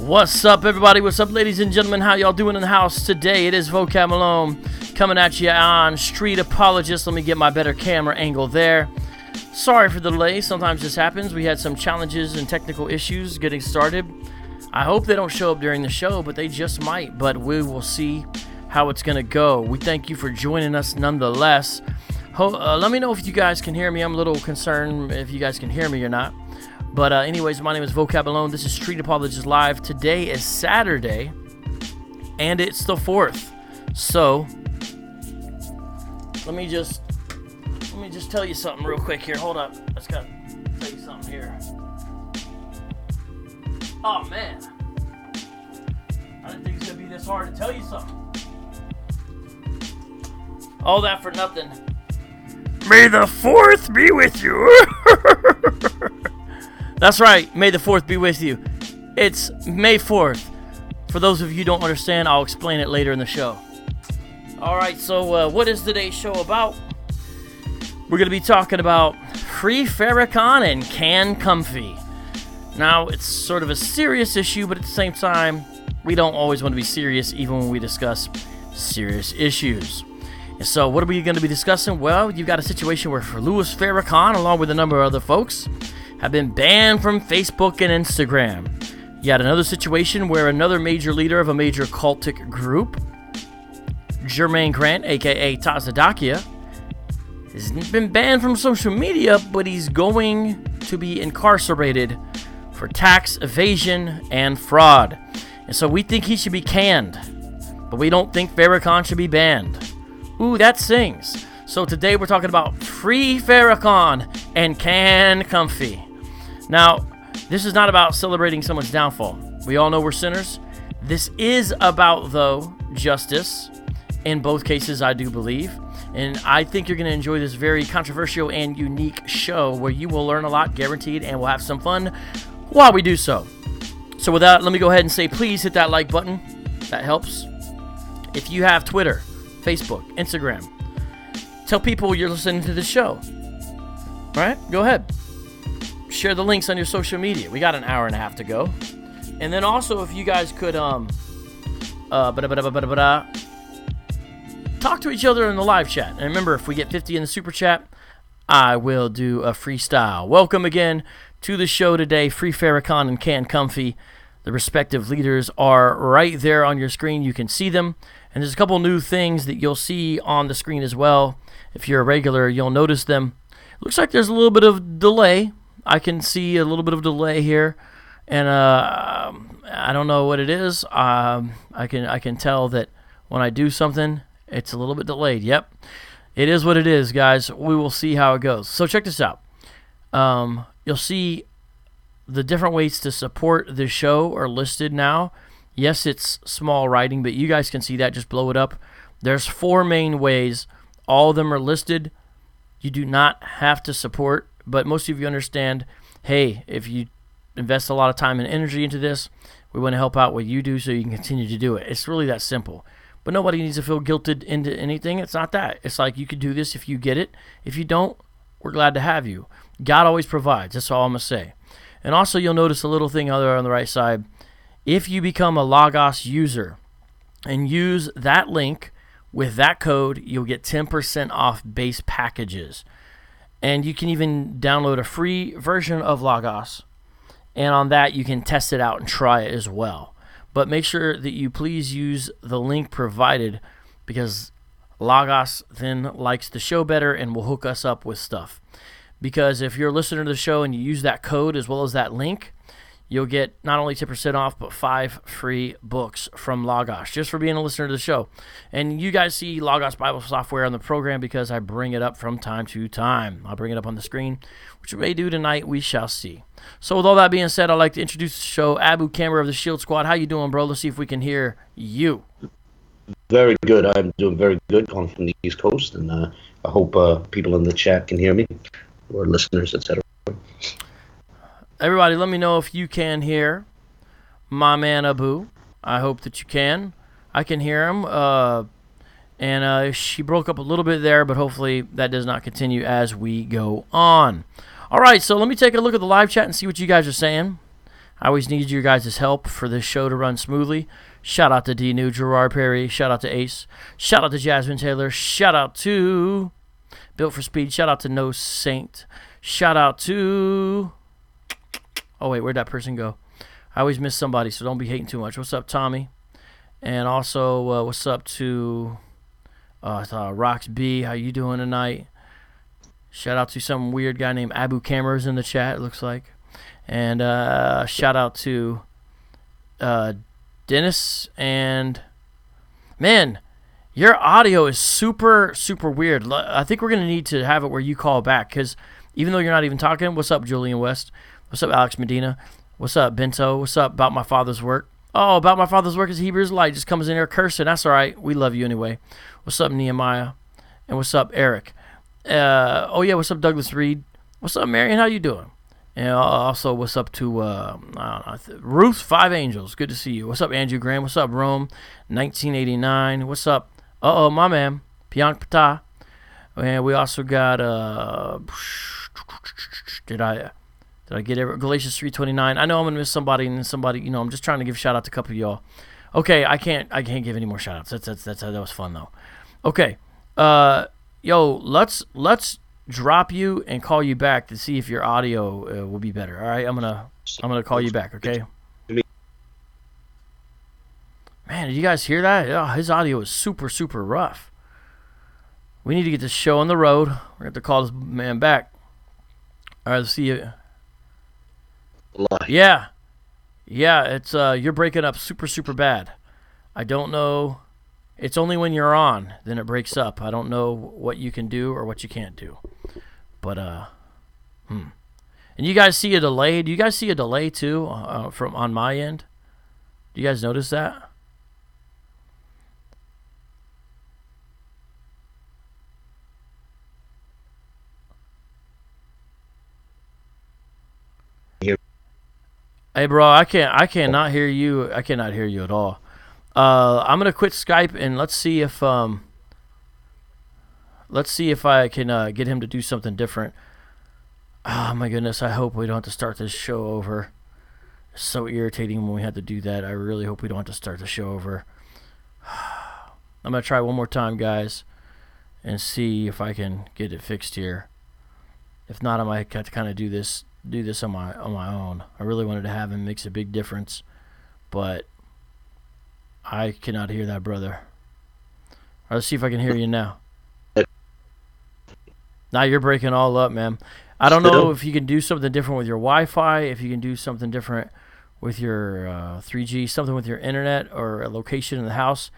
What's up, everybody? What's up, ladies and gentlemen? How y'all doing in the house today? It is Vocab Malone coming at you on Street Apologist. Let me get my better camera angle there. Sorry for the delay. Sometimes this happens. We had some challenges and technical issues getting started. I hope they don't show up during the show, but they just might. But we will see how it's going to go. We thank you for joining us nonetheless. Let me know if you guys can hear me. I'm a little concerned if you guys can hear me or not. But anyways, my name is Vocab Malone. This is Street Apologist Live. Today is Saturday, and it's the 4th. So, let me just tell you something real quick here. Hold up. I just got to tell you something here. Oh, man. I didn't think it was going to be this hard to tell you something. All that for nothing. May the 4th be with you. That's right. May the 4th be with you. It's May 4th. For those of you who don't understand, I'll explain it later in the show. Alright, so what is today's show about? We're going to be talking about Free Farrakhan and Can Comfy. Now, it's sort of a serious issue, but at the same time, we don't always want to be serious even when we discuss serious issues. And so, what are we going to be discussing? Well, you've got a situation where Louis Farrakhan, along with a number of other folks, have been banned from Facebook and Instagram. You got another situation where another major leader of a major cultic group, Jermaine Grant, aka Tazadakia, has been banned from social media, but he's going to be incarcerated for tax evasion and fraud. And so we think he should be canned, but we don't think Farrakhan should be banned. Ooh, that sings. So today we're talking about Free Farrakhan and Can Comfy. Now, this is not about celebrating someone's downfall. We all know we're sinners. This is about, though, justice. In both cases, I do believe. And I think you're going to enjoy this very controversial and unique show where you will learn a lot, guaranteed, and we'll have some fun while we do so. So with that, let me go ahead and say, please hit that like button. That helps. If you have Twitter, Facebook, Instagram, tell people you're listening to this show. All right? Go ahead. Share the links on your social media. We got an hour and a half to go. And then also, if you guys could talk to each other in the live chat. And remember, if we get 50 in the super chat, I will do a freestyle. Welcome again to the show today. Free Farrakhan and Can Comfy. The respective leaders are right there on your screen. You can see them. And there's a couple new things that you'll see on the screen as well. If you're a regular, you'll notice them. Looks like there's a little bit of delay. I can see a little bit of delay here, and I don't know what it is. I can tell that when I do something, it's a little bit delayed. Yep, it is what it is, guys. We will see how it goes. So check this out. You'll see the different ways to support the show are listed now. Yes, it's small writing, but you guys can see that. Just blow it up. There's 4 main ways. All of them are listed. You do not have to support, but most of you understand, hey, if you invest a lot of time and energy into this, we want to help out what you do so you can continue to do it. It's really that simple. But nobody needs to feel guilted into anything. It's not that. It's like you could do this if you get it. If you don't, we're glad to have you. God always provides. That's all I'm going to say. And also, you'll notice a little thing other on the right side. If you become a Logos user and use that link with that code, you'll get 10% off base packages. And you can even download a free version of Logos. And on that, you can test it out and try it as well. But make sure that you please use the link provided, because Logos then likes the show better and will hook us up with stuff. Because if you're a listener to the show and you use that code as well as that link, you'll get not only 10% off, but 5 free books from Logos, just for being a listener to the show. And you guys see Logos Bible software on the program because I bring it up from time to time. I'll bring it up on the screen, which we may do tonight. We shall see. So with all that being said, I'd like to introduce the show, Abu Kammer of the Shield Squad. How you doing, bro? Let's see if we can hear you. Very good. I'm doing very good, calling from the East Coast, and I hope people in the chat can hear me, or listeners, etc. Everybody, let me know if you can hear my man Abu. I hope that you can. I can hear him. And she broke up a little bit there, but hopefully that does not continue as we go on. All right, so let me take a look at the live chat and see what you guys are saying. I always need your guys' help for this show to run smoothly. Shout out to D New, Gerard Perry. Shout out to Ace. Shout out to Jasmine Taylor. Shout out to Built for Speed. Shout out to No Saint. Shout out to... Oh, wait, where'd that person go? I always miss somebody, so don't be hating too much. What's up, Tommy? And also, what's up to Rox B? How you doing tonight? Shout out to some weird guy named Abu Cameras in the chat, it looks like. And shout out to Dennis. And, man, your audio is super, super weird. I think we're going to need to have it where you call back, because even though you're not even talking, what's up, Julian West? What's up, Alex Medina? What's up, Bento? What's up, About My Father's Work? Oh, About My Father's Work is Hebrews Light. Just comes in here cursing. That's all right. We love you anyway. What's up, Nehemiah? And what's up, Eric? Oh, yeah, what's up, Douglas Reed? What's up, Marion? How you doing? And also, what's up to I don't know, Ruth Five Angels? Good to see you. What's up, Andrew Graham? What's up, Rome 1989? What's up? Uh-oh, my man, Piank Pata. And we also got did I get Galatians 3:29? I know I'm gonna miss somebody, and somebody, I'm just trying to give a shout out to a couple of y'all. Okay, I can't give any more shout outs. That was fun though. Okay, yo, let's drop you and call you back to see if your audio will be better. All right, I'm gonna call you back. Okay. Man, did you guys hear that? Oh, his audio is super, super rough. We need to get this show on the road. We're going to have to call this man back. All right, let's see you. Yeah. Yeah, it's you're breaking up super, super bad. I don't know. It's only when you're on, then it breaks up. I don't know what you can do or what you can't do. But, And you guys see a delay? Do you guys see a delay, too, from on my end? Do you guys notice that? Hey, bro, I cannot hear you. I cannot hear you at all. I'm gonna quit Skype and let's see if I can get him to do something different. Oh my goodness! I hope we don't have to start this show over. It's so irritating when we have to do that. I really hope we don't have to start the show over. I'm gonna try one more time, guys, and see if I can get it fixed here. If not, I might have to kind of do this on my own. I really wanted to have him. Makes a big difference, but I cannot hear that brother. All right, let's see if I can hear you now. Now you're breaking all up, man. I don't know if you can do something different with your Wi-Fi, if you can do something different with your 3G, something with your internet or a location in the house,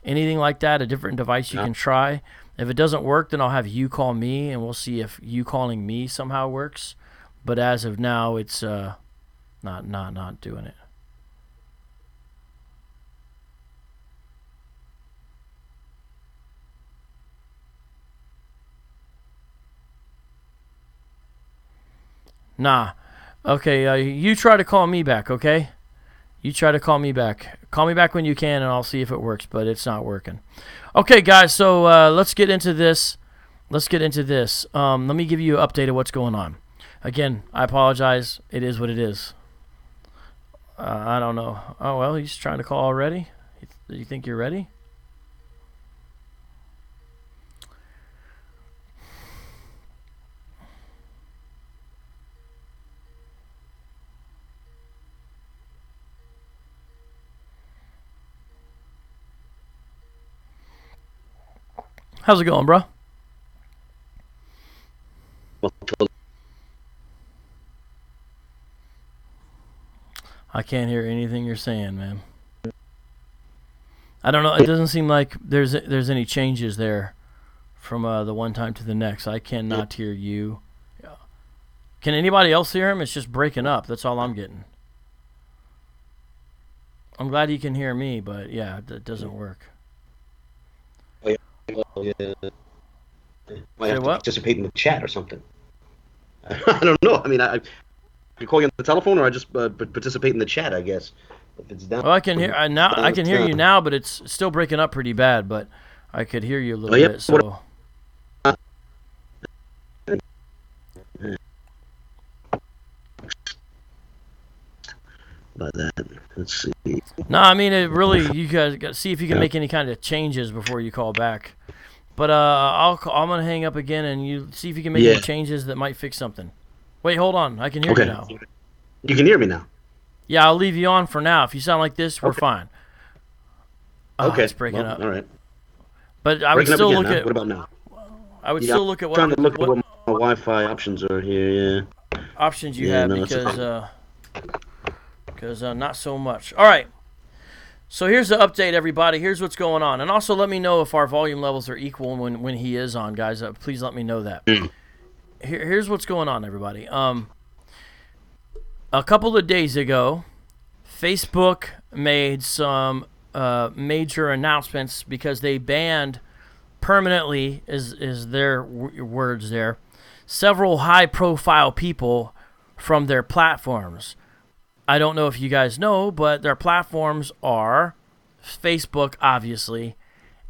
anything like that, a different device you can try. If it doesn't work, then I'll have you call me, and we'll see if you calling me somehow works. But as of now, it's not doing it. Nah. Okay, you try to call me back, okay? You try to call me back. Call me back when you can, and I'll see if it works, but it's not working. Okay, guys, so let's get into this. Let me give you an update of what's going on. Again, I apologize. It is what it is. I don't know. Oh, well, he's trying to call already? You think you're ready? How's it going, bro? I can't hear anything you're saying, man. I don't know. It doesn't seem like there's any changes there from the one time to the next. I cannot hear you. Can anybody else hear him? It's just breaking up. That's all I'm getting. I'm glad you can hear me, but yeah, that doesn't work. Might have to participate in the chat or something. I don't know. I mean, I can call you on the telephone, or I just participate in the chat, I guess. If it's down. Well, I can hear now. I can hear you now, but it's still breaking up pretty bad. But I could hear you a little bit. So. by that. Let's see. No, I mean, it really, you guys got to see if you can make any kind of changes before you call back. But I'm going to hang up again, and you see if you can make any changes that might fix something. Wait, hold on. I can hear you now. You can hear me now? Yeah, I'll leave you on for now. If you sound like this, we're fine. Okay. It's breaking up. All right. But I would still look at... What about now? I would still look at what... I'm trying to look at what my Wi-Fi options are here, options you have, because not so much. All right. So here's the update, everybody. Here's what's going on. And also let me know if our volume levels are equal when he is on, guys. Please let me know that. Here's what's going on, everybody. A couple of days ago, Facebook made some major announcements because they banned permanently, is their words there, several high-profile people from their platforms. I don't know if you guys know, but their platforms are Facebook, obviously,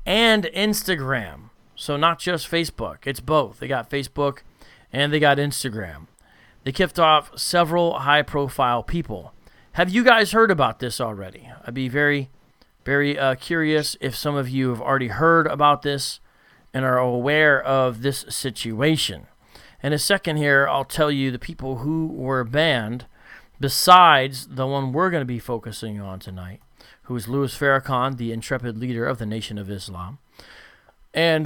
and Instagram. So not just Facebook. It's both. They got Facebook and they got Instagram. They kicked off several high-profile people. Have you guys heard about this already? I'd be very, very curious if some of you have already heard about this and are aware of this situation. In a second here, I'll tell you the people who were banned besides the one we're going to be focusing on tonight, who is Louis Farrakhan, the intrepid leader of the Nation of Islam. And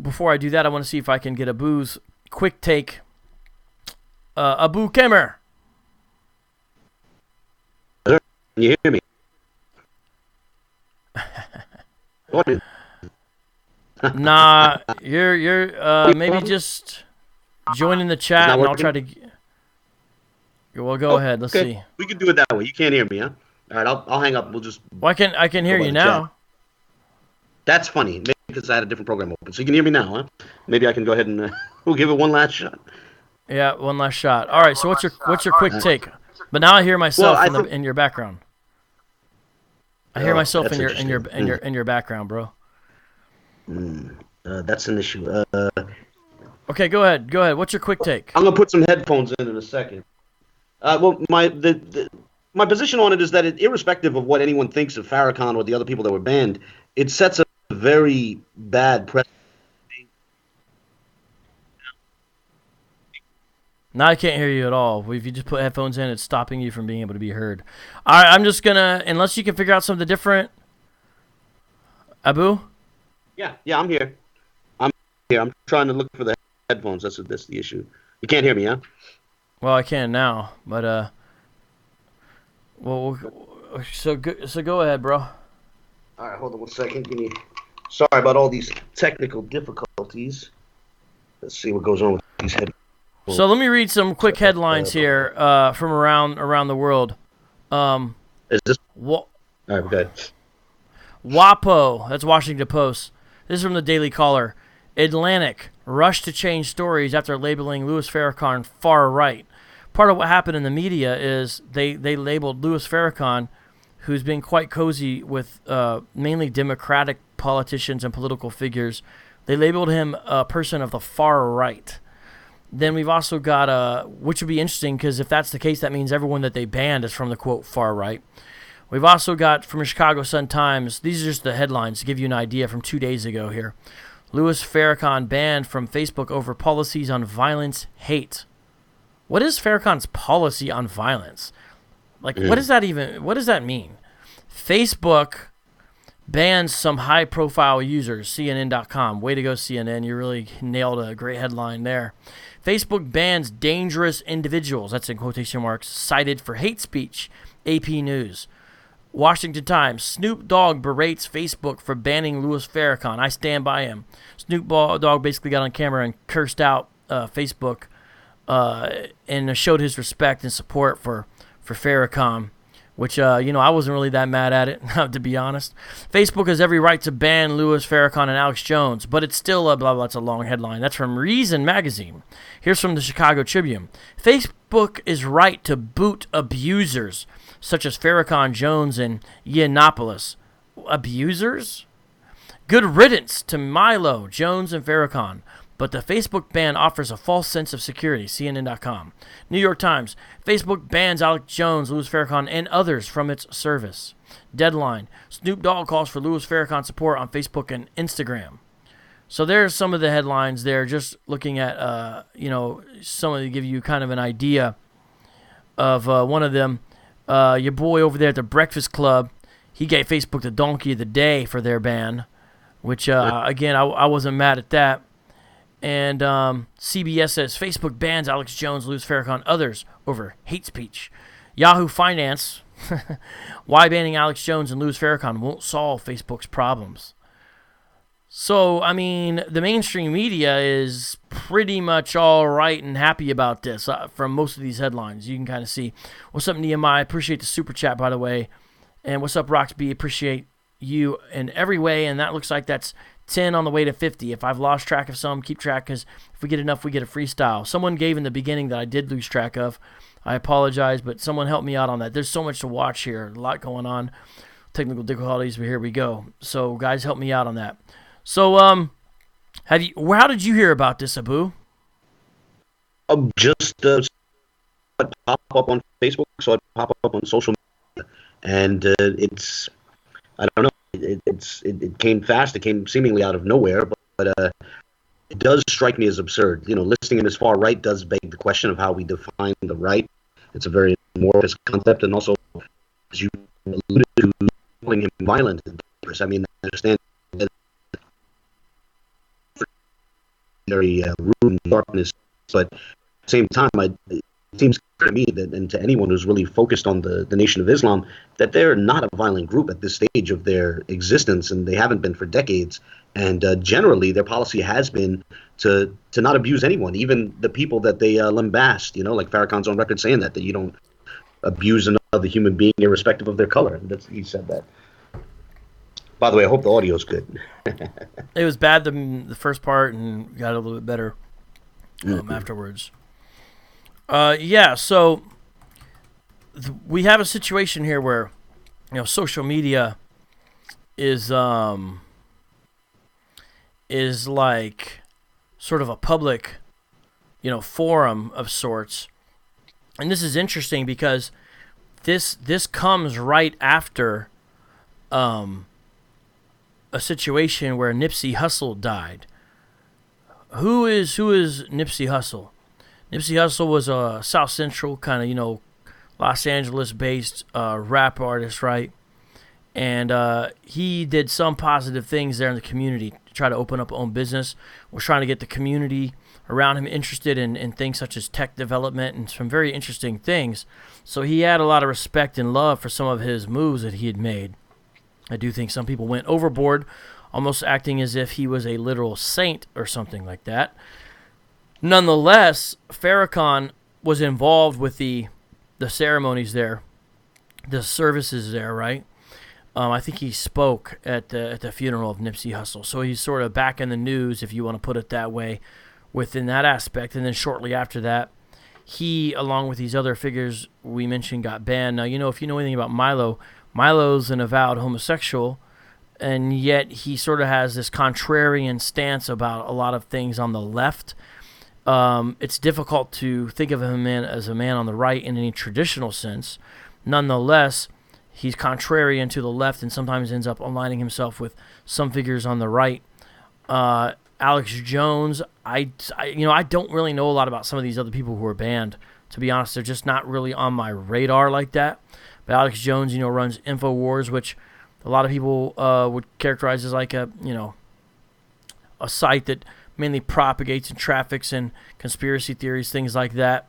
before I do that, I want to see if I can get Abu's quick take. Abu Kemer. Can you hear me? Nah, you're maybe just joining the chat and I'll try to... Well, go ahead. Let's see. We can do it that way. You can't hear me, huh? All right, I'll hang up. We'll just... Well, I can hear you now. Chat. That's funny. Maybe because I had a different program open. So you can hear me now, huh? Maybe I can go ahead and we'll give it one last shot. Yeah, one last shot. All right. So what's your quick take? But now I hear myself in your background. I hear myself in your background, bro. That's an issue. Okay, go ahead. What's your quick take? I'm gonna put some headphones in a second. Well, my position on it is that irrespective of what anyone thinks of Farrakhan or the other people that were banned, it sets a very bad precedent. Now I can't hear you at all. If you just put headphones in, it's stopping you from being able to be heard. All right, I'm just gonna, unless you can figure out something different. Abu? Yeah, I'm here. I'm trying to look for the headphones. That's the issue. You can't hear me, huh? Well, I can now, but so go ahead, bro. All right, hold on 1 second. Sorry about all these technical difficulties. Let's see what goes on with these headphones. So let me read some quick headlines here from around the world. Is this? All right, good. WAPO, that's Washington Post. This is from the Daily Caller. Atlantic, rushed to change stories after labeling Louis Farrakhan far right. Part of what happened in the media is they labeled Louis Farrakhan, who's been quite cozy with mainly Democratic politicians and political figures. They labeled him a person of the far right. Then we've also got, which would be interesting because if that's the case, that means everyone that they banned is from the, quote, far right. We've also got from the Chicago Sun-Times, these are just the headlines to give you an idea from 2 days ago here. Louis Farrakhan banned from Facebook over policies on violence, hate. What is Farrakhan's policy on violence? Like, what does that mean? Facebook bans some high-profile users, CNN.com. Way to go, CNN. You really nailed a great headline there. Facebook bans dangerous individuals, that's in quotation marks, cited for hate speech, AP News. Washington Times, Snoop Dogg berates Facebook for banning Louis Farrakhan. I stand by him. Snoop Dogg basically got on camera and cursed out Facebook and showed his respect and support for Farrakhan, which, I wasn't really that mad at it, to be honest. Facebook has every right to ban Louis Farrakhan and Alex Jones, but it's still a blah, blah, it's a long headline. That's from Reason Magazine. Here's from the Chicago Tribune. Facebook is right to boot abusers, such as Farrakhan, Jones, and Yiannopoulos. Abusers? Good riddance to Milo, Jones, and Farrakhan. but the Facebook ban offers a false sense of security, CNN.com. New York Times, Facebook bans Alex Jones, Louis Farrakhan, and others from its service. Deadline, Snoop Dogg calls for Louis Farrakhan support on Facebook and Instagram. So there's some of the headlines there, just looking at, some of them give you kind of an idea of one of them. Your boy over there at the Breakfast Club, he gave Facebook the donkey of the day for their ban, which, again, I wasn't mad at that. And CBS says Facebook bans Alex Jones, Louis Farrakhan, others over hate speech. Yahoo Finance, why banning Alex Jones and Louis Farrakhan won't solve Facebook's problems. So, I mean, the mainstream media is pretty much all right and happy about this from most of these headlines. You can kind of see. What's up, Nehemiah? Appreciate the super chat, by the way. And what's up, Roxby? Appreciate you in every way. And that looks like that's 10 on the way to 50. If I've lost track of some, keep track, because if we get enough, we get a freestyle. Someone gave in the beginning that I did lose track of. I apologize, but someone helped me out on that. There's so much to watch here. A lot going on. Technical difficulties, but here we go. So, guys, help me out on that. So, how did you hear about this, Abu? Just pop up on Facebook, so I pop up on social media, and it's, I don't know, it came fast. It came seemingly out of nowhere, but it does strike me as absurd. You know, listing him as far right does beg the question of how we define the right. It's a very amorphous concept, and also, as you alluded to, calling him violent and dangerous. I mean, I understand that very rude and darkness, but at the same time, it seems clear to me that, and to anyone who's really focused on the Nation of Islam, that they're not a violent group at this stage of their existence, and they haven't been for decades. And generally, their policy has been to not abuse anyone, even the people that they lambast. You know, like Farrakhan's on record saying that you don't abuse another human being irrespective of their color. He said that. By the way, I hope the audio's good. It was bad the first part and got a little bit better afterwards. So we have a situation here where, social media is like sort of a public, forum of sorts. And this is interesting because this comes right after a situation where Nipsey Hussle died. Who is Nipsey Hussle? Nipsey Hussle was a South Central kind of, Los Angeles-based rap artist, right? And he did some positive things there in the community to try to open up his own business. Was trying to get the community around him interested in things such as tech development and some very interesting things. So he had a lot of respect and love for some of his moves that he had made. I do think some people went overboard, almost acting as if he was a literal saint or something like that. Nonetheless, Farrakhan was involved with the ceremonies there, the services there, right? I think he spoke at the funeral of Nipsey Hussle. So he's sort of back in the news, if you want to put it that way, within that aspect. And then shortly after that, he, along with these other figures we mentioned, got banned. Now, if you know anything about Milo's an avowed homosexual, and yet he sort of has this contrarian stance about a lot of things on the left. It's difficult to think of him as a man on the right in any traditional sense. Nonetheless, he's contrarian to the left and sometimes ends up aligning himself with some figures on the right. Alex Jones, I don't really know a lot about some of these other people who are banned. To be honest, they're just not really on my radar like that. But Alex Jones, runs InfoWars, which a lot of people would characterize as like a site that mainly propagates and traffics and conspiracy theories, things like that.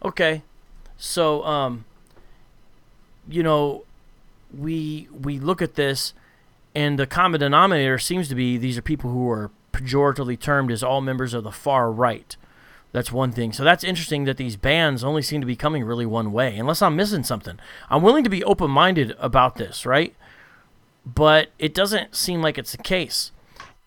Okay, so we look at this, and the common denominator seems to be these are people who are pejoratively termed as all members of the far right. That's one thing. So that's interesting that these bans only seem to be coming really one way, unless I'm missing something. I'm willing to be open-minded about this, right? But it doesn't seem like it's the case.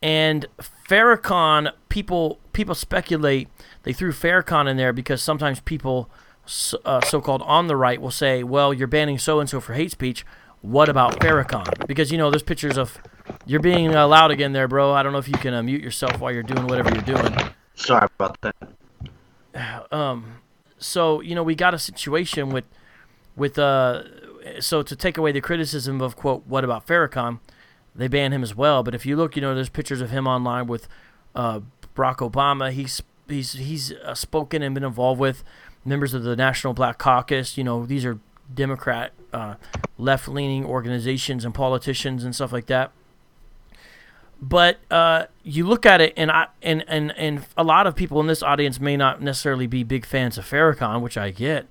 And Farrakhan, people speculate they threw Farrakhan in there because sometimes people, so-called on the right, will say, well, you're banning so-and-so for hate speech. What about Farrakhan? Because, there's pictures of, you're being loud again there, bro. I don't know if you can mute yourself while you're doing whatever you're doing. Sorry about that. So we got a situation with so to take away the criticism of quote what about Farrakhan, they banned him as well. But if you look, there's pictures of him online with Barack Obama. He's spoken and been involved with members of the National Black Caucus. These are Democrat left-leaning organizations and politicians and stuff like that. But you look at it, and a lot of people in this audience may not necessarily be big fans of Farrakhan, which I get.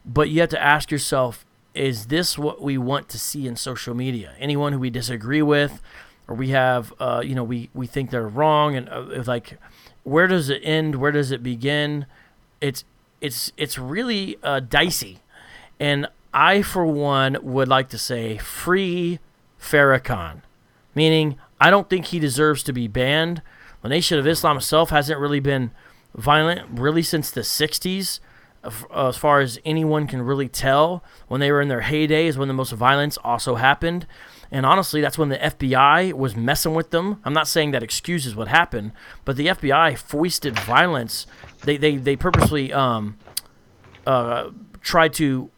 But you have to ask yourself, is this what we want to see in social media? Anyone who we disagree with, or we have, we think they're wrong, and like, where does it end? Where does it begin? It's really dicey, and I, for one, would like to say free Farrakhan, meaning I don't think he deserves to be banned. The Nation of Islam itself hasn't really been violent really since the 60s, as far as anyone can really tell. When they were in their heydays, when the most violence also happened. And honestly, that's when the FBI was messing with them. I'm not saying that excuses what happened, but the FBI foisted violence. They purposely tried to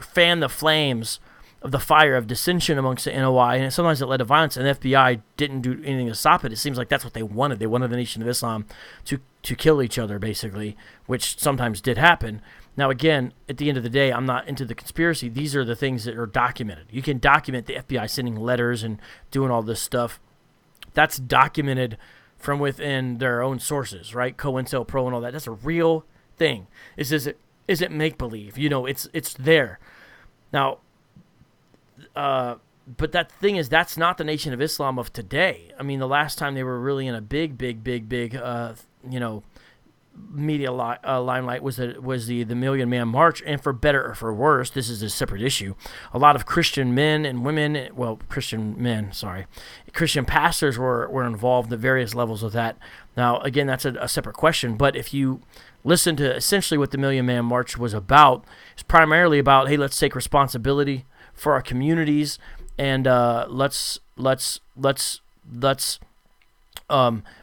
fan the flames of the fire of dissension amongst the NOI, and sometimes it led to violence, and the FBI didn't do anything to stop it. It seems like that's what they wanted. They wanted the Nation of Islam to kill each other, basically, which sometimes did happen. Now, again, at the end of the day, I'm not into the conspiracy. These are the things that are documented. You can document the FBI sending letters and doing all this stuff. That's documented from within their own sources, right? COINTELPRO and all that. That's a real thing. Is it make-believe? It's there. Now, but that thing is, that's not the Nation of Islam of today. I mean, the last time they were really in a big, media limelight was the Million Man March, and for better or for worse, this is a separate issue. A lot of Christian men and women, Christian pastors were involved at various levels of that. Now, again, that's a separate question, but if you listen to essentially what the Million Man March was about, it's primarily about, hey, let's take responsibility for our communities, and let's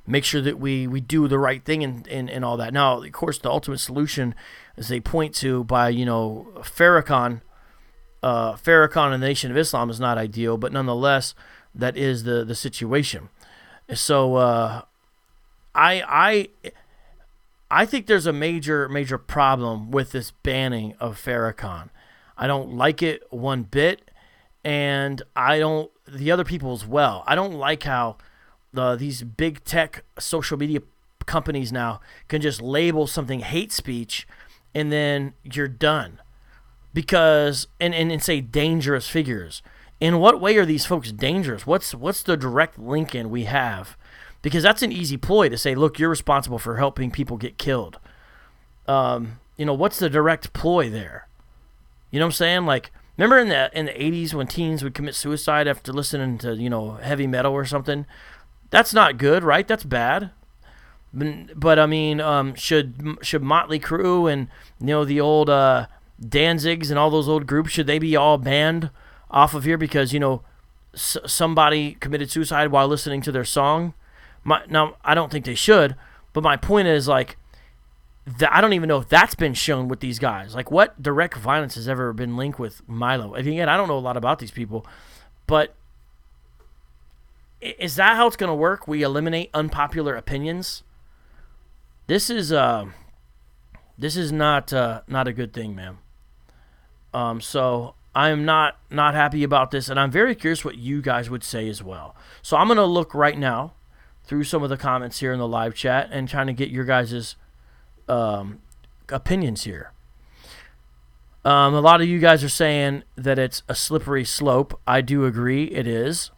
make sure that we do the right thing and all that. Now, of course, the ultimate solution, as they point to by Farrakhan and the Nation of Islam, is not ideal, but nonetheless, that is the situation. So I think there's a major problem with this banning of Farrakhan. I don't like it one bit, and the other people as well. I don't like how these big tech social media companies now can just label something hate speech, and then you're done. Because and say dangerous figures. In what way are these folks dangerous? What's the direct link in we have? Because that's an easy ploy to say, look, you're responsible for helping people get killed. What's the direct ploy there? You know what I'm saying? Like, remember in the 80s when teens would commit suicide after listening to, heavy metal or something? That's not good, right? That's bad. But I mean, should Motley Crue and, the old Danzigs and all those old groups, should they be all banned off of here because, somebody committed suicide while listening to their song? Now, I don't think they should, but my point is, like, I don't even know if that's been shown with these guys. Like, what direct violence has ever been linked with Milo? And again, I don't know a lot about these people, but is that how it's going to work? We eliminate unpopular opinions? This is not a good thing, man. So I'm not happy about this, and I'm very curious what you guys would say as well. So I'm going to look right now through some of the comments here in the live chat and trying to get your guys' opinions here. A lot of you guys are saying that it's a slippery slope. I do agree, it is.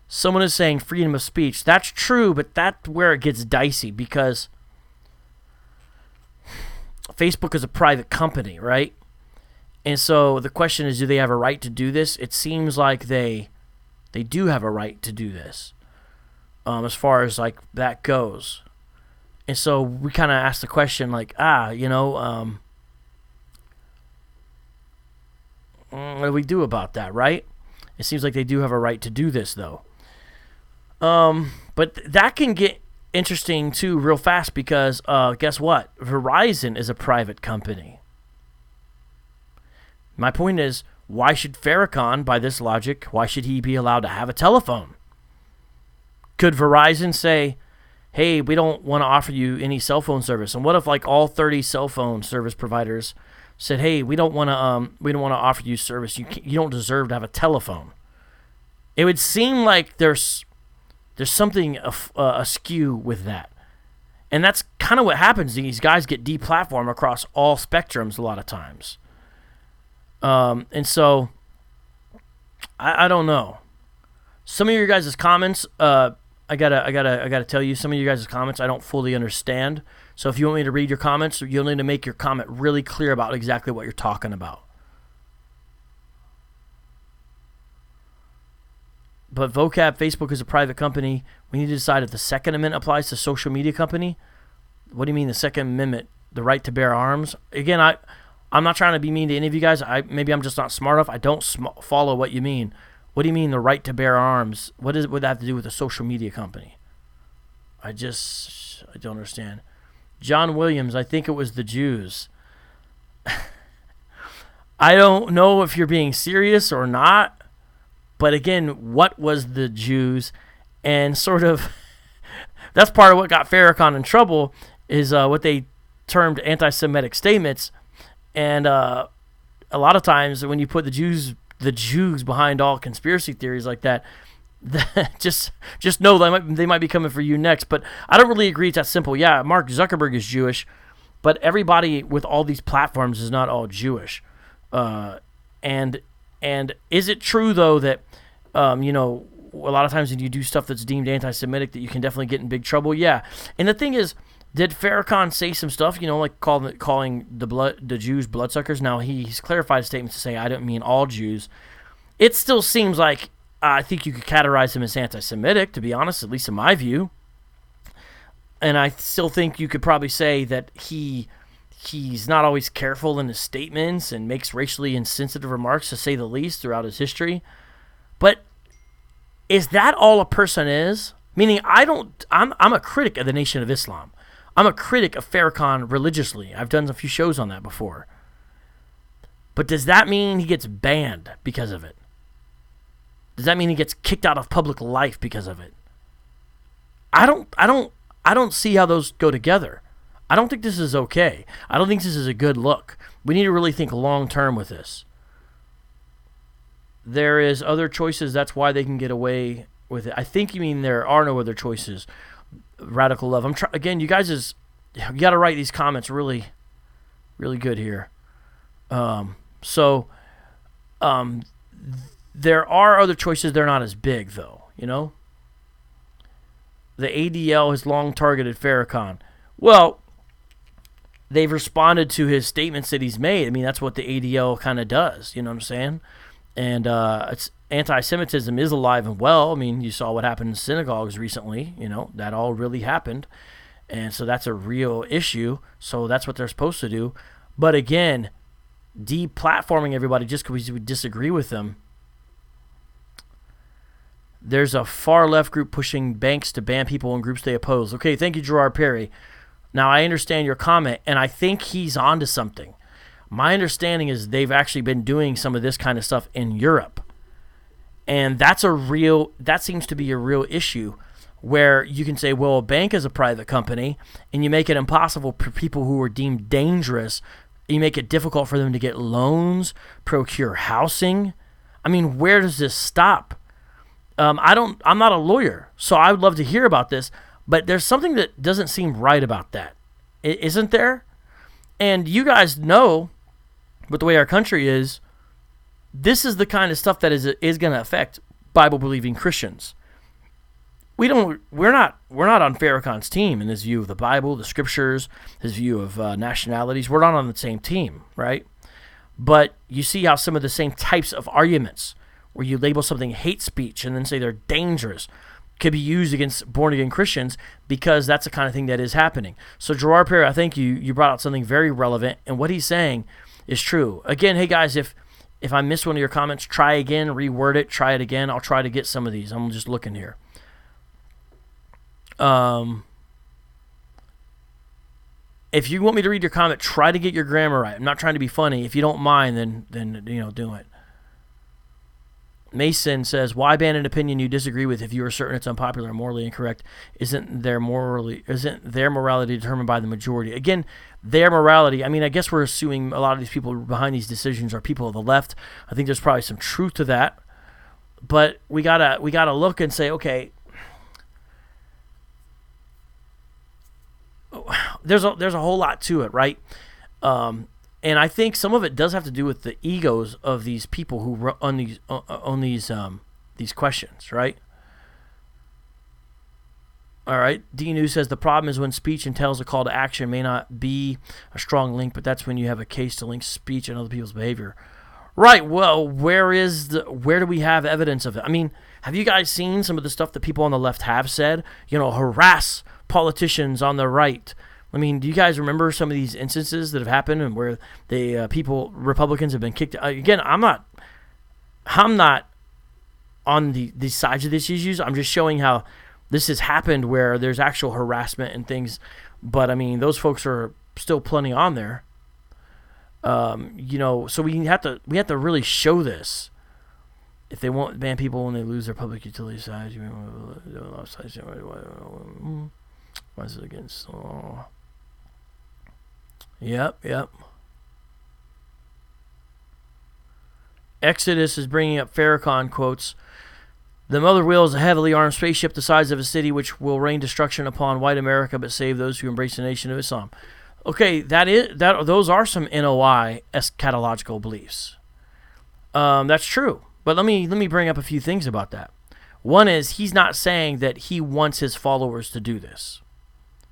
Someone is saying freedom of speech. That's true, but that's where it gets dicey because Facebook is a private company, right? And so the question is, do they have a right to do this? It seems like they do have a right to do this, as far as like that goes. And so we kind of ask the question, like, what do we do about that, right? It seems like they do have a right to do this, though. But that can get interesting too, real fast, because guess what? Verizon is a private company. My point is, why should Farrakhan, by this logic, why should he be allowed to have a telephone? Could Verizon say, hey, we don't want to offer you any cell phone service? And what if like all 30 cell phone service providers said, hey, we don't want to offer you service. You don't deserve to have a telephone. It would seem like there's something askew with that. And that's kind of what happens. These guys get deplatformed across all spectrums a lot of times. And so, I don't know. Some of your guys' comments, I gotta tell you, some of you guys' comments I don't fully understand. So if you want me to read your comments, you'll need to make your comment really clear about exactly what you're talking about. But vocab, Facebook is a private company. We need to decide if the Second Amendment applies to social media company. What do you mean the Second Amendment, the right to bear arms? Again, I'm not trying to be mean to any of you guys. Maybe I'm just not smart enough. I don't follow what you mean. What do you mean the right to bear arms? What would that have to do with a social media company? I don't understand. John Williams, I think it was the Jews. I don't know if you're being serious or not. But again, what was the Jews? And sort of, that's part of what got Farrakhan in trouble, is what they termed anti-Semitic statements. And a lot of times when you put the Jews behind all conspiracy theories like that, just know they might be coming for you next. But I don't really agree it's that simple. Yeah, Mark Zuckerberg is Jewish, but everybody with all these platforms is not all Jewish. And is it true though that a lot of times when you do stuff that's deemed anti-Semitic that you can definitely get in big trouble? Yeah. And the thing is, did Farrakhan say some stuff, like calling the Jews bloodsuckers? Now, he's clarified his statements to say, I don't mean all Jews. It still seems like, I think you could categorize him as anti-Semitic, to be honest, at least in my view. And I still think you could probably say that he's not always careful in his statements and makes racially insensitive remarks, to say the least, throughout his history. But is that all a person is? Meaning, I'm a critic of the Nation of Islam. I'm a critic of Farrakhan religiously. I've done a few shows on that before. But does that mean he gets banned because of it? Does that mean he gets kicked out of public life because of it? I don't see how those go together. I don't think this is okay. I don't think this is a good look. We need to really think long term with this. There is other choices. That's why they can get away with it. I think you mean there are no other choices. Radical love. Again, you got to write these comments really, really good here. There are other choices. They're not as big, though. The ADL has long targeted Farrakhan. Well, they've responded to his statements that he's made. I mean, that's what the ADL kind of does. You know what I'm saying? And it's anti-Semitism is alive and well. I mean, you saw what happened in synagogues recently. That all really happened. And so that's a real issue. So that's what they're supposed to do. But again, deplatforming everybody just because we disagree with them. There's a far left group pushing banks to ban people in groups they oppose. Okay, thank you, Gerard Perry. Now, I understand your comment, and I think he's onto something. My understanding is they've actually been doing some of this kind of stuff in Europe. And that seems to be a real issue, where you can say, well, a bank is a private company, and you make it impossible for people who are deemed dangerous. You make it difficult for them to get loans, procure housing. I mean, where does this stop? I'm not a lawyer, so I would love to hear about this, but there's something that doesn't seem right about that. Isn't there? And you guys know, with the way our country is, this is the kind of stuff that is going to affect Bible-believing Christians. We're not on Farrakhan's team in his view of the Bible, the Scriptures, his view of nationalities. We're not on the same team, right? But you see how some of the same types of arguments, where you label something hate speech and then say they're dangerous, could be used against born-again Christians, because that's the kind of thing that is happening. So Gerard Perry, I think you brought out something very relevant, and what he's saying is true. Again, hey guys, if I missed one of your comments, try again, reword it, try it again. I'll try to get some of these. I'm just looking here. If you want me to read your comment, try to get your grammar right. I'm not trying to be funny. If you don't mind, then do it. Mason says, why ban an opinion you disagree with if you are certain it's unpopular and morally incorrect? Isn't their morality determined by the majority? Again, their morality, I mean, I guess we're assuming a lot of these people behind these decisions are people of the left. I think there's probably some truth to that. But we gotta look and say, okay, there's a whole lot to it, right? And I think some of it does have to do with the egos of these people who on these questions, right? All right. D-News says the problem is when speech entails a call to action may not be a strong link, but that's when you have a case to link speech and other people's behavior. Right. Well, where do we have evidence of it? I mean, have you guys seen some of the stuff that people on the left have said? Harass politicians on the right. I mean, do you guys remember some of these instances that have happened and where the Republicans have been kicked? Again, I'm not on the sides of these issues. I'm just showing how this has happened where there's actual harassment and things. But I mean, those folks are still plenty on there. So we have to really show this. If they won't ban people when they lose their public utility size, why is it against? Oh. Yep. Exodus is bringing up Farrakhan quotes. The mother wheel is a heavily armed spaceship the size of a city which will rain destruction upon white America but save those who embrace the nation of Islam. Okay, those are some NOI eschatological beliefs. That's true. But let me bring up a few things about that. One is he's not saying that he wants his followers to do this.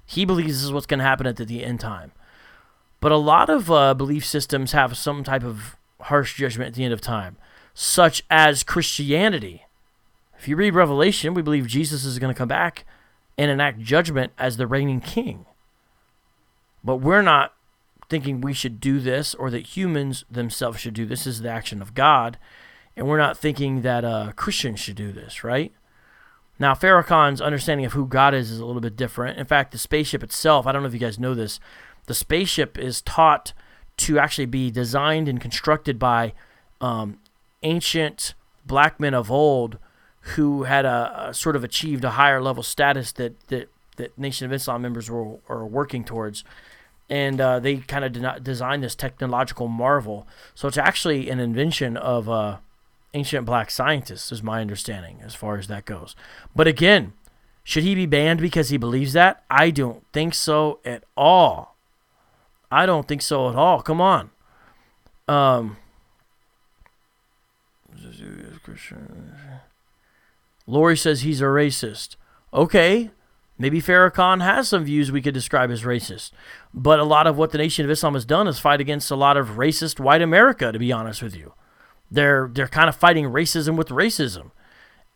He believes this is what's going to happen at the end time. But a lot of belief systems have some type of harsh judgment at the end of time, such as Christianity. If you read Revelation, we believe Jesus is going to come back and enact judgment as the reigning king. But we're not thinking we should do this or that humans themselves should do this. This is the action of God. And we're not thinking that Christians should do this, right? Now, Farrakhan's understanding of who God is a little bit different. In fact, the spaceship itself, I don't know if you guys know this, the spaceship is taught to actually be designed and constructed by ancient black men of old who had a sort of achieved a higher level status that Nation of Islam members are working towards. And they kind of designed this technological marvel. So it's actually an invention of ancient black scientists, is my understanding, as far as that goes. But again, should he be banned because he believes that? I don't think so at all. Come on. Lori says he's a racist. Okay, maybe Farrakhan has some views we could describe as racist. But a lot of what the Nation of Islam has done is fight against a lot of racist white America, to be honest with you. They're kind of fighting racism with racism.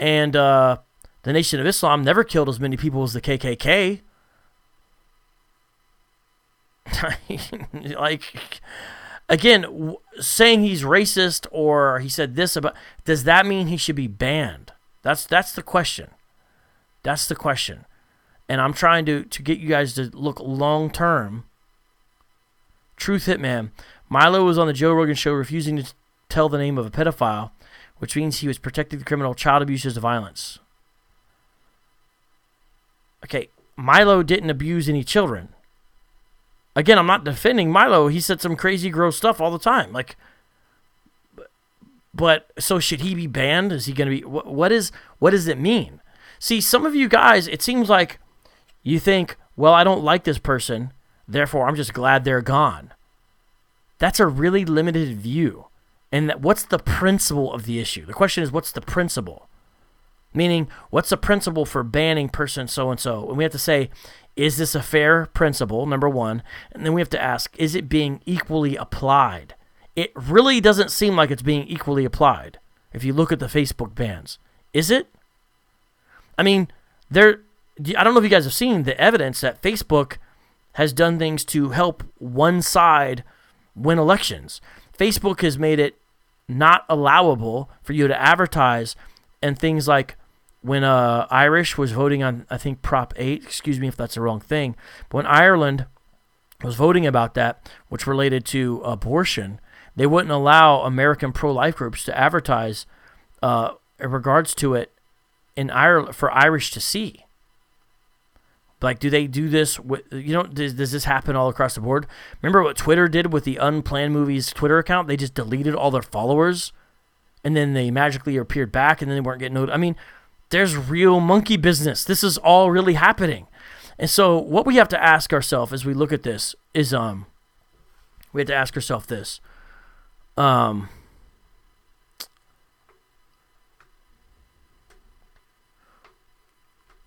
And the Nation of Islam never killed as many people as the KKK. Like, again, saying he's racist or he said this about, does that mean he should be banned? That's the question. That's the question. And I'm trying to get you guys to look long term. Truth Hitman. Milo was on the Joe Rogan show refusing to tell the name of a pedophile, which means he was protecting the criminal child abusers to violence. Okay, Milo didn't abuse any children. Again, I'm not defending Milo. He said some crazy, gross stuff all the time. Like, but so should he be banned? Is he going to be? What does it mean? See, some of you guys, it seems like you think, well, I don't like this person, therefore I'm just glad they're gone. That's a really limited view. And what's the principle of the issue? The question is, what's the principle? Meaning, what's the principle for banning person so-and-so? And we have to say, is this a fair principle, number one? And then we have to ask, is it being equally applied? It really doesn't seem like it's being equally applied if you look at the Facebook bans. Is it? I mean, I don't know if you guys have seen the evidence that Facebook has done things to help one side win elections. Facebook has made it not allowable for you to advertise and things like when Irish was voting on, I think, Prop 8, excuse me if that's the wrong thing, but when Ireland was voting about that, which related to abortion, they wouldn't allow American pro-life groups to advertise in regards to it in Ireland for Irish to see. Like, do they do this? Does this happen all across the board? Remember what Twitter did with the Unplanned Movies Twitter account? They just deleted all their followers, and then they magically appeared back, and then they weren't getting noticed. I mean, there's real monkey business. This is all really happening. And so what we have to ask ourselves as we look at this is, we have to ask ourselves this.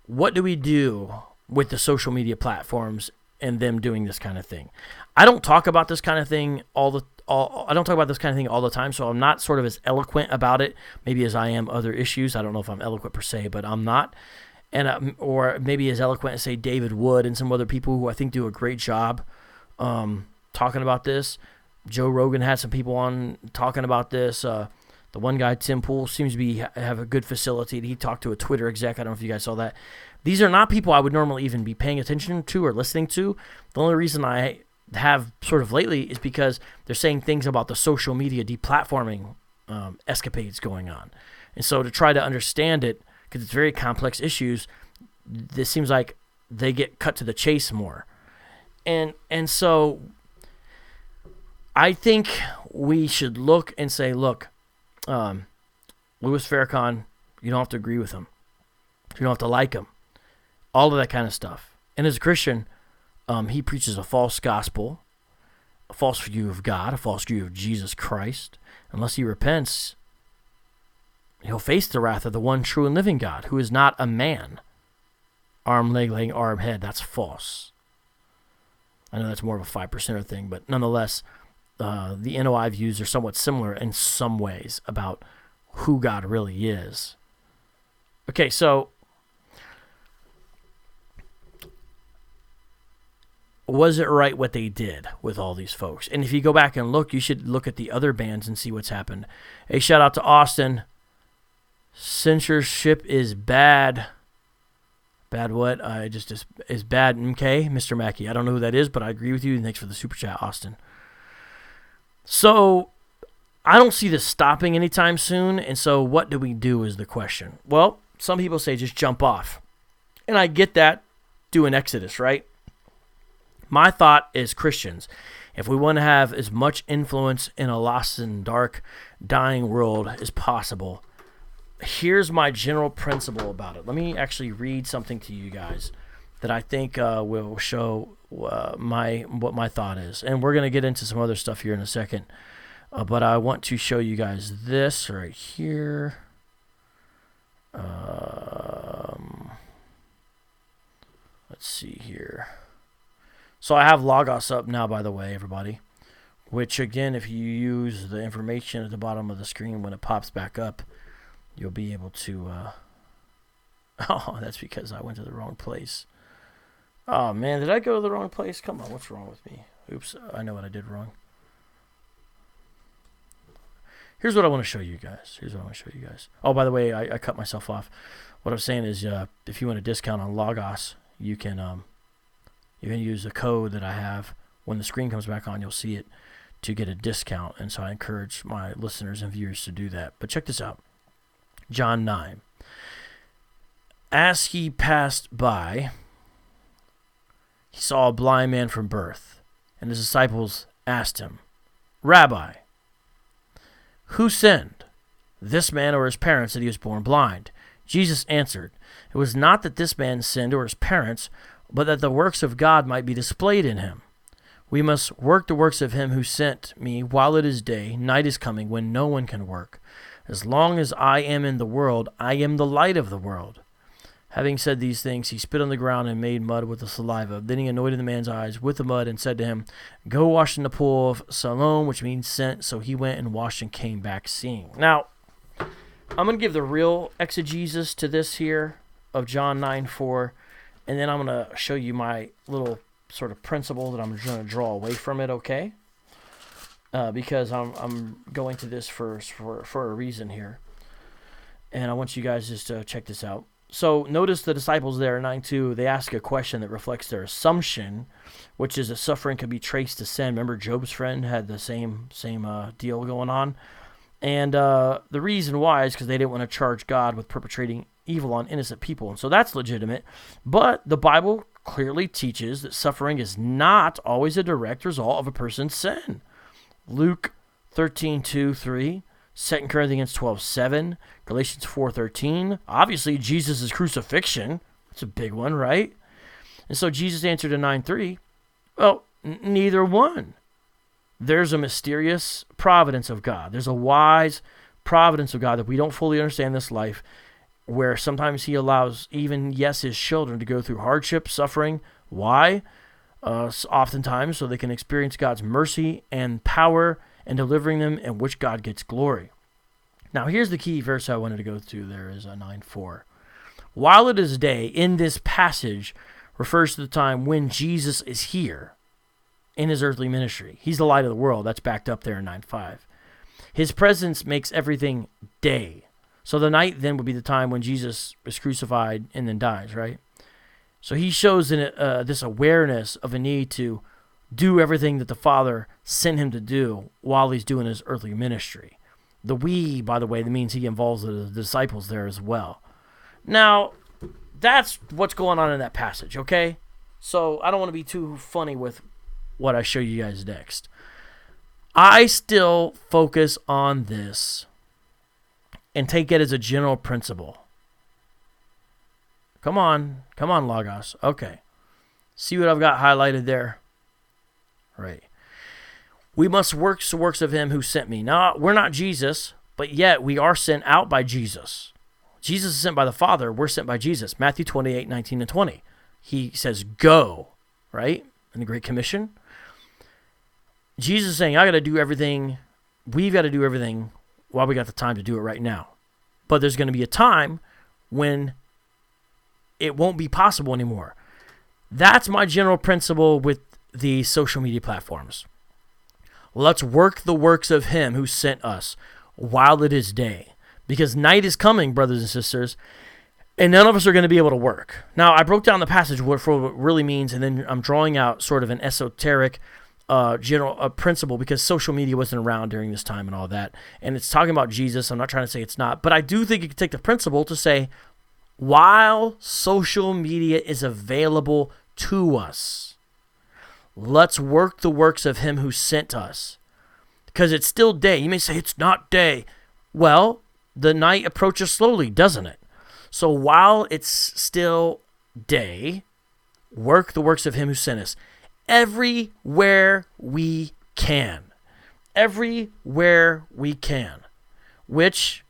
What do we do with the social media platforms and them doing this kind of thing? I don't talk about this kind of thing all the time, so I'm not sort of as eloquent about it maybe as I am other issues. I don't know if I'm eloquent per se, but I'm not. And or maybe as eloquent as, say, David Wood and some other people who I think do a great job talking about this. Joe Rogan had some people on talking about this. The one guy, Tim Pool, seems to have a good facility. He talked to a Twitter exec. I don't know if you guys saw that. These are not people I would normally even be paying attention to or listening to. The only reason I have sort of lately is because they're saying things about the social media deplatforming escapades going on. And so to try to understand it, because it's very complex issues, this seems like they get cut to the chase more. And so I think we should look and say, look, Louis Farrakhan, you don't have to agree with him. You don't have to like him. All of that kind of stuff. And as a Christian, he preaches a false gospel, a false view of God, a false view of Jesus Christ. Unless he repents, he'll face the wrath of the one true and living God, who is not a man. Arm, leg, arm, head. That's false. I know that's more of a 5%er thing, but nonetheless, the NOI views are somewhat similar in some ways about who God really is. Okay, so was it right what they did with all these folks? And if you go back and look, you should look at the other bands and see what's happened. Hey, shout out to Austin. Censorship is bad. Bad what? Is bad. Okay, Mr. Mackey. I don't know who that is, but I agree with you. And thanks for the super chat, Austin. So I don't see this stopping anytime soon. And so what do we do is the question. Well, some people say just jump off. And I get that. Do an exodus, right? My thought is Christians, if we want to have as much influence in a lost and dark, dying world as possible, here's my general principle about it. Let me actually read something to you guys that I think will show what my thought is. And we're going to get into some other stuff here in a second. But I want to show you guys this right here. Let's see here. So I have Logos up now, by the way, everybody. Which, again, if you use the information at the bottom of the screen when it pops back up, you'll be able to... Oh, that's because I went to the wrong place. Oh, man, did I go to the wrong place? Come on, what's wrong with me? Oops, I know what I did wrong. Here's what I want to show you guys. Oh, by the way, I cut myself off. What I'm saying is if you want a discount on Logos, you can use the code that I have. When the screen comes back on, you'll see it to get a discount. And so I encourage my listeners and viewers to do that. But check this out. John 9. As he passed by, he saw a blind man from birth, and his disciples asked him, Rabbi, who sinned, this man or his parents, that he was born blind? Jesus answered, it was not that this man sinned or his parents, but that the works of God might be displayed in him. We must work the works of him who sent me while it is day. Night is coming when no one can work. As long as I am in the world, I am the light of the world. Having said these things, he spit on the ground and made mud with the saliva. Then he anointed the man's eyes with the mud and said to him, Go wash in the pool of Siloam, which means sent. So he went and washed and came back seeing. Now, I'm going to give the real exegesis to this here of John 9:4, and then I'm going to show you my little sort of principle that I'm going to draw away from it, okay? Because I'm going to this for a reason here. And I want you guys just to check this out. So notice the disciples there in 9:2, they ask a question that reflects their assumption, which is that suffering can be traced to sin. Remember, Job's friend had the same deal going on. And the reason why is because they didn't want to charge God with perpetrating evil on innocent people. And so that's legitimate. But the Bible clearly teaches that suffering is not always a direct result of a person's sin. Luke 13:2-3, 2 Corinthians 12:7, Galatians 4:13. Obviously, Jesus' crucifixion. That's a big one, right? And so Jesus answered in 9:3, well, neither one. There's a mysterious providence of God. There's a wise providence of God that we don't fully understand in this life, where sometimes he allows even, yes, his children to go through hardship, suffering. Why? Oftentimes so they can experience God's mercy and power and delivering them, in which God gets glory. Now, here's the key verse I wanted to go to. There is 9:4. While it is day, in this passage refers to the time when Jesus is here in his earthly ministry. He's the light of the world. That's backed up there in 9:5. His presence makes everything day. So the night then would be the time when Jesus is crucified and then dies, right? So he shows this awareness of a need to do everything that the Father sent him to do while he's doing his earthly ministry. The we, by the way, that means he involves the disciples there as well. Now, that's what's going on in that passage, okay? So I don't want to be too funny with what I show you guys next. I still focus on this and take it as a general principle. Come on, Logos. Okay. See what I've got highlighted there? Right. We must work the works of him who sent me. Now, we're not Jesus, but yet we are sent out by Jesus. Jesus is sent by the Father. We're sent by Jesus. Matthew 28:19-20. He says, go, right? In the Great Commission. Jesus is saying, I got to do everything. We've got to do everything while we got the time to do it right now. But there's going to be a time when it won't be possible anymore. That's my general principle with the social media platforms. Let's work the works of him who sent us while it is day. Because night is coming, brothers and sisters, and none of us are going to be able to work. Now, I broke down the passage, what it really means, and then I'm drawing out sort of an esoteric general principle, because social media wasn't around during this time and all that. And it's talking about Jesus. I'm not trying to say it's not. But I do think you can take the principle to say, while social media is available to us, let's work the works of him who sent us. Because it's still day. You may say, it's not day. Well, the night approaches slowly, doesn't it? So while it's still day, work the works of him who sent us. Everywhere we can. Everywhere we can. Which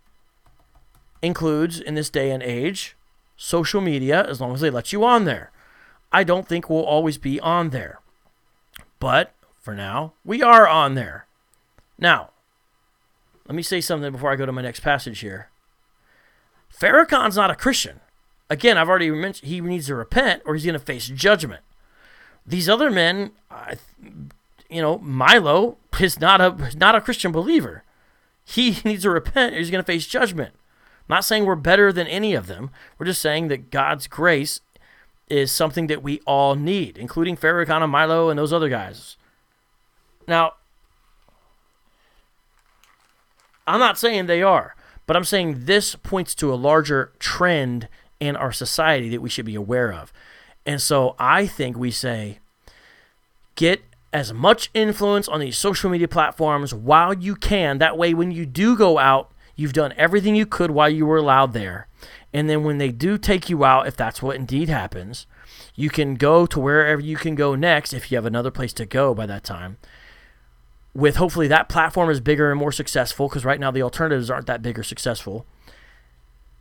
includes, in this day and age, social media, as long as they let you on there. I don't think we'll always be on there. But, for now, we are on there. Now, let me say something before I go to my next passage here. Farrakhan's not a Christian. Again, I've already mentioned he needs to repent or he's going to face judgment. These other men, Milo is not a Christian believer. He needs to repent or he's going to face judgment. I'm not saying we're better than any of them. We're just saying that God's grace is something that we all need, including Farrakhan and Milo and those other guys. Now, I'm not saying they are, but I'm saying this points to a larger trend in our society that we should be aware of. And so I think we say, get as much influence on these social media platforms while you can. That way, when you do go out, you've done everything you could while you were allowed there. And then when they do take you out, if that's what indeed happens, you can go to wherever you can go next if you have another place to go by that time. With hopefully that platform is bigger and more successful, because right now the alternatives aren't that big or successful.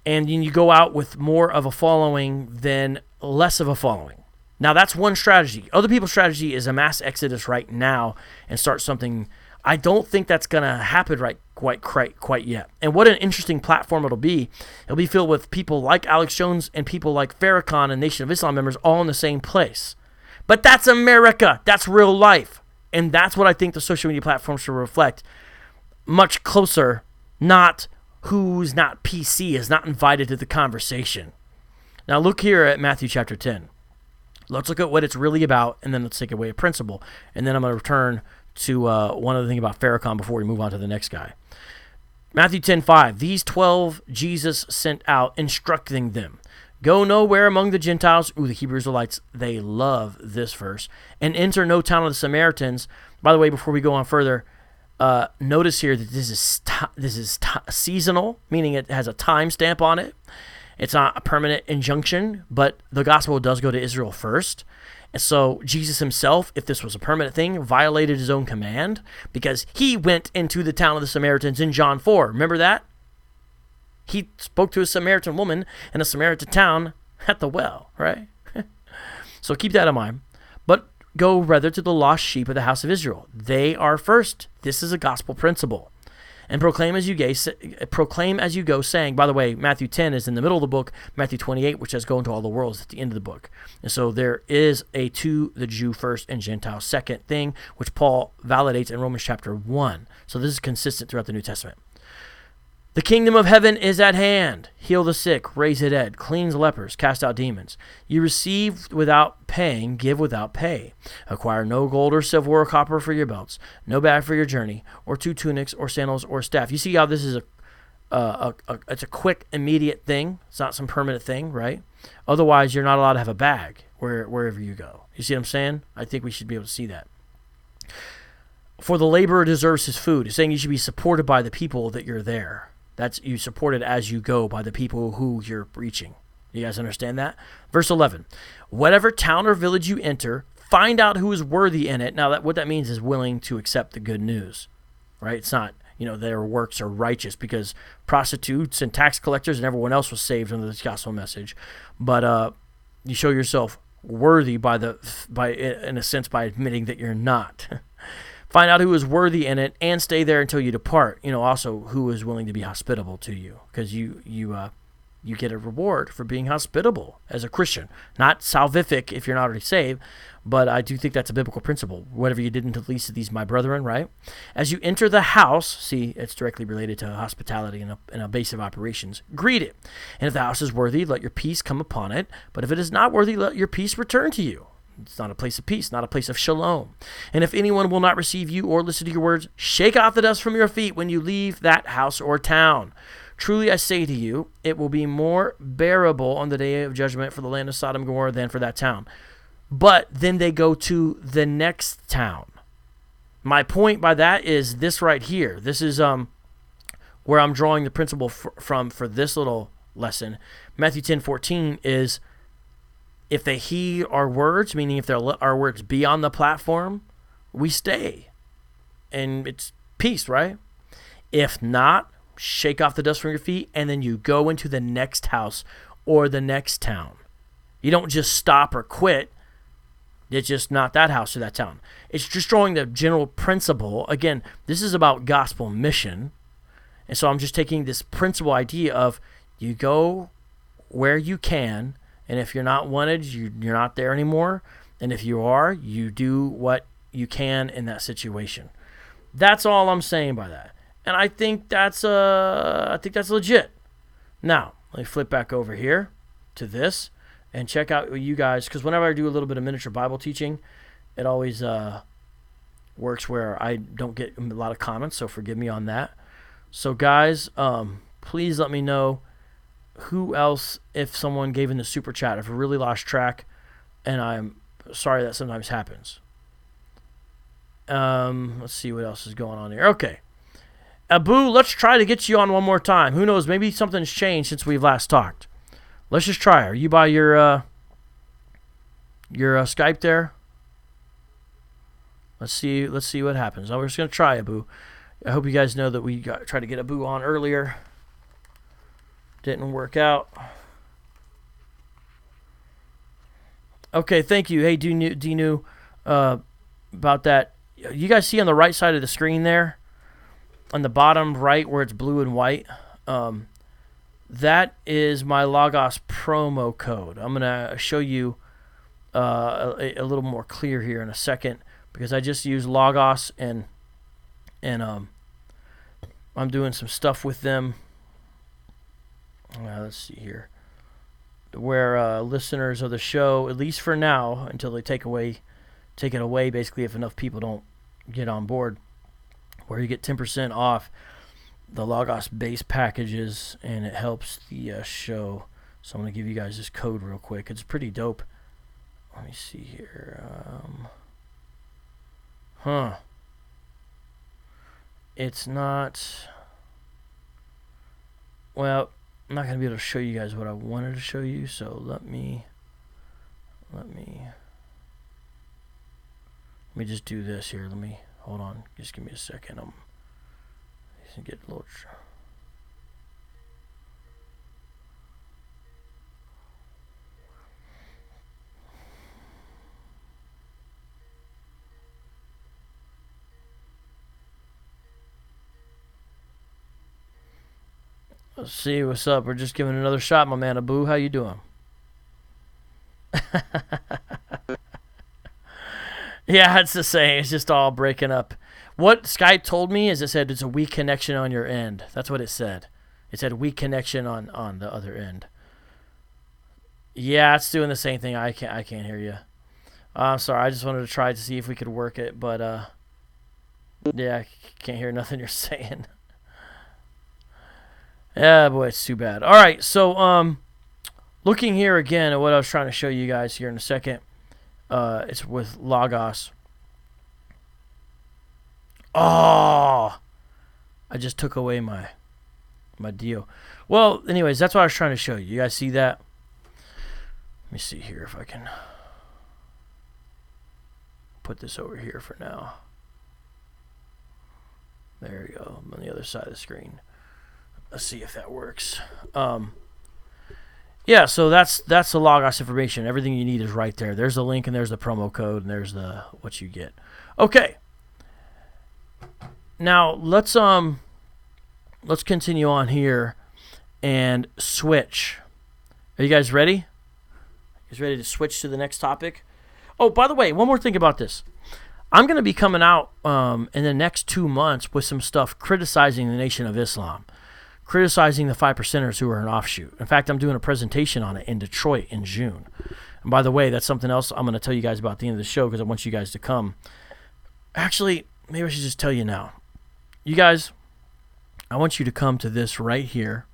And you go out with more of a following than less of a following. Now, that's one strategy. Other people's strategy is a mass exodus right now and start something. I don't think that's going to happen quite yet. And what an interesting platform it'll be. It'll be filled with people like Alex Jones and people like Farrakhan and Nation of Islam members all in the same place. But that's America. That's real life. And that's what I think the social media platforms should reflect much closer, not who's not PC is not invited to the conversation. Now look here at Matthew chapter 10. Let's look at what it's really about, and then let's take away a principle. And then I'm going to return to one other thing about Farrakhan before we move on to the next guy. Matthew 10:5. These 12 Jesus sent out, instructing them, go nowhere among the Gentiles. Ooh, the Hebrew Israelites, they love this verse. And enter no town of the Samaritans. By the way, before we go on further, notice here that this is seasonal, meaning it has a time stamp on it. It's not a permanent injunction, but the gospel does go to Israel first. And so Jesus himself, if this was a permanent thing, violated his own command because he went into the town of the Samaritans in John 4. Remember that? He spoke to a Samaritan woman in a Samaritan town at the well, right? So keep that in mind. But go rather to the lost sheep of the house of Israel. They are first. This is a gospel principle. And proclaim as you go, saying, by the way, Matthew 10 is in the middle of the book, Matthew 28, which says go into all the worlds at the end of the book. And so there is a to the Jew first and Gentile second thing, which Paul validates in Romans chapter 1. So this is consistent throughout the New Testament. The kingdom of heaven is at hand. Heal the sick, raise the dead, cleanse lepers, cast out demons. You receive without paying, give without pay. Acquire no gold or silver or copper for your belts, no bag for your journey, or 2 tunics or sandals or staff. You see how this is it's a quick, immediate thing. It's not some permanent thing, right? Otherwise, you're not allowed to have a bag wherever you go. You see what I'm saying? I think we should be able to see that. For the laborer deserves his food. It's saying you should be supported by the people that you're there. That's you supported as you go by the people who you're reaching. You guys understand that? Verse 11. Whatever town or village you enter, find out who is worthy in it. Now, what that means is willing to accept the good news, right? It's not, their works are righteous because prostitutes and tax collectors and everyone else was saved under this gospel message. But you show yourself worthy in a sense by admitting that you're not. Find out who is worthy in it and stay there until you depart. Also who is willing to be hospitable to you, because you get a reward for being hospitable as a Christian. Not salvific if you're not already saved, but I do think that's a biblical principle. Whatever you did unto the least of these, my brethren, right? As you enter the house, see, it's directly related to hospitality and a base of operations. Greet it. And if the house is worthy, let your peace come upon it. But if it is not worthy, let your peace return to you. It's not a place of peace, not a place of shalom. And if anyone will not receive you or listen to your words, shake off the dust from your feet when you leave that house or town. Truly I say to you, it will be more bearable on the day of judgment for the land of Sodom and Gomorrah than for that town. But then they go to the next town. My point by that is this right here. This is where I'm drawing the principle from for this little lesson. Matthew 10:14 is, if they heed our words, meaning if our words be on the platform, we stay. And it's peace, right? If not, shake off the dust from your feet, and then you go into the next house or the next town. You don't just stop or quit. It's just not that house or that town. It's just drawing the general principle. Again, this is about gospel mission. And so I'm just taking this principle idea of you go where you can, and if you're not wanted, you're not there anymore. And if you are, you do what you can in that situation. That's all I'm saying by that. And I think that's legit. Now, let me flip back over here to this and check out you guys, because whenever I do a little bit of miniature Bible teaching, it always works where I don't get a lot of comments, so forgive me on that. So guys, please let me know who else, if someone gave in the super chat, if I really lost track, and I'm sorry that sometimes happens. Let's see what else is going on here. Okay. Abu, let's try to get you on one more time. Who knows, maybe something's changed since we've last talked. Let's just try. Are you by your Skype there? Let's see what happens. We're just going to try, Abu. I hope you guys know that we tried to get Abu on earlier. Didn't work out. Okay, thank you. Hey, Dinu, about that. You guys see on the right side of the screen there, on the bottom right where it's blue and white, that is my Logos promo code. I'm going to show you a little more clear here in a second, because I just use Logos and I'm doing some stuff with them. Let's see here. where listeners of the show, at least for now, until they take it away, basically, if enough people don't get on board, where you get 10% off the Logos base packages, and it helps the show. So I'm going to give you guys this code real quick. It's pretty dope. Let me see here. It's not... Well, I'm not going to be able to show you guys what I wanted to show you, so let me just do this here. Hold on. Just give me a second. Get a little... Let's see what's up. We're just giving another shot, my man. Abu, how you doing? Yeah, it's the same. It's just all breaking up. What Skype told me is it said it's a weak connection on your end. That's what it said. It said weak connection on the other end. Yeah, it's doing the same thing. I can't hear you. I'm sorry. I just wanted to try to see if we could work it, but yeah, I can't hear nothing you're saying. Yeah, boy, it's too bad. All right, so looking here again at what I was trying to show you guys here in a second. It's with Logos. Oh, I just took away my deal. Well, anyways, that's what I was trying to show you. You guys see that? Let me see here if I can put this over here for now. There we go. I'm on the other side of the screen. Let's see if that works. Yeah, so that's the Logos information. Everything you need is right there. There's the link and there's the promo code and there's the what you get. Okay. Now let's continue on here and switch. Are you guys ready? You guys ready to switch to the next topic? Oh, by the way, one more thing about this. I'm going to be coming out in the next 2 months with some stuff criticizing the Nation of Islam, criticizing the 5%ers who are an offshoot. In fact, I'm doing a presentation on it in Detroit in June. And by the way, that's something else I'm going to tell you guys about at the end of the show because I want you guys to come. Actually, maybe I should just tell you now. You guys, I want you to come to this right here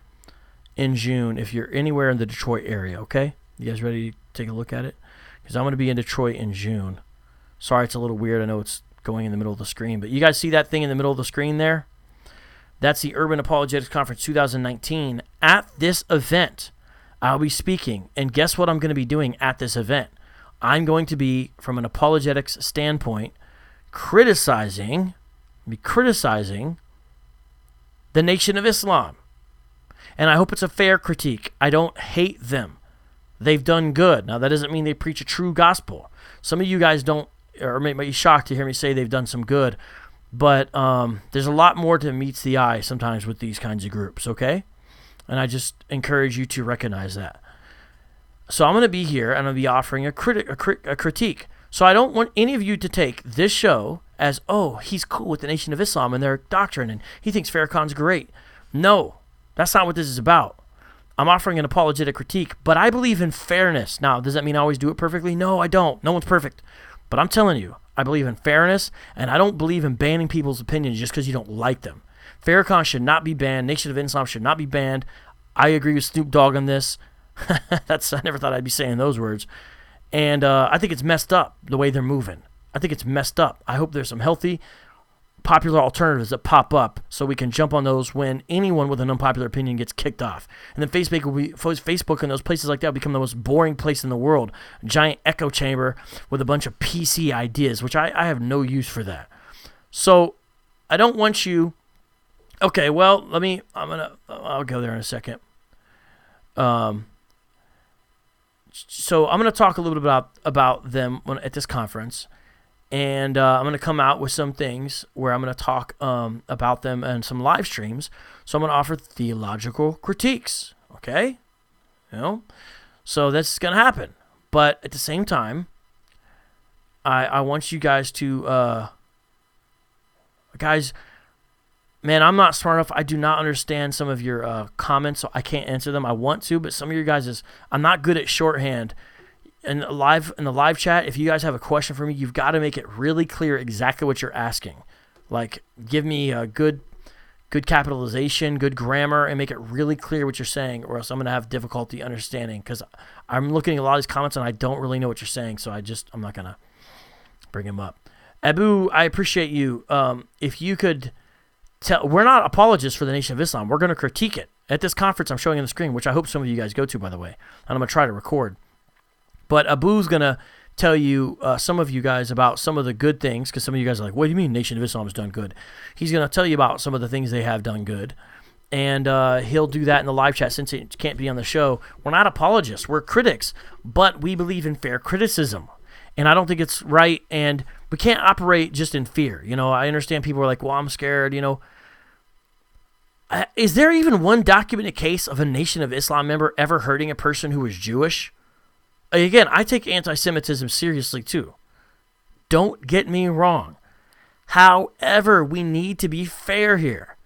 in June if you're anywhere in the Detroit area, okay? You guys ready to take a look at it? Because I'm going to be in Detroit in June. Sorry, it's a little weird. I know it's going in the middle of the screen. But you guys see that thing in the middle of the screen there? That's the Urban Apologetics Conference 2019. At this event, I'll be speaking. And guess what I'm going to be doing at this event? I'm going to be, from an apologetics standpoint, criticizing the Nation of Islam. And I hope it's a fair critique. I don't hate them. They've done good. Now, that doesn't mean they preach a true gospel. Some of you guys don't, or may be shocked to hear me say they've done some good. But there's a lot more to meets the eye sometimes with these kinds of groups, okay? And I just encourage you to recognize that. So I'm going to be here, and I'm going to be offering a critique. So I don't want any of you to take this show as, oh, he's cool with the Nation of Islam and their doctrine, and he thinks Farrakhan's great. No, that's not what this is about. I'm offering an apologetic critique, but I believe in fairness. Now, does that mean I always do it perfectly? No, I don't. No one's perfect. But I'm telling you, I believe in fairness, and I don't believe in banning people's opinions just because you don't like them. Farrakhan should not be banned. Nation of Islam should not be banned. I agree with Snoop Dogg on this. I never thought I'd be saying those words. And I think it's messed up the way they're moving. I think it's messed up. I hope there's some healthy, popular alternatives that pop up so we can jump on those when anyone with an unpopular opinion gets kicked off. And then Facebook and those places like that will become the most boring place in the world. A giant echo chamber with a bunch of PC ideas, which I have no use for that. So I don't want you... Okay, well, I'll go there in a second. So I'm going to talk a little bit about them at this conference. And I'm going to come out with some things where I'm going to talk about them and some live streams. So I'm going to offer theological critiques, okay? So that's going to happen. But at the same time, I want you guys to, guys, man, I'm not smart enough. I do not understand some of your comments, so I can't answer them. I want to, but some of your guys I'm not good at shorthand. In the live chat, if you guys have a question for me, you've got to make it really clear exactly what you're asking. Like, give me a good capitalization, good grammar, and make it really clear what you're saying, or else I'm going to have difficulty understanding, because I'm looking at a lot of these comments and I don't really know what you're saying, so I'm not going to bring them up. Abu, I appreciate you. If you could tell, we're not apologists for the Nation of Islam. We're going to critique it. At this conference I'm showing on the screen, which I hope some of you guys go to, by the way, and I'm going to try to record. But Abu's going to tell you, some of you guys, about some of the good things, because some of you guys are like, what do you mean Nation of Islam has done good? He's going to tell you about some of the things they have done good, and he'll do that in the live chat since it can't be on the show. We're not apologists. We're critics, but we believe in fair criticism, and I don't think it's right, and we can't operate just in fear. I understand people are like, well, I'm scared, Is there even one documented case of a Nation of Islam member ever hurting a person who was Jewish? Again, I take anti-Semitism seriously too. Don't get me wrong. However, we need to be fair here.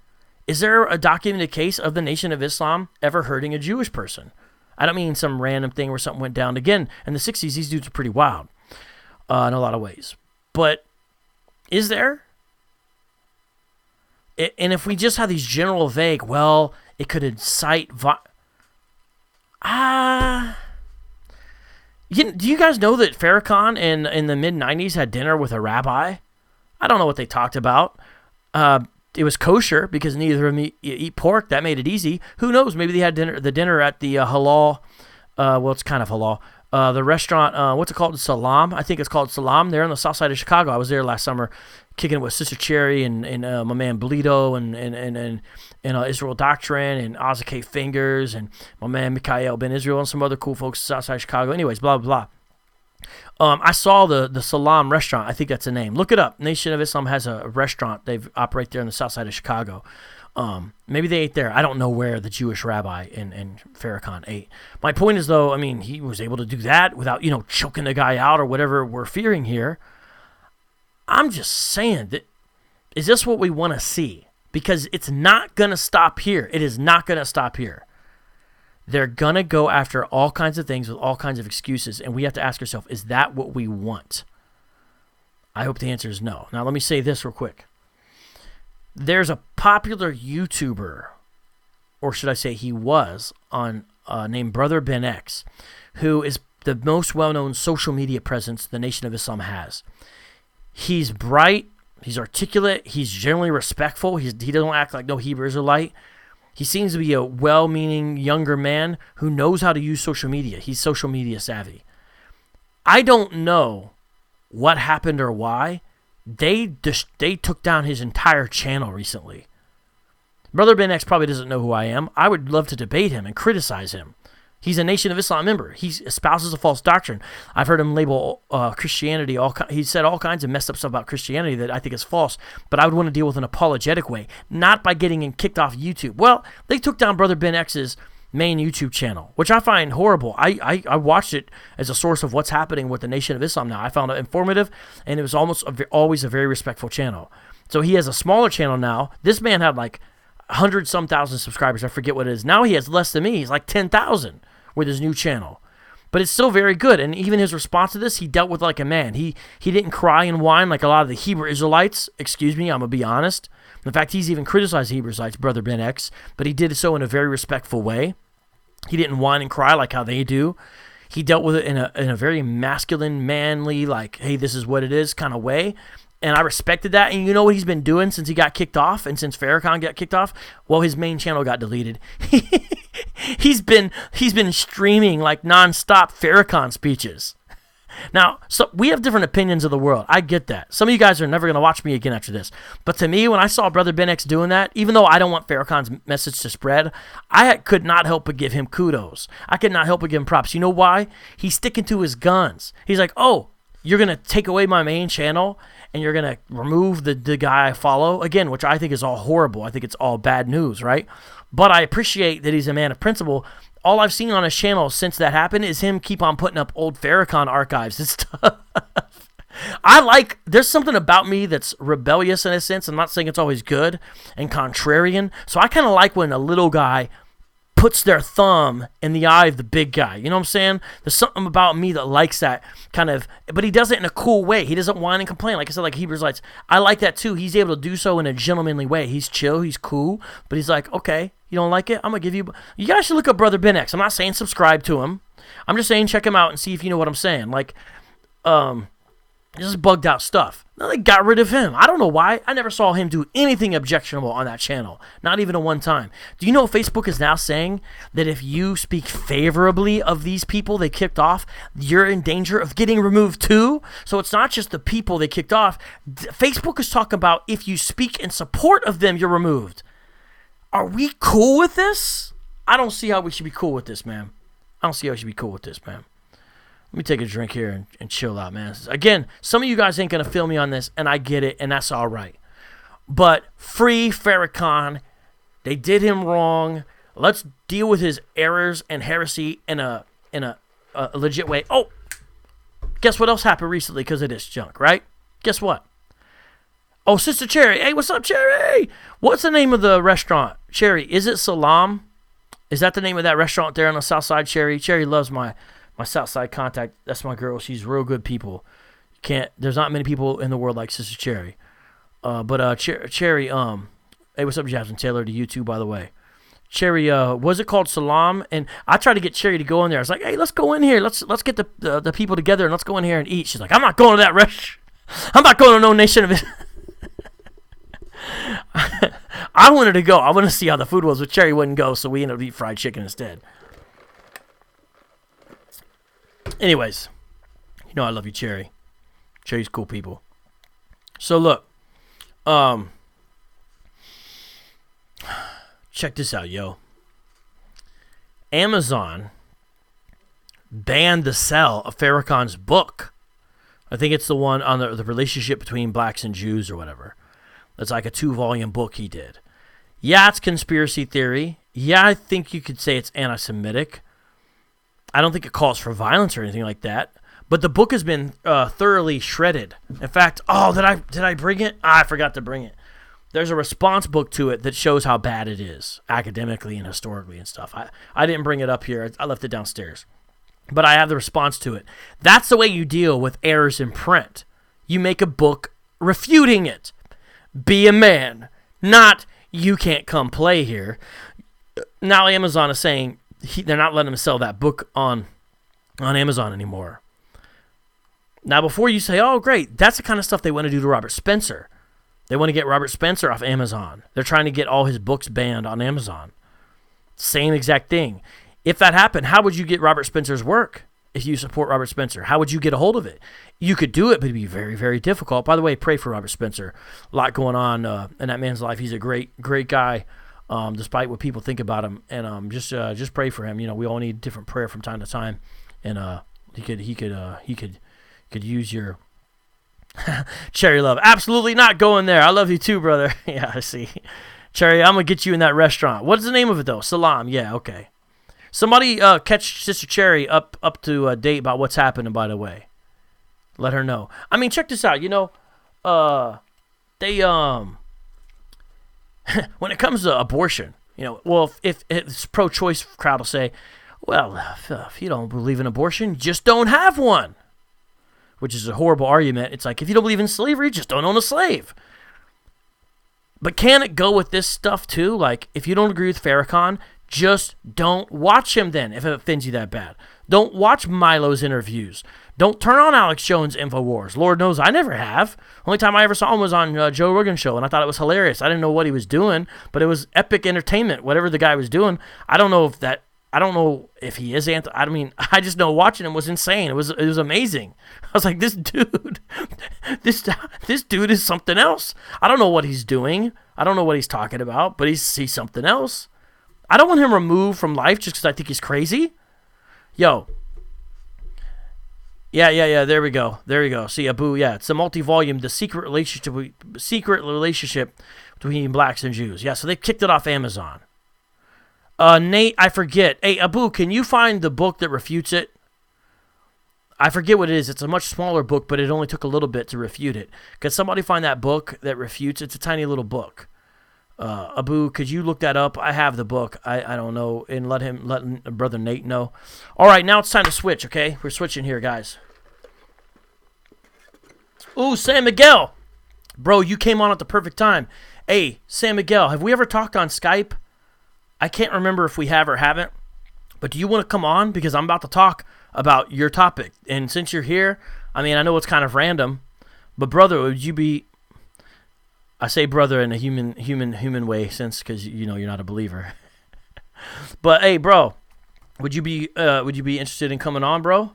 Is there a documented case of the Nation of Islam ever hurting a Jewish person? I don't mean some random thing where something went down. Again, in the 60s, these dudes are pretty wild in a lot of ways. But is there? And if we just have these general vague, well, it could incite do you guys know that Farrakhan in the mid-90s had dinner with a rabbi? I don't know what they talked about. It was kosher because neither of them eat pork. That made it easy. Who knows? Maybe they had dinner at the halal. Well, it's kind of halal. The restaurant, what's it called? Salam. I think it's called Salam. They're on the south side of Chicago. I was there last summer, kicking it with Sister Cherry and my man Bolito and Israel Doctrine and Azakeh Fingers and my man Mikhail Ben Israel and some other cool folks south side of Chicago. Anyways, blah, blah, blah. I saw the Salam restaurant. I think that's the name. Look it up. Nation of Islam has a restaurant. They operate there on the south side of Chicago. Maybe they ate there. I don't know where the Jewish rabbi and Farrakhan ate. My point is, though, he was able to do that without, choking the guy out or whatever we're fearing here. I'm just saying that, is this what we want to see? Because it's not going to stop here. It is not going to stop here. They're going to go after all kinds of things with all kinds of excuses, and we have to ask ourselves, is that what we want? I hope the answer is no. Now, let me say this real quick. There's a popular YouTuber, or should I say he was, named Brother Ben X, who is the most well-known social media presence the Nation of Islam has. He's bright, he's articulate, he's generally respectful, he doesn't act like no Hebrew Israelite. He seems to be a well-meaning younger man who knows how to use social media. He's social media savvy. I don't know what happened or why. They took down his entire channel recently. Brother Ben X probably doesn't know who I am. I would love to debate him and criticize him. He's a Nation of Islam member. He espouses a false doctrine. I've heard him label Christianity. He said all kinds of messed up stuff about Christianity that I think is false, but I would want to deal with an apologetic way, not by getting him kicked off YouTube. Well, they took down Brother Ben X's main YouTube channel, which I find horrible. I watched it as a source of what's happening with the Nation of Islam now. I found it informative, and it was always a very respectful channel. So he has a smaller channel now. This man had like 100-some thousand subscribers. I forget what it is. Now he has less than me. He's like 10,000 with his new channel. But it's still very good. And even his response to this, he dealt with like a man. He didn't cry and whine like a lot of the Hebrew Israelites. Excuse me, I'm going to be honest. In fact, he's even criticized Hebrew Israelites, Brother Ben X, but he did so in a very respectful way. He didn't whine and cry like how they do. He dealt with it in a very masculine, manly, like, hey, this is what it is kind of way. And I respected that. And you know what he's been doing since he got kicked off and since Farrakhan got kicked off? Well, his main channel got deleted. He's been streaming like nonstop Farrakhan speeches. Now, so we have different opinions of the world. I get that. Some of you guys are never going to watch me again after this. But to me, when I saw Brother Ben X doing that, even though I don't want Farrakhan's message to spread, I could not help but give him kudos. I could not help but give him props. You know why? He's sticking to his guns. He's like, oh, you're going to take away my main channel and you're going to remove the guy I follow? Again, which I think is all horrible. I think it's all bad news, right? But I appreciate that he's a man of principle. All I've seen on his channel since that happened is him keep on putting up old Farrakhan archives and stuff. There's something about me that's rebellious in a sense. I'm not saying it's always good and contrarian. So I kind of like when a little guy puts their thumb in the eye of the big guy. You know what I'm saying? There's something about me that likes that kind of, but he does it in a cool way. He doesn't whine and complain. Like I said, like Hebrews Lights, I like that too. He's able to do so in a gentlemanly way. He's chill, he's cool, but he's like, okay, you don't like it? I'm going to give you, you guys should look up Brother Ben X. I'm not saying subscribe to him. I'm just saying check him out and see if you know what I'm saying. Like, just bugged out stuff. Now they got rid of him. I don't know why. I never saw him do anything objectionable on that channel. Not even a one time. Do you know Facebook is now saying that if you speak favorably of these people they kicked off, you're in danger of getting removed too? So it's not just the people they kicked off. Facebook is talking about if you speak in support of them, you're removed. Are we cool with this? I don't see how we should be cool with this, man. Let me take a drink here and chill out, man. Again, some of you guys ain't going to feel me on this, and I get it, and that's all right. But free Farrakhan. They did him wrong. Let's deal with his errors and heresy in a legit way. Oh, guess what else happened recently because of this junk, right? Guess what? Oh, Sister Cherry. Hey, what's up, Cherry? What's the name of the restaurant? Cherry, is it Salam? Is that the name of that restaurant there on the south side, Cherry? Cherry loves my Southside contact. That's my girl. She's real good people. There's not many people in the world like Sister Cherry. Cherry, hey, what's up, Jasmine Taylor, to you too, by the way. Cherry, was it called Salam? And I tried to get Cherry to go in there. I was like, hey, let's go in here. Let's get the people together and let's go in here and eat. She's like, I'm not going to that restaurant. I'm not going to no Nation of it. I wanted to go. I wanted to see how the food was, but Cherry wouldn't go, so we ended up eating fried chicken instead. Anyways, you know I love you, Cherry. Cherry's cool people. So look, check this out, yo. Amazon banned the sale of Farrakhan's book. I think it's the one on the relationship between blacks and Jews or whatever. It's like a 2-volume book he did. Yeah, it's conspiracy theory. Yeah, I think you could say it's anti-Semitic. I don't think it calls for violence or anything like that. But the book has been thoroughly shredded. In fact, did I bring it? I forgot to bring it. There's a response book to it that shows how bad it is, academically and historically and stuff. I didn't bring it up here. I left it downstairs. But I have the response to it. That's the way you deal with errors in print. You make a book refuting it. Be a man. Not, you can't come play here. Now Amazon is saying they're not letting him sell that book on Amazon anymore. Now, before you say, oh, great, that's the kind of stuff they want to do to Robert Spencer. They want to get Robert Spencer off Amazon. They're trying to get all his books banned on Amazon. Same exact thing. If that happened, how would you get Robert Spencer's work if you support Robert Spencer? How would you get a hold of it? You could do it, but it'd be very, very difficult. By the way, pray for Robert Spencer. A lot going on in that man's life. He's a great, great guy, despite what people think about him. And just pray for him. You know, we all need different prayer from time to time. And he could use your Cherry love. Absolutely not going there. I love you too, brother. Yeah, I see. Cherry, I'm going to get you in that restaurant. What is the name of it, though? Salam. Yeah, okay. Somebody catch Sister Cherry up to date about what's happening, by the way. Let her know. I mean, check this out. You know, they when it comes to abortion, you know, well, if it's pro-choice crowd will say, well, if you don't believe in abortion, just don't have one. Which is a horrible argument. It's like, if you don't believe in slavery, just don't own a slave. But can it go with this stuff too? Like, if you don't agree with Farrakhan, just don't watch him then, if it offends you that bad. Don't watch Milo's interviews. Don't turn on Alex Jones' InfoWars. Lord knows I never have. Only time I ever saw him was on Joe Rogan's show, and I thought it was hilarious. I didn't know what he was doing, but it was epic entertainment, whatever the guy was doing. I don't know if he is I mean, I just know watching him was insane. It was amazing. I was like, this dude is something else. I don't know what he's doing. I don't know what he's talking about, but he's something else. I don't want him removed from life just because I think he's crazy. Yo. Yeah. There we go. See, Abu, yeah, it's a multi-volume, the secret relationship between blacks and Jews. Yeah, so they kicked it off Amazon. Nate, I forget. Hey, Abu, can you find the book that refutes it? I forget what it is. It's a much smaller book, but it only took a little bit to refute it. Could somebody find that book that refutes? It's a tiny little book. Abu, could you look that up? I have the book. I don't know, and let Brother Nate know. All right, now it's time to switch, okay? We're switching here, guys. Ooh, San Miguel. Bro, you came on at the perfect time. Hey, San Miguel, have we ever talked on Skype? I can't remember if we have or haven't, but do you want to come on? Because I'm about to talk about your topic. And since you're here, I mean, I know it's kind of random, but brother, would you be... I say brother in a human way, since because you know you're not a believer. But hey, bro, would you be interested in coming on, bro?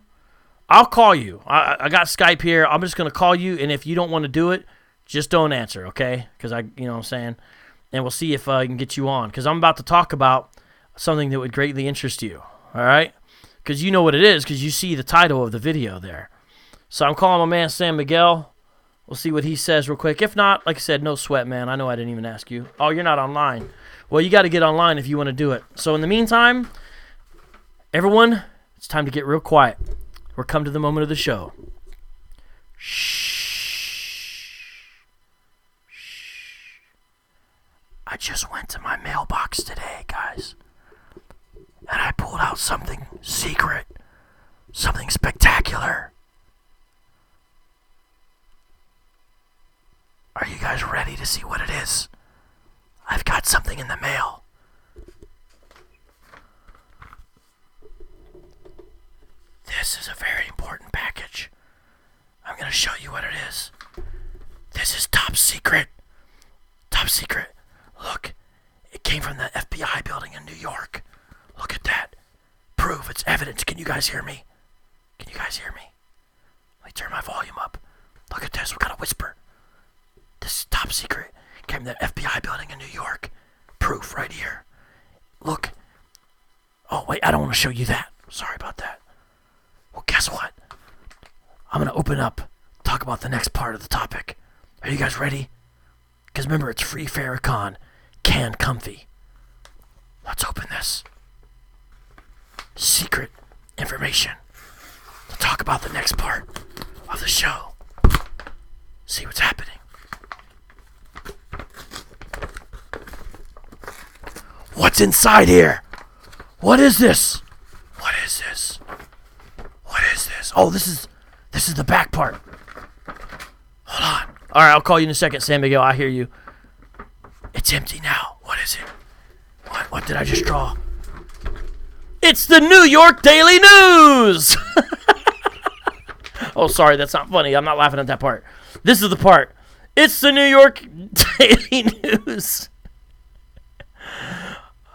I'll call you. I got Skype here. I'm just gonna call you, and if you don't want to do it, just don't answer, okay? Because you know what I'm saying, and we'll see if I can get you on. Because I'm about to talk about something that would greatly interest you. All right? Because you know what it is, because you see the title of the video there. So I'm calling my man San Miguel. We'll see what he says real quick. If not, like I said, no sweat, man. I know I didn't even ask you. Oh, you're not online. Well, you got to get online if you want to do it. So in the meantime, everyone, it's time to get real quiet. We're come to the moment of the show. Shh. I just went to my mailbox today, guys. And I pulled out something secret. Something spectacular. Are you guys ready to see what it is? I've got something in the mail. This is a very important package. I'm going to show you what it is. This is top secret. Top secret. Look, it came from the FBI building in New York. Look at that. Proof, it's evidence. Can you guys hear me? Can you guys hear me? Let me turn my volume up. Look at this. We got a whisper. This is top secret. Came from the FBI building in New York. Proof right here. Look. Oh, wait, I don't want to show you that. Sorry about that. Well, guess what? I'm going to open up, talk about the next part of the topic. Are you guys ready? Because remember, it's free Farrakhan, can comfy. Let's open this. Secret information to talk about the next part of the show. See what's happening. What's inside here? What is this? What is this? What is this? Oh, this is the back part. Hold on. All right, I'll call you in a second, San Miguel. I hear you. It's empty now. What is it? What did I just draw? It's the New York Daily News. Oh, sorry, that's not funny. I'm not laughing at that part. This is the part. It's the New York Daily News.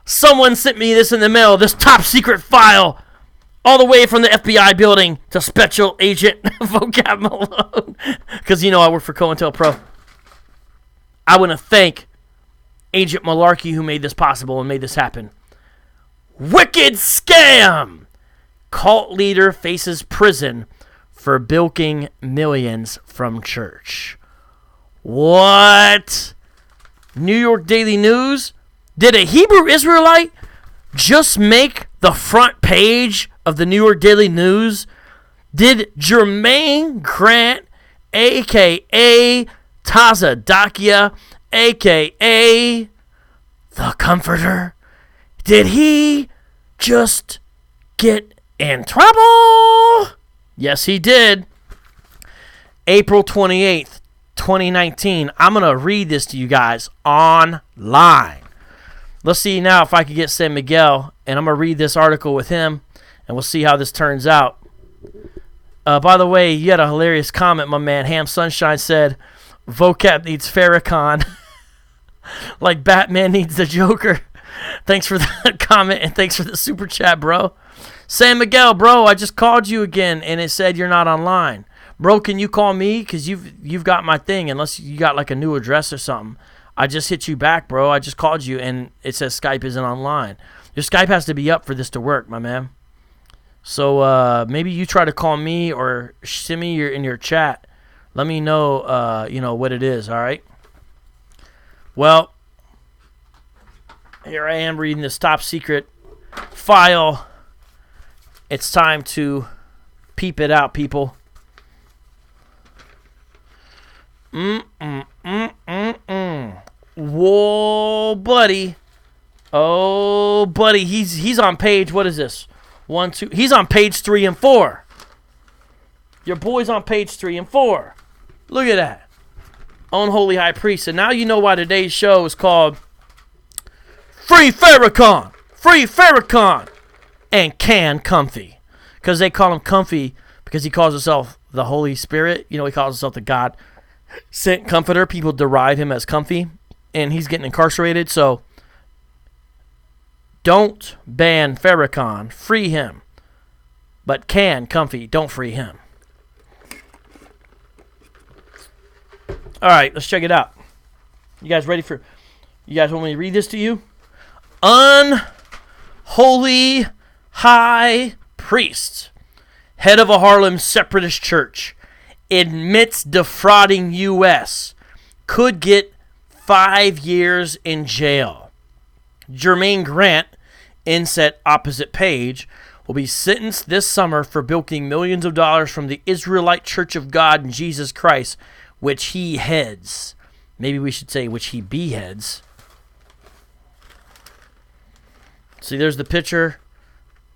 Someone sent me this in the mail, this top secret file, all the way from the FBI building to Special Agent Vocab Malone. Because, you know, I work for COINTELPRO. I want to thank Agent Malarkey who made this possible and made this happen. Wicked scam! Cult leader faces prison for bilking millions from church. What? New York Daily News? Did a Hebrew Israelite just make the front page of the New York Daily News? Did Jermaine Grant, a.k.a. Tazadakia, a.k.a. the Comforter, did he just get in trouble? Yes, he did. April 28th, 2019. I'm going to read this to you guys online. Let's see now if I can get San Miguel, and I'm going to read this article with him, and we'll see how this turns out. By the way, you had a hilarious comment, my man. Ham Sunshine said, vocab needs Farrakhan like Batman needs the Joker. Thanks for that comment, and thanks for the super chat, bro. San Miguel, bro, I just called you again, and it said you're not online. Bro, can you call me? Because you've got my thing, unless you got like a new address or something. I just hit you back, bro. I just called you, and it says Skype isn't online. Your Skype has to be up for this to work, my man. So maybe you try to call me or send me in your chat. Let me know, what it is, all right? Well, here I am reading this top secret file. It's time to Peep it out, people. Whoa, buddy. Oh, buddy. He's on page, what is this? 1, 2. He's on page 3 and 4. Your boy's on page 3 and 4. Look at that. Unholy High Priest. And now you know why today's show is called Free Farrakhan. Free Farrakhan. And Can Comfy. Because they call him Comfy because he calls himself the Holy Spirit. You know, he calls himself the God sent comforter. People deride him as Comfy. And he's getting incarcerated. So don't ban Farrakhan. Free him. But Can Comfy, don't free him. All right, let's check it out. You guys ready for... You guys want me to read this to you? Unholy High Priest, head of a Harlem separatist church, admits defrauding U.S. could get 5 years in jail. Jermaine Grant, inset opposite page, will be sentenced this summer for bilking millions of dollars from the Israelite Church of God in Jesus Christ, which he heads. Maybe we should say which he beheads. See, there's the picture.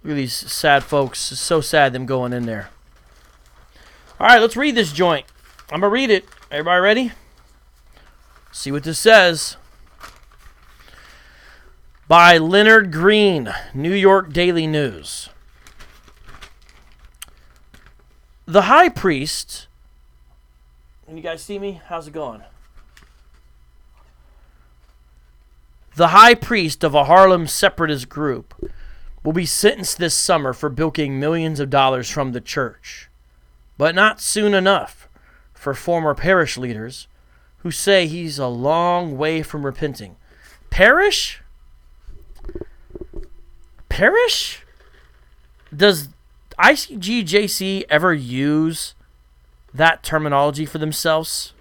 Look at these sad folks. It's so sad them going in there. All right, let's read this joint. I'm going to read it. Everybody ready? See what this says. By Leonard Green, New York Daily News. The high priest... Can you guys see me? How's it going? The high priest of a Harlem separatist group will be sentenced this summer for bilking millions of dollars from the church. But not soon enough for former parish leaders who say he's a long way from repenting. Parish? Parish? Does ICGJC ever use that terminology for themselves?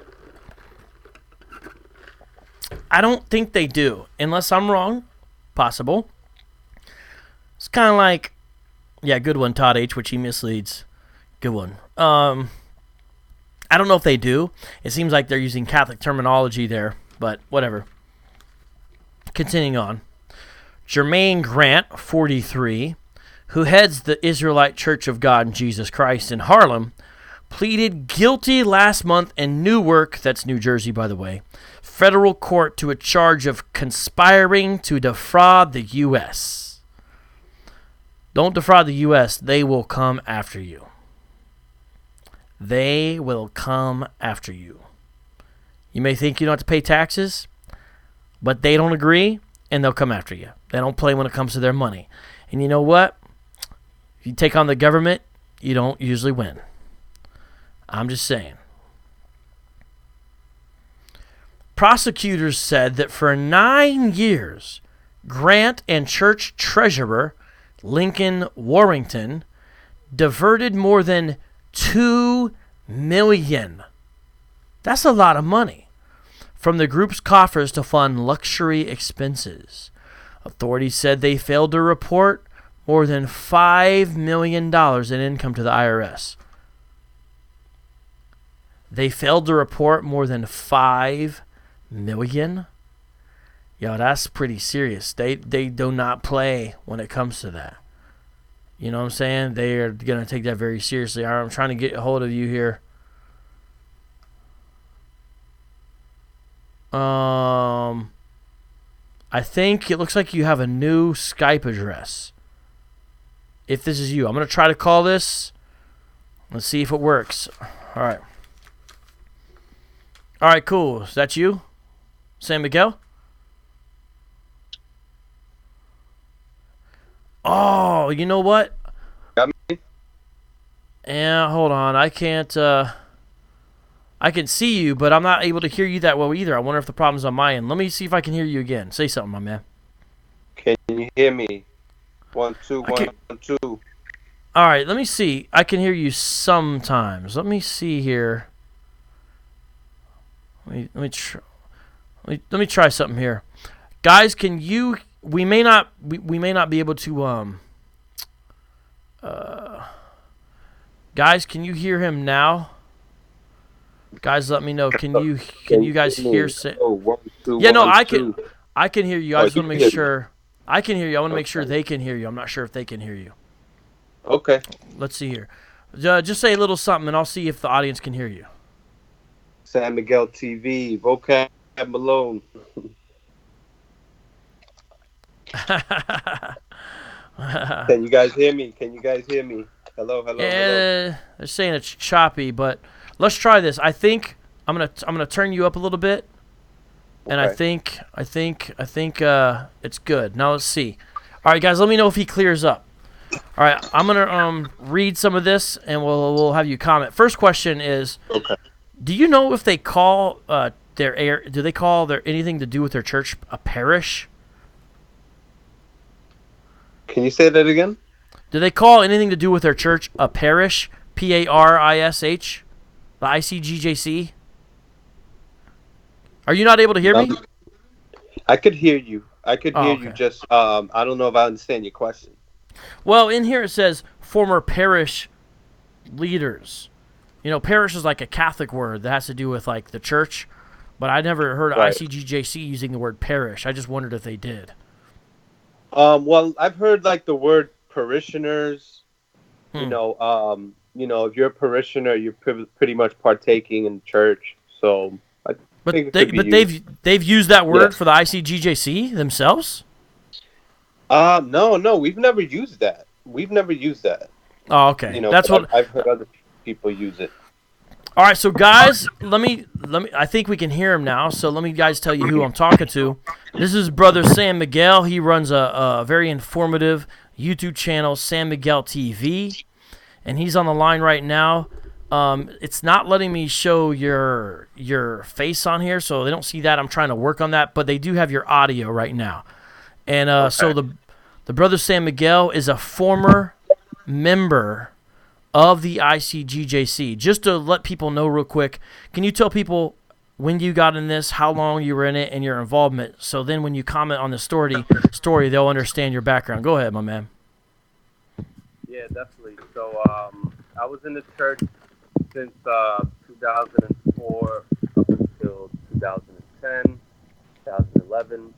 I don't think they do, unless I'm wrong. Possible. It's kind of like, yeah, good one, Todd H, which he misleads. Good one. I don't know if they do. It seems like they're using Catholic terminology there, but whatever. Continuing on. Jermaine Grant, 43, who heads the Israelite Church of God in Jesus Christ in Harlem, pleaded guilty last month in Newark, that's New Jersey, by the way, federal court to a charge of conspiring to defraud the U.S. Don't defraud the U.S. They will come after you. They will come after you. You may think you don't have to pay taxes, but they don't agree, and they'll come after you. They don't play when it comes to their money. And you know what? If you take on the government, you don't usually win. I'm just saying. Prosecutors said that for 9 years, Grant and church treasurer Lincoln Warrington diverted more than $2 million. That's a lot of money from the group's coffers to fund luxury expenses. Authorities said they failed to report more than $5 million in income to the IRS. They failed to report more than $5 million. Yo, that's pretty serious. They do not play when it comes to that. You know what I'm saying? They are going to take that very seriously. All right, I'm trying to get a hold of you here. I think it looks like you have a new Skype address. If this is you, I'm going to try to call this. Let's see if it works. All right. All right, cool. Is that you? San Miguel? Oh, you know what? Got me? Yeah, hold on. I can't, I can see you, but I'm not able to hear you that well either. I wonder if the problem's on my end. Let me see if I can hear you again. Say something, my man. Can you hear me? 1, 2, 1, 2. All right, let me see. I can hear you sometimes. Let me see here. Let me try something here, guys. Can you? We may not be able to Guys, can you hear him now? Guys, let me know. Can you guys hear? Oh, 1, 2, Yeah, no, 1, I 2. can. I can hear you. I Oh, just you want to can make hear me. sure. I can hear you. I want to make sure Okay. they can hear you. I'm not sure if they can hear you. Okay. Let's see here. Just say a little something, and I'll see if the audience can hear you. San Miguel TV, vocab Malone. Can you guys hear me? Can you guys hear me? Hello, hello, hello. Yeah, they're saying it's choppy, but let's try this. I think I'm gonna turn you up a little bit, and I Okay. think it's good. Now let's see. All right, guys, let me know if he clears up. All right, I'm gonna read some of this, and we'll have you comment. First question is, Okay. do you know if they call do they call their anything to do with their church a parish? Can you say that again? Do they call anything to do with their church a parish? Parish? The ICGJC? Are you not able to hear me? I could hear you. I could Oh, hear okay. you. Just I don't know if I understand your question. Well, in here it says former parish leaders. You know, parish is like a Catholic word that has to do with like the church, but I never heard Right. ICGJC using the word parish. I just wondered if they did. Well, I've heard like the word parishioners. Hmm. If you're a parishioner, you're pretty much partaking in church. So I think it could be used. they've used that Yeah. word for the ICGJC themselves. No, we've never used that. We've never used that. Oh, okay. That's But what. I've heard other people use it. All right, so guys, let me. I think we can hear him now. So let me, guys, tell you who I'm talking to. This is Brother San Miguel. He runs a very informative YouTube channel, San Miguel TV, and he's on the line right now. It's not letting me show your face on here, so they don't see that. I'm trying to work on that, but they do have your audio right now. And so the Brother San Miguel is a former member of the ICGJC. Just to let people know real quick, can you tell people when you got in this, how long you were in it, and your involvement? So then when you comment on the story, they'll understand your background. Go ahead, my man. Yeah, definitely. So I was in the church since 2004 up until 2010, 2011,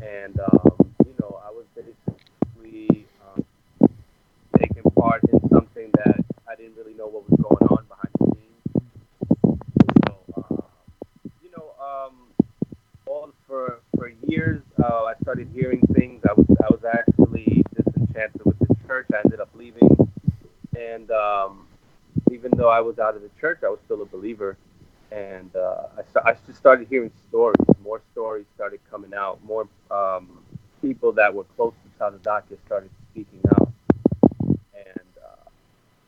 and I was basically taking part in something that I didn't really know what was going on behind the scenes. So, for years, I started hearing things. I was actually disenchanted with the church. I ended up leaving, and even though I was out of the church, I was still a believer. And I just started hearing stories. More stories started coming out. More people that were close to Tazadaki started speaking out. And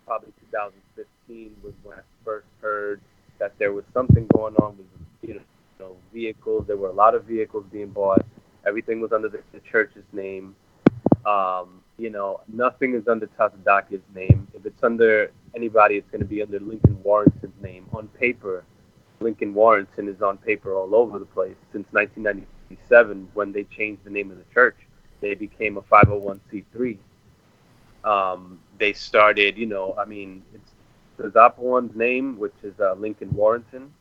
probably 2015 was when I first heard that there was something going on with vehicles. There were a lot of vehicles being bought. Everything was under the church's name. Nothing is under Tazadaki's name. If it's under anybody, it's going to be under Lincoln Warrenton's name. On paper, Lincoln Warrenton is on paper all over the place. Since 1997, when they changed the name of the church, they became a 501c3. They started, it's the Zapawan's name, which is Lincoln Warrenton.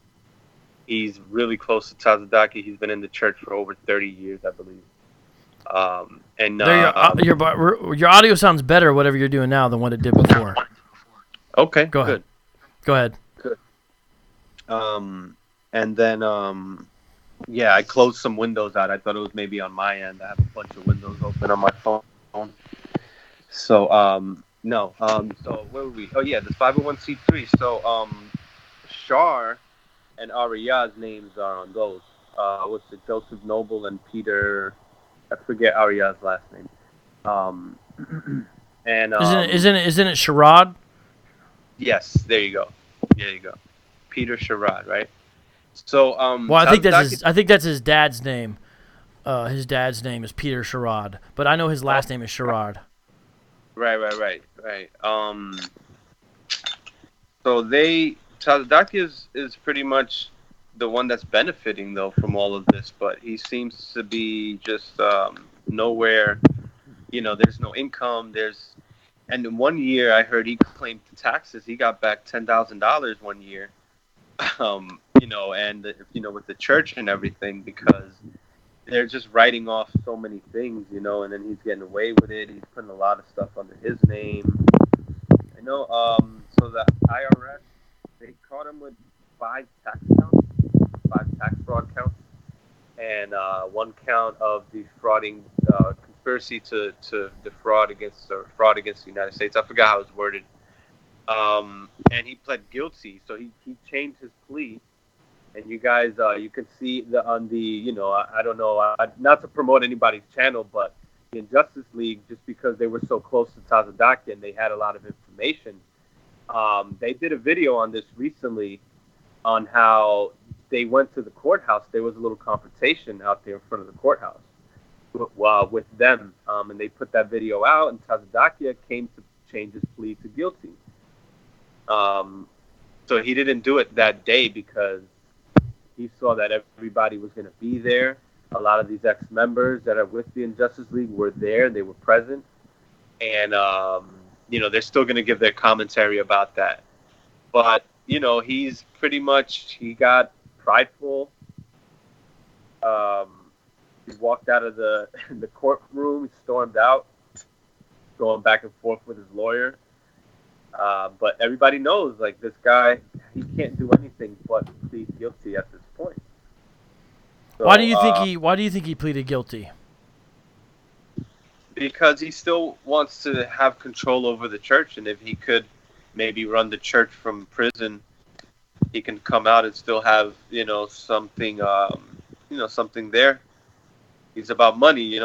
He's really close to Tazadaki. He's been in the church for over 30 years, I believe. Your audio sounds better, whatever you're doing now, than what it did before. Okay, Go ahead. Go ahead. Good. And then, I closed some windows out. I thought it was maybe on my end. I have a bunch of windows open on my phone. So, no. So where were we? Oh, yeah, the 501c3. So, Shar and Aria's names are on those. What's it? Joseph Noble and Peter. I forget Aria's last name. And isn't it Sherrod? Yes, there you go. Peter Sherrod, right? So well, I think that's his dad's name. His dad's name is Peter Sherrod, but I know his last name is Sherrod. Right. So Tazadaki is pretty much the one that's benefiting though from all of this, but he seems to be just nowhere. There's no income. And in 1 year, I heard he claimed taxes. He got back $10,000 one year. With the church and everything, because they're just writing off so many things, and then he's getting away with it. He's putting a lot of stuff under his name. So the IRS, they caught him with 5 tax fraud counts, and 1 count of defrauding, conspiracy to defraud against or fraud against the United States. I forgot how it's worded. And he pled guilty, so he changed his plea. And you guys, you can see I don't know, not to promote anybody's channel, but the Injustice League, just because they were so close to Tazadakia and they had a lot of information, they did a video on this recently on how they went to the courthouse. There was a little confrontation out there in front of the courthouse with them, and they put that video out, and Tazadakia came to change his plea to guilty. So he didn't do it that day because he saw that everybody was going to be there. A lot of these ex-members that are with the Injustice League were there. They were present. And, they're still going to give their commentary about that. But, he's pretty much, he got prideful. He walked out of the courtroom, he stormed out, going back and forth with his lawyer. But everybody knows, like, this guy, he can't do anything but plead guilty at this point. So, Why do you think he pleaded guilty? Because he still wants to have control over the church, and if he could maybe run the church from prison, he can come out and still have something something there. He's about money,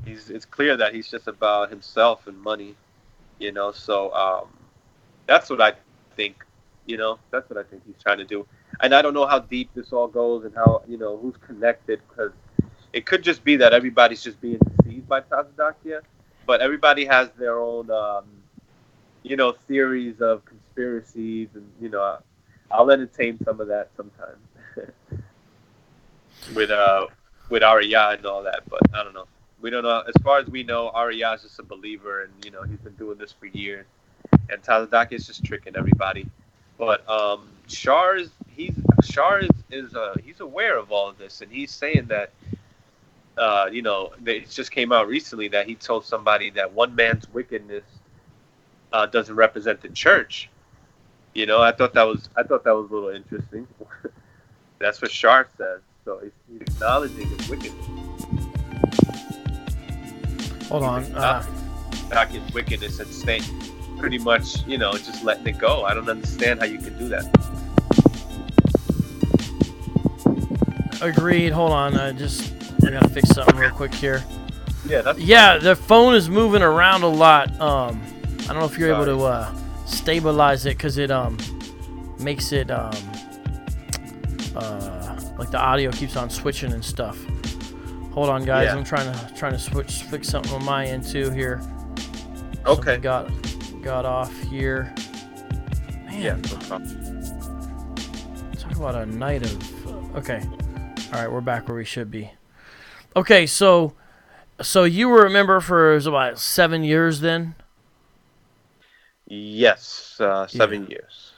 it's clear that he's just about himself and money. So that's what I think. That's what I think he's trying to do. And I don't know how deep this all goes and how who's connected, because it could just be that everybody's just being deceived by Tazadakia, but everybody has their own theories of conspiracies, and I'll entertain some of that sometimes with Arya and all that. But I don't know. We don't know. As far as we know, Arya is just a believer, and he's been doing this for years. And Tazadakia is just tricking everybody. But Shar is he's aware of all of this, and he's saying that it just came out recently that he told somebody that one man's wickedness doesn't represent the church. I thought that was a little interesting. That's what Shar says. So he's acknowledging his wickedness. Hold on. Back in wickedness and staying pretty much, just letting it go. I don't understand how you can do that. Agreed. Hold on. I gotta fix something real quick here. Yeah, the phone is moving around a lot. I don't know if you're able to stabilize it, because it makes it like the audio keeps on switching and stuff. Hold on, guys. Yeah. I'm trying to fix something on my end too here. Okay. Something got off here. Man. Yeah. No problem. Talk about a night of. Okay. All right, we're back where we should be. Okay, so you were a member for about 7 years then? Yes, 7 years.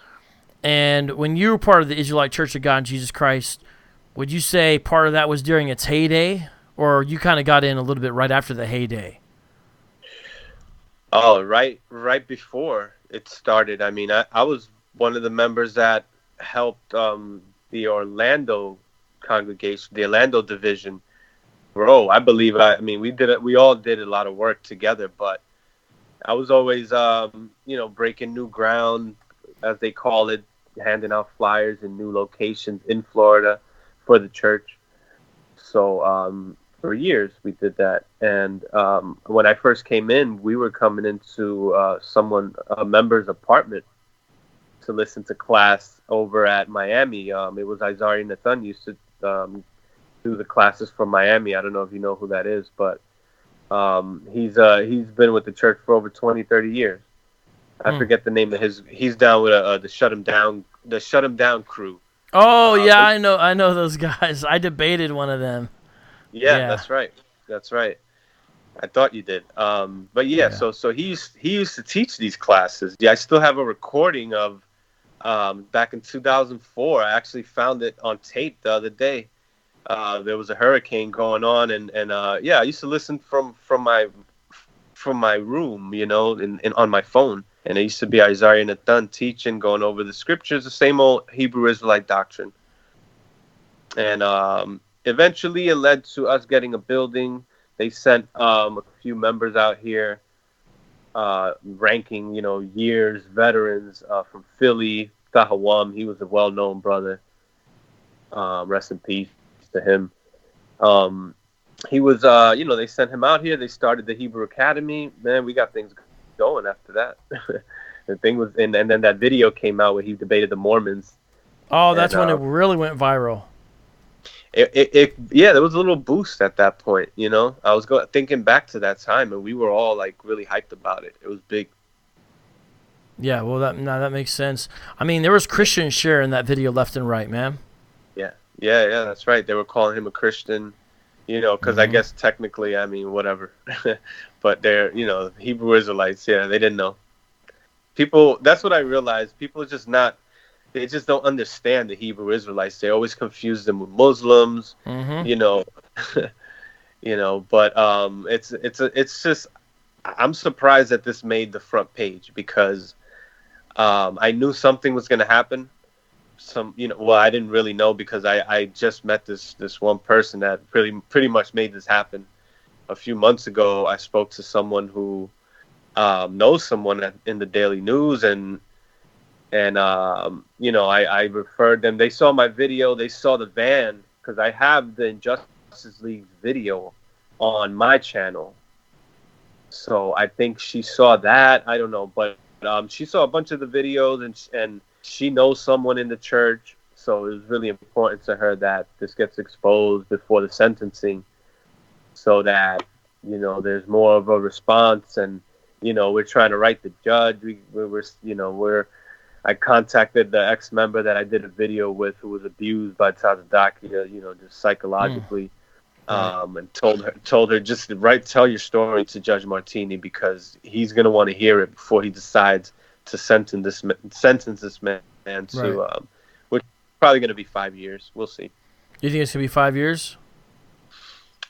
And when you were part of the Israelite Church of God in Jesus Christ, would you say part of that was during its heyday, or you kind of got in a little bit right after the heyday? Oh, right before it started. I mean, I was one of the members that helped the Orlando congregation, the Orlando division, grow. I believe. We all did a lot of work together, but I was always, breaking new ground, as they call it, handing out flyers in new locations in Florida for the church. So for years we did that. And when I first came in, we were coming into a member's apartment to listen to class over at Miami. It was Isaiah Nathan used to do the classes from Miami. I don't know if you know who that is, but he's been with the church for over 20, 30 years. I forget the name of he's down with the Shut 'Em Down crew. Oh yeah, I know those guys. I debated one of them. Yeah, that's right. I thought you did. But yeah, Yeah. so he used to teach these classes. Yeah, I still have a recording of back in 2004. I actually found it on tape the other day. There was a hurricane going on, and yeah, I used to listen from my room, you know, in on my phone. And it used to be Isaiah Nathan teaching, going over the scriptures, the same old Hebrew Israelite doctrine. And eventually it led to us getting a building. They sent a few members out here, ranking, you know, years, veterans from Philly, Tahawam. He was a well-known brother. Rest in peace to him. He was, you know, they sent him out here. They started the Hebrew Academy. Man, we got things going after that. The thing was, and then that video came out where he debated the Mormons. Oh, that's when it really went viral. Yeah, there was a little boost at that point, you know. I was thinking back to that time, and we were all like really hyped about it. It was big. Yeah, well, that makes sense. I mean, there was Christians sharing that video left and right, man. Yeah, that's right. They were calling him a Christian, you know, because I guess technically, I mean, whatever. But they're, you know, Hebrew Israelites. Yeah, they didn't know. People. That's what I realized. People are just not. They just don't understand the Hebrew Israelites. They always confuse them with Muslims, you know, you know. But it's just, I'm surprised that this made the front page because I knew something was going to happen. You know, well, I didn't really know because I just met this one person that pretty much made this happen. A few months ago, I spoke to someone who knows someone in the Daily News, and you know, I referred them. They saw my video. They saw the van because I have the Injustice League video on my channel. So I think she saw that. I don't know, but she saw a bunch of the videos, and she knows someone in the church. So it was really important to her that this gets exposed before the sentencing, so that, you know, there's more of a response. And, you know, we're trying to write the judge. I contacted the ex-member that I did a video with who was abused by Tazadakia, you know, just psychologically, and told her just tell your story to Judge Martini because he's going to want to hear it before he decides to sentence this man to, which is probably going to be 5 years. We'll see. You think it's going to be 5 years?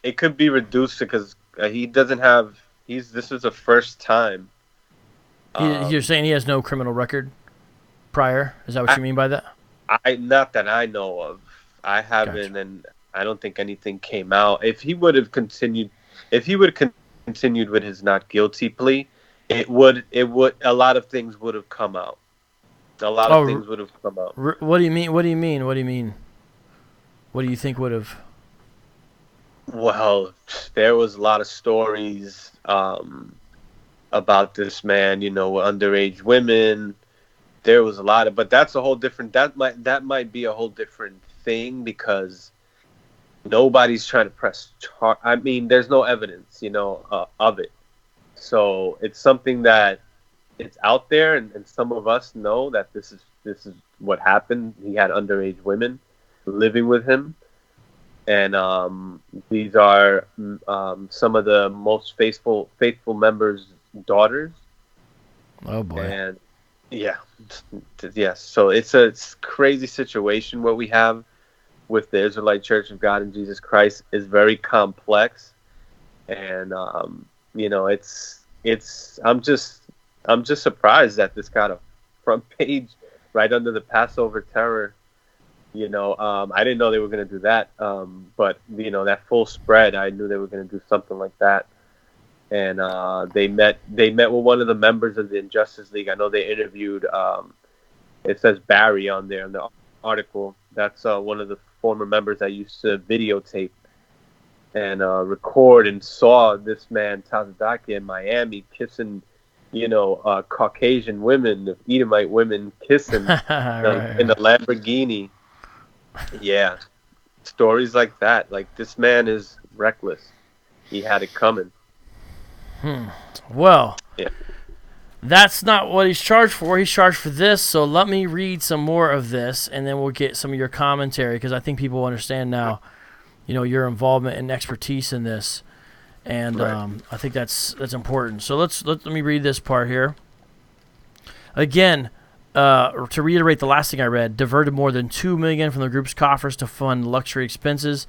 It could be reduced because he doesn't have. This is the first time. You're saying he has no criminal record prior? Is that what you mean by that? Not that I know of. I haven't, and I don't think anything came out. If he would have continued with his not guilty plea, it would a lot of things would have come out. A lot of things would have come out. What do you mean? What do you mean? What do you mean? What do you think would have? Well, there was a lot of stories about this man, you know, underage women. There was a lot of, but that's a whole different. That might be a whole different thing because nobody's trying to press charge. I mean, there's no evidence, you know, of it. So it's something that it's out there, and some of us know that this is what happened. He had underage women living with him, and these are some of the most faithful members' daughters. Oh boy! And yes. So it's a crazy situation. What we have with the Israelite Church of God in Jesus Christ is very complex, and you know, I'm just surprised that this got a front page right under the Passover terror. You know, I didn't know they were going to do that, but you know, that full spread, I knew they were going to do something like that. And they met with one of the members of the Injustice League. I know they interviewed. It says Barry on there in the article. That's one of the former members that used to videotape and record and saw this man Tazadaki in Miami kissing, you know, Caucasian women, Edomite women kissing in a Lamborghini. Yeah, stories like that. Like, this man is reckless. He had it coming. Well, yeah. That's not what he's charged for. He's charged for this. So let me read some more of this, and then we'll get some of your commentary because I think people understand now, you know, your involvement and expertise in this. And Right. I think that's important. So let me read this part here. Again, to reiterate the last thing I read, diverted more than $2 million from the group's coffers to fund luxury expenses,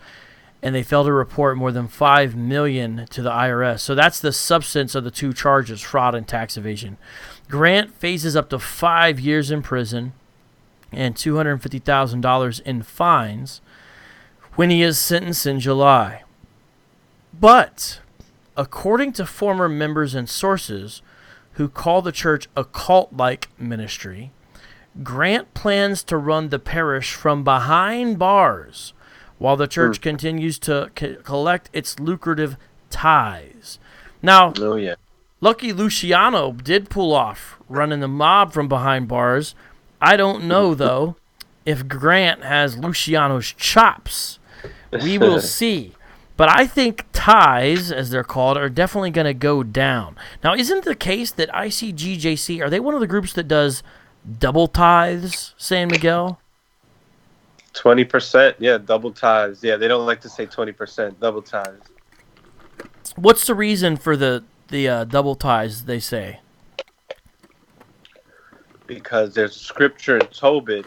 and they failed to report more than $5 million to the IRS. So that's the substance of the two charges, fraud and tax evasion. Grant faces up to 5 years in prison and $250,000 in fines when he is sentenced in July. But according to former members and sources who call the church a cult-like ministry, Grant plans to run the parish from behind bars while the church continues to collect its lucrative tithes. Now, Oh yeah. Lucky Luciano did pull off running the mob from behind bars. I don't know, though, if Grant has Luciano's chops. We will see. But I think tithes, as they're called, are definitely going to go down. Now, isn't it the case that ICGJC, are they one of the groups that does double tithes, San Miguel? 20%. Yeah, double tithes. Yeah, they don't like to say 20%. Double tithes. What's the reason for the double tithes, they say? Because there's scripture in Tobit,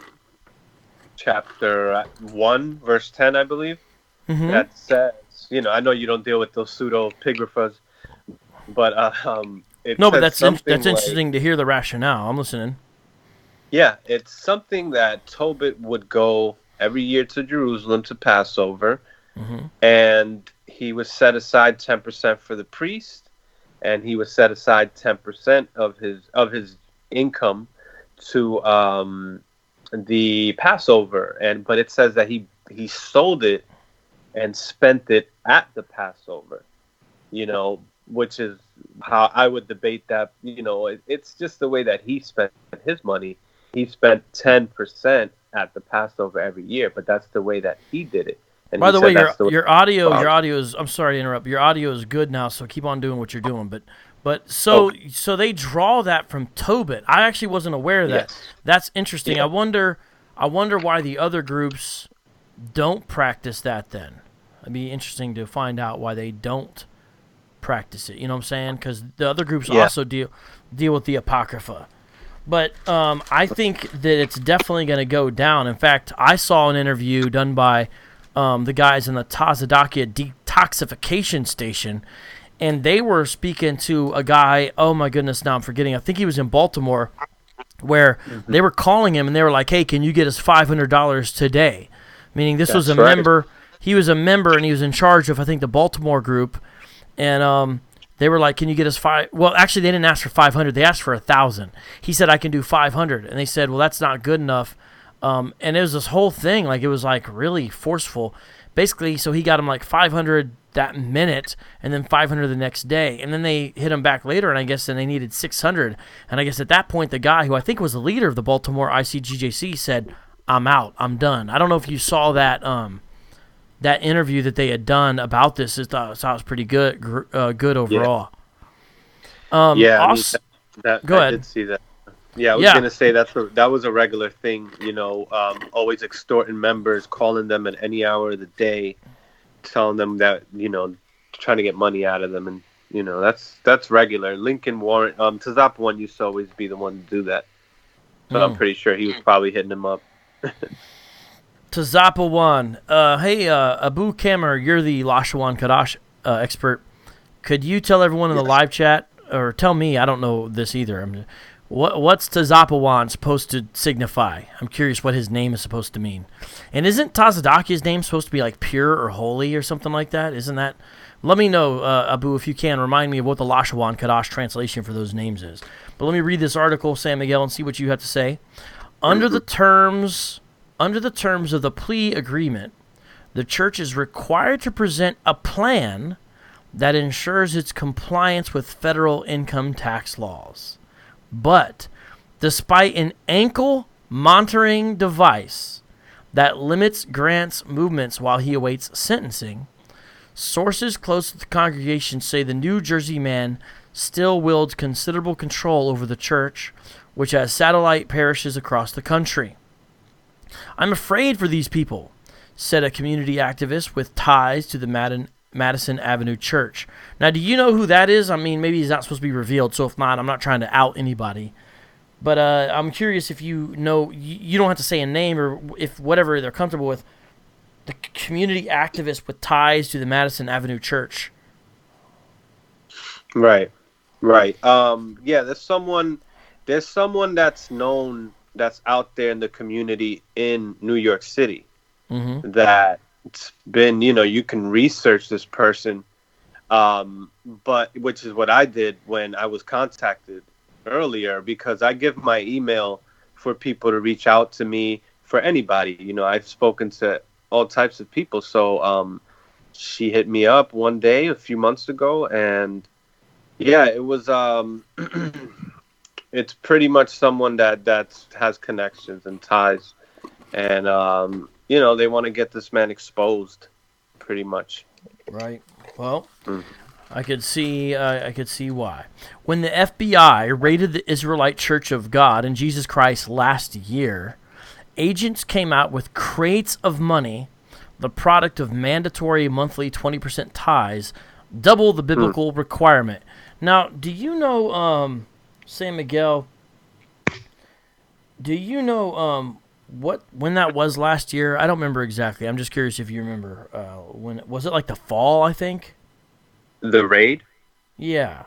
chapter 1, verse 10, I believe, that says, I know you don't deal with those pseudo-pigraphas, but but that's something interesting to hear the rationale. I'm listening. Yeah, it's something that Tobit would go every year to Jerusalem to Passover, and he would set aside 10% for the priest, and he would set aside 10% of his income to the Passover, but it says that he sold it and spent it at the Passover, which is how I would debate that. It's just the way that he spent his money. He spent 10% at the Passover every year, but that's the way that he did it. And by the way, your audio is. I'm sorry to interrupt. Your audio is good now, so keep on doing what you're doing. But so they draw that from Tobit. I actually wasn't aware of that. Yes. That's interesting. Yeah. I wonder why the other groups don't practice that then. It'd be interesting to find out why they don't practice it. You know what I'm saying? Because the other groups also deal with the Apocrypha. But I think that it's definitely going to go down. In fact, I saw an interview done by the guys in the Tazadakia detoxification station, and they were speaking to a guy, oh my goodness, now I'm forgetting. I think he was in Baltimore, where they were calling him, and they were like, hey, can you get us $500 today? Meaning this was a member. He was a member, and he was in charge of, I think, the Baltimore group. And they were like, can you get us well, actually, they didn't ask for 500. They asked for 1,000. He said, I can do 500. And they said, well, that's not good enough. And it was this whole thing. Like, it was, like, really forceful. Basically, so he got him, like, 500 that minute and then 500 the next day. And then they hit him back later, and I guess then they needed 600. And I guess at that point, the guy who I think was the leader of the Baltimore ICGJC said, I'm out. I'm done. I don't know if you saw that that interview that they had done about this. I thought it was pretty good overall. Go ahead. I did see that. Yeah, I was going to say that was a regular thing, always extorting members, calling them at any hour of the day, telling them that, trying to get money out of them. And, that's regular. Lincoln Warren, Tazapa one used to always be the one to do that. So I'm pretty sure he was probably hitting him up. Tazapa one. Hey, Abu Kamer, you're the Lashawan Kadash expert. Could you tell everyone in the live chat, or tell me, I don't know this either, what's Tazapawan supposed to signify? I'm curious what his name is supposed to mean. And isn't Tazadaki's name supposed to be like pure or holy or something like that? Isn't that? Let me know, Abu, if you can. Remind me of what the Lashawan Kadash translation for those names is. But let me read this article, San Miguel, and see what you have to say. Under the terms of the plea agreement, the church is required to present a plan that ensures its compliance with federal income tax laws. But despite an ankle monitoring device that limits Grant's movements while he awaits sentencing, sources close to the congregation say the New Jersey man still wields considerable control over the church, which has satellite parishes across the country. I'm afraid for these people, said a community activist with ties to the Madison Avenue Church. Now, do you know who that is? I mean, maybe he's not supposed to be revealed, so if not, I'm not trying to out anybody. But I'm curious if you know, you don't have to say a name or if whatever they're comfortable with, the community activist with ties to the Madison Avenue Church. Right. Yeah, there's someone that's known, that's out there in the community in New York City, that's been, you can research this person, but which is what I did when I was contacted earlier, because I give my email for people to reach out to me for anybody. I've spoken to all types of people. So she hit me up one day a few months ago, and yeah, it was it's pretty much someone that has connections and ties, and they want to get this man exposed, pretty much. Right. Well, I could see why. When the FBI raided the Israelite Church of God in Jesus Christ last year, agents came out with crates of money, the product of mandatory monthly 20% tithes, double the biblical requirement. Now, do you know, San Miguel, do you know when that was last year? I don't remember exactly. I'm just curious if you remember. When was it, like the fall, I think? The raid? Yeah.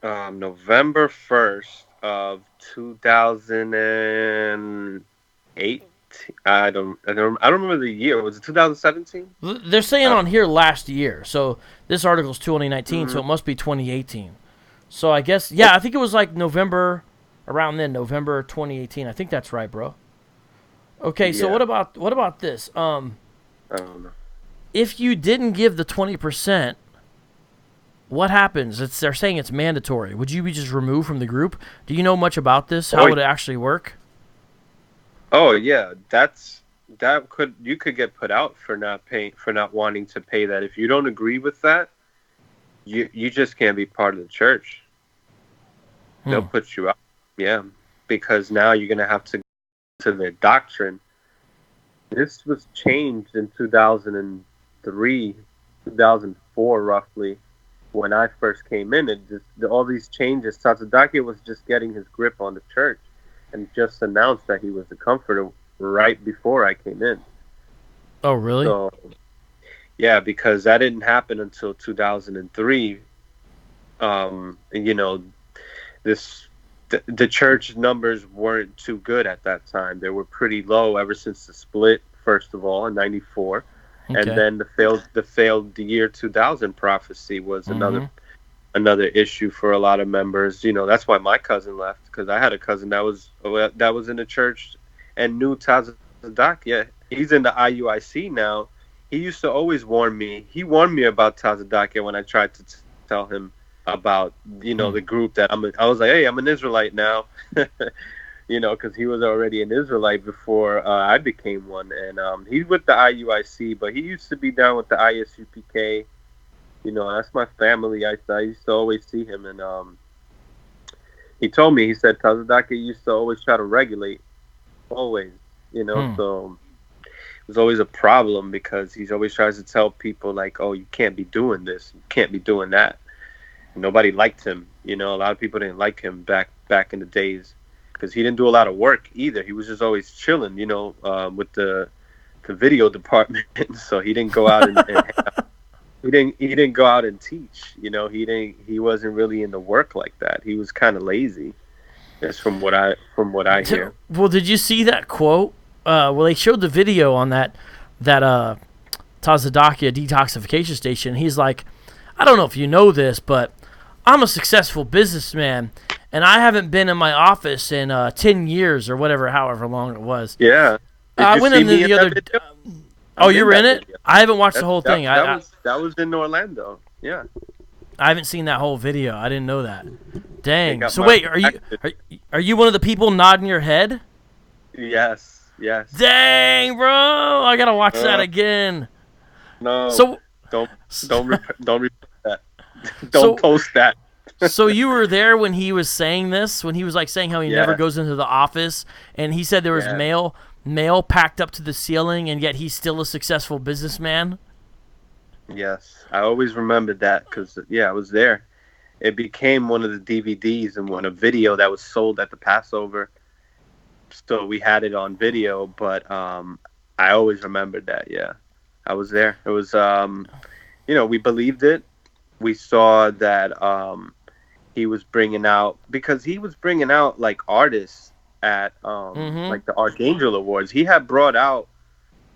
November 1st of 2008. I don't remember the year. Was it 2017? They're saying on here last year. So this article's 2019, so it must be 2018. So I guess, yeah, I think it was like November, around then, November 2018. I think that's right, bro. Okay, so what about this? I don't know. If you didn't give the 20%, what happens? They're saying it's mandatory. Would you be just removed from the group? Do you know much about this? How would it actually work? Oh yeah, you could get put out for not wanting to pay that. If you don't agree with that, you just can't be part of the church. They'll put you out. Yeah, because now you're gonna have to go to their doctrine. This was changed in 2003, 2004 roughly. When I first came in, all these changes, Tazadaki was just getting his grip on the church and just announced that he was the comforter right before I came in. Oh, really? So, yeah, because that didn't happen until 2003. The church numbers weren't too good at that time. They were pretty low ever since the split, first of all, in 94. Okay. And then the failed year 2000 prophecy was another issue for a lot of members. That's why my cousin left, because I had a cousin that was in the church and knew Tazadak. Yeah, he's in the IUIC now. He used to always warn me. He warned me about Tazadak when I tried to tell him about the group that I was like, hey, I'm an Israelite now. Because he was already an Israelite before I became one. And he's with the IUIC, but he used to be down with the ISUPK. That's my family. I used to always see him. And he told me, he said, Tazadaka used to always try to regulate. Always, So it was always a problem because he always tries to tell people, like, oh, you can't be doing this. You can't be doing that. And nobody liked him. A lot of people didn't like him back in the days. Because he didn't do a lot of work either. He was just always chilling, with the video department. So he didn't go out and he didn't go out and teach. He wasn't really into work like that. He was kind of lazy. That's from what I hear. Well, did you see that quote? They showed the video on that Tazadakia detoxification station. He's like, I don't know if you know this, but I'm a successful businessman. And I haven't been in my office in 10 years or however long it was. Yeah. I went in the other. Oh, you're in it? Video. I haven't watched the whole thing. That was in Orlando. Yeah. I haven't seen that whole video. I didn't know that. Dang. So wait, are you one of the people nodding your head? Yes. Dang, bro! I gotta watch that again. No. So don't repeat that. Don't post that. So you were there when he was saying this, when he was like saying how he never goes into the office, and he said there was mail packed up to the ceiling, and yet he's still a successful businessman? Yes, I always remembered that because I was there. It became one of the DVDs and one a video that was sold at the Passover. So we had it on video, but I always remembered that. Yeah, I was there. It was we believed it. We saw that he was bringing out because he was bringing out like artists at Mm-hmm. like the Archangel Awards. He had brought out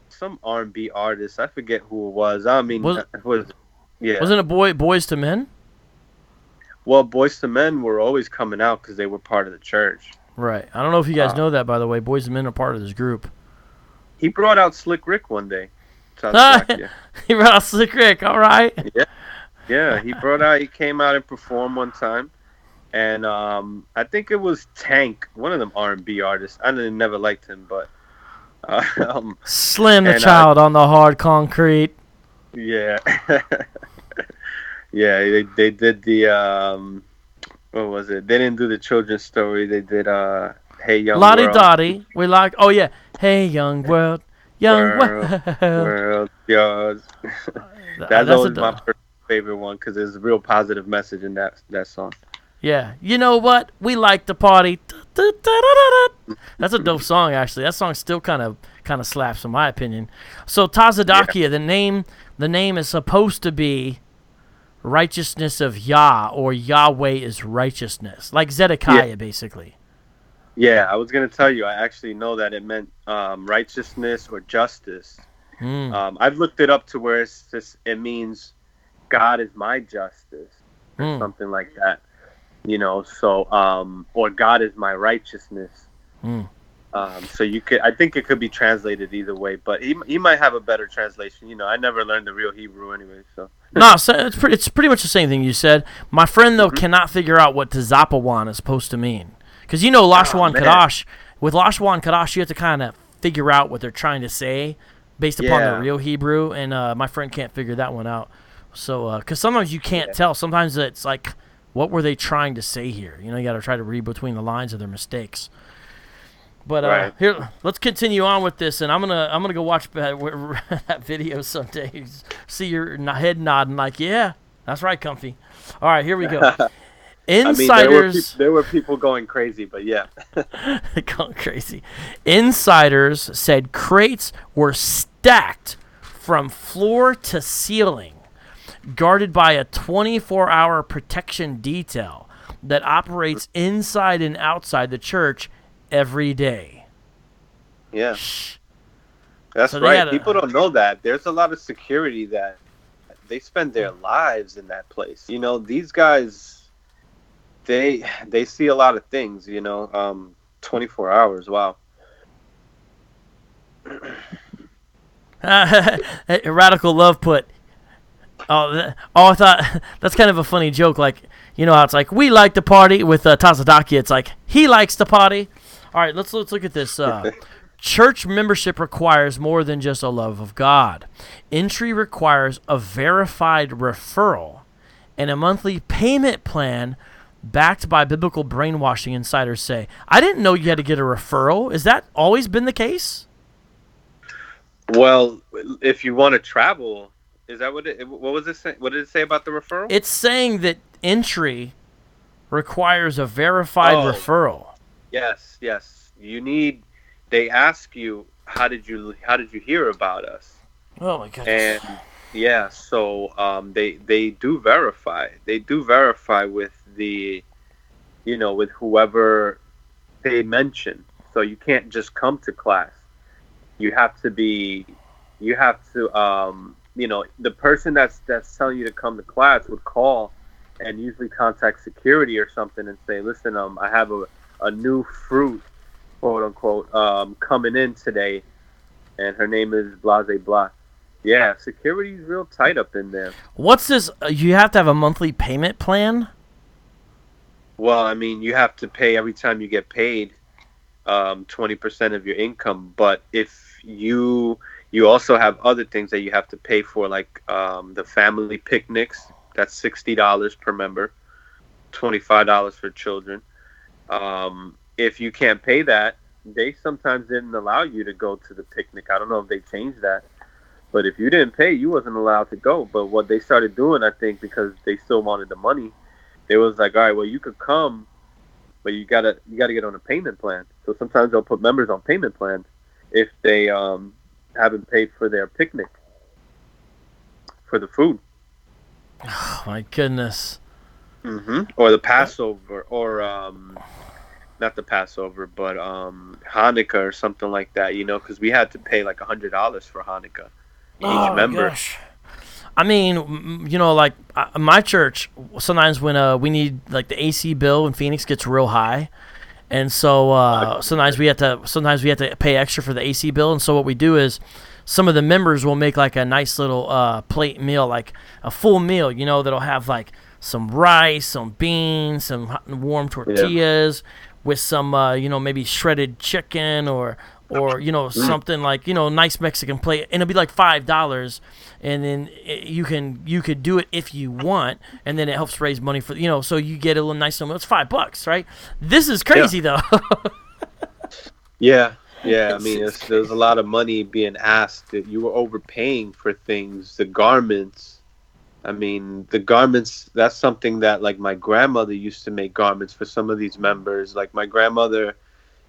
some R&B artist. I forget who it was. I mean, Was yeah. wasn't it Boys to Men? Well, Boyz II Men were always coming out because they were part of the church. Right. I don't know if you guys Uh, know that, by the way. Boys to Men are part of this group. he brought out Slick Rick one day. He brought out Slick Rick. All right. Yeah, yeah. He came out and performed one time, and I think it was Tank, one of them R&B artists. I never liked him, but Slam the and child on the hard concrete. yeah. Yeah, they did the what was it? They didn't do the children's story. They did Hey Young Lottie World. Dottie. We like. Oh yeah. Hey young world, young world. World yours. That's always my favorite one because there's a real positive message in that song. Yeah. You know what? We like to party. That's a dope song, actually. That song still kind of slaps, in my opinion. So Tazadakia, the name is supposed to be righteousness of Yah, or Yahweh is righteousness, like Zedekiah, basically. Yeah, I was gonna tell you. I actually know that it meant righteousness or justice. I've looked it up to where it means God is my justice or something like that. So or God is my righteousness. So I think it could be translated either way, but he might have a better translation. I never learned the real Hebrew anyway, so. No, it's pretty much the same thing you said. My friend, though, cannot figure out what Tezapawan is supposed to mean. Because Lashwan Kadash, with Lashwan Kadash, you have to kind of figure out what they're trying to say based upon the real Hebrew, and my friend can't figure that one out. So, because sometimes you can't tell. Sometimes it's like, what were they trying to say here? You got to try to read between the lines of their mistakes. But here, let's continue on with this, and I'm gonna go watch that video someday. See your head nodding like, yeah, that's right, Comfy. All right, here we go. Insiders. There were people going crazy, but yeah, going crazy. Insiders said crates were stacked from floor to ceiling, guarded by a 24-hour protection detail that operates inside and outside the church every day. Yeah. That's right. People don't know that. There's a lot of security that they spend their lives in that place. These guys, they see a lot of things, 24 hours. Wow. Radical Love put, I thought that's kind of a funny joke. Like, how it's like, we like to party with Tazadaki. It's like, he likes to party. All right, let's look at this. Church membership requires more than just a love of God. Entry requires a verified referral and a monthly payment plan backed by biblical brainwashing, insiders say. I didn't know you had to get a referral. Has that always been the case? Well, if you want to travel, is that what was it say? What did it say about the referral? It's saying that entry requires a verified referral. Yes. They ask you, how did you hear about us? Oh my goodness. And yeah, so they do verify. They do verify with with whoever they mention. So you can't just come to class. You have to the person that's telling you to come to class would call and usually contact security or something and say, listen, I have a new fruit, quote unquote, coming in today, and her name is Blase Blah. Yeah, security's real tight up in there. What's this? You have to have a monthly payment plan? Well, I mean, you have to pay every time you get paid 20% of your income. But if you also have other things that you have to pay for, like the family picnics. That's $60 per member, $25 for children. If you can't pay that, they sometimes didn't allow you to go to the picnic. I don't know if they changed that. But if you didn't pay, you wasn't allowed to go. But what they started doing, I think, because they still wanted the money, they was like, all right, well, you could come, but you gotta get on a payment plan. So sometimes they'll put members on payment plans if they haven't paid for their picnic, for the food. Oh my goodness. Or the Passover, or not the Passover, but Hanukkah or something like that. You know, because we had to pay like $100 for Hanukkah each member. Gosh. I mean, you know, like my church, sometimes when we need, like, the AC bill in Phoenix gets real high, and so sometimes we have to pay extra for the AC bill. And so what we do is, some of the members will make like a nice little plate meal, like a full meal, you know, that'll have like some rice, some beans, some hot and warm tortillas, with some you know, maybe shredded chicken or you know, something like, you know, nice Mexican plate, and it'll be like $5, and then you could do it if you want, and then it helps raise money for, you know, so you get a little nice meal. It's $5, right? This is crazy though. Yeah, I mean, there's a lot of money being asked. That you were overpaying for things. The garments. I mean, the garments. That's something that, like, my grandmother used to make garments for some of these members. Like, my grandmother,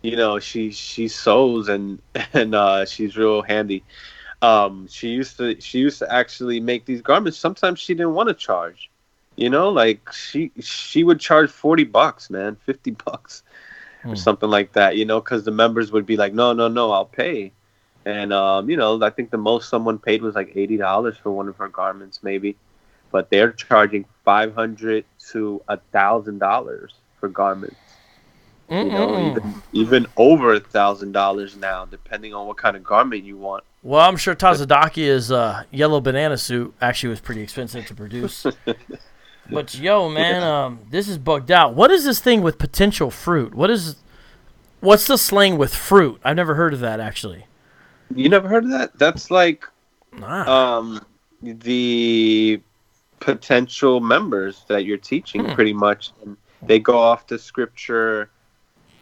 you know, she sews and she's real handy. She used to actually make these garments. Sometimes she didn't want to charge, you know, like she would charge $40, man, $50 or something like that, you know, because the members would be like, no, I'll pay. And you know, I think the most someone paid was like $80 for one of her garments, maybe, but they're charging $500 to $1,000 for garments. You know, even over $1,000 now, depending on what kind of garment you want. Well, I'm sure Tazadakia's yellow banana suit actually was pretty expensive to produce. But yo, man, this is bugged out. What is this thing with potential fruit? What's the slang with fruit? I've never heard of that, actually. You never heard of that? That's like the potential members that you're teaching, pretty much. And they go off to scripture.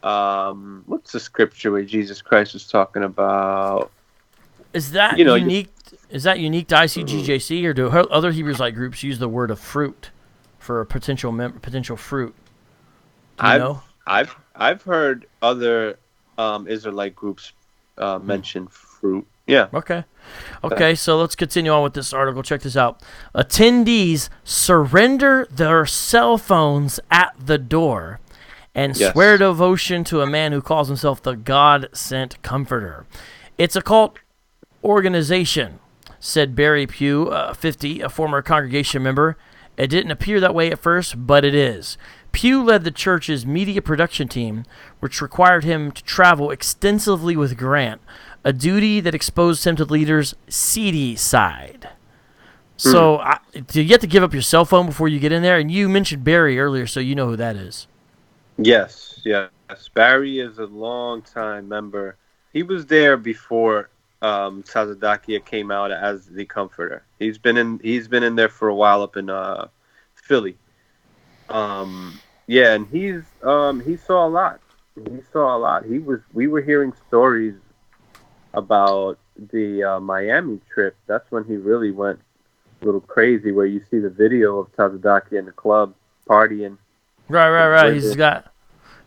What's the scripture where Jesus Christ was talking about? Is that unique? Is that unique to ICGJC, or do other Hebrews Light groups use the word of fruit for a potential fruit? Do you know? I've heard other Israelite groups mention fruit. Yeah. Okay. So let's continue on with this article. Check this out. Attendees surrender their cell phones at the door and swear devotion to a man who calls himself the God-sent Comforter. It's a cult organization, said Barry Pugh, 50, a former congregation member. It didn't appear that way at first, but it is. Pugh led the church's media production team, which required him to travel extensively with Grant, a duty that exposed him to the leader's seedy side. So do you have to give up your cell phone before you get in there? And you mentioned Barry earlier, so you know who that is. Yes. Barry is a long-time member. He was there before Tazadakia came out as the Comforter. He's been in there for a while up in Philly. And he saw a lot. We were hearing stories about the Miami trip. That's when he really went a little crazy, where you see the video of Tazadakia in the club partying. Right.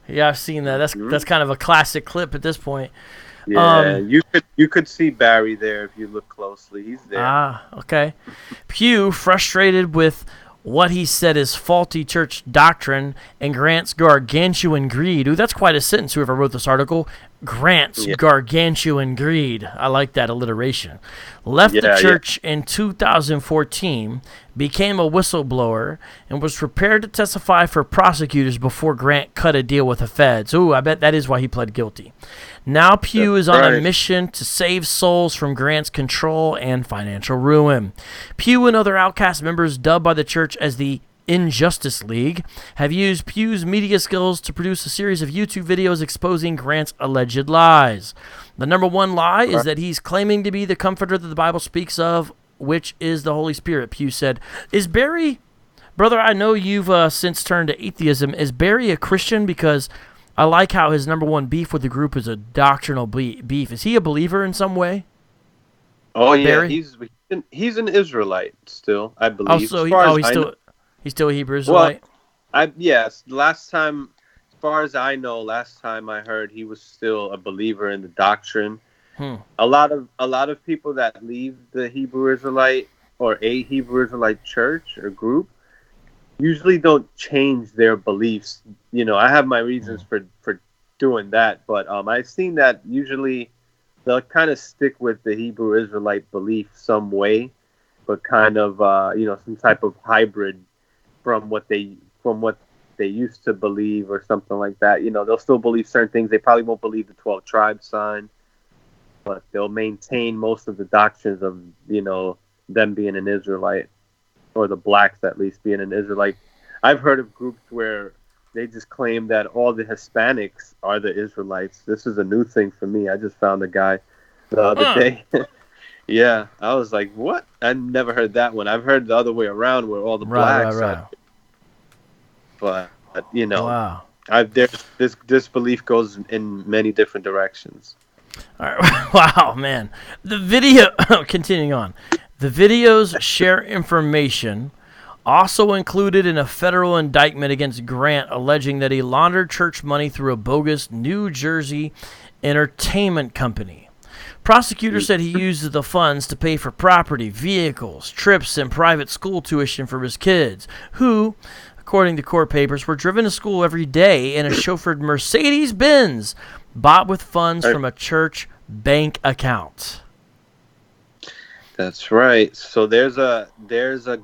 I've seen that. That's kind of a classic clip at this point. Yeah, you could see Barry there if you look closely. He's there. Okay. Pugh, frustrated with what he said is faulty church doctrine and Grant's gargantuan greed. Ooh, that's quite a sentence, whoever wrote this article. Grant's gargantuan greed. I like that alliteration. Left the church in 2014, became a whistleblower, and was prepared to testify for prosecutors before Grant cut a deal with the feds. Ooh, I bet that is why he pled guilty. Now Pugh is on a mission to save souls from Grant's control and financial ruin. Pugh and other outcast members, dubbed by the church as the Injustice League, have used Pugh's media skills to produce a series of YouTube videos exposing Grant's alleged lies. The number one lie is that he's claiming to be the comforter that the Bible speaks of, which is the Holy Spirit. Pugh said, "Is Barry, brother, I know you've since turned to atheism. Is Barry a Christian? Because I like how his number one beef with the group is a doctrinal beef. Is he a believer in some way?" Oh yeah, Barry? he's an Israelite still, I Oh, believe. so As far as I know, he's still a Hebrew well, Israelite. yes. Last time, as far as I know, last time I heard, he was still a believer in the doctrine. Hmm. A lot of people that leave the Hebrew Israelite or a Hebrew Israelite church or group usually don't change their beliefs. I have my reasons for doing that, but I've seen that usually they'll kind of stick with the Hebrew Israelite belief some way, but kind of some type of hybrid from what they used to believe or something like that. They'll still believe certain things. They probably won't believe the 12 tribes sign, but they'll maintain most of the doctrines of them being an Israelite, or the blacks at least being an Israelite. I've heard of groups where they just claim that all the Hispanics are the Israelites. This is a new thing for me. I just found a guy the other day. Yeah, I was like, what? I never heard that one. I've heard the other way around where all the blacks are. But Wow. This belief goes in many different directions. All right. Wow, man. The video, continuing on. The videos share information also included in a federal indictment against Grant alleging that he laundered church money through a bogus New Jersey entertainment company. Prosecutors said he used the funds to pay for property, vehicles, trips, and private school tuition for his kids, who, according to court papers, were driven to school every day in a chauffeured Mercedes-Benz bought with funds from a church bank account. That's right. So there's a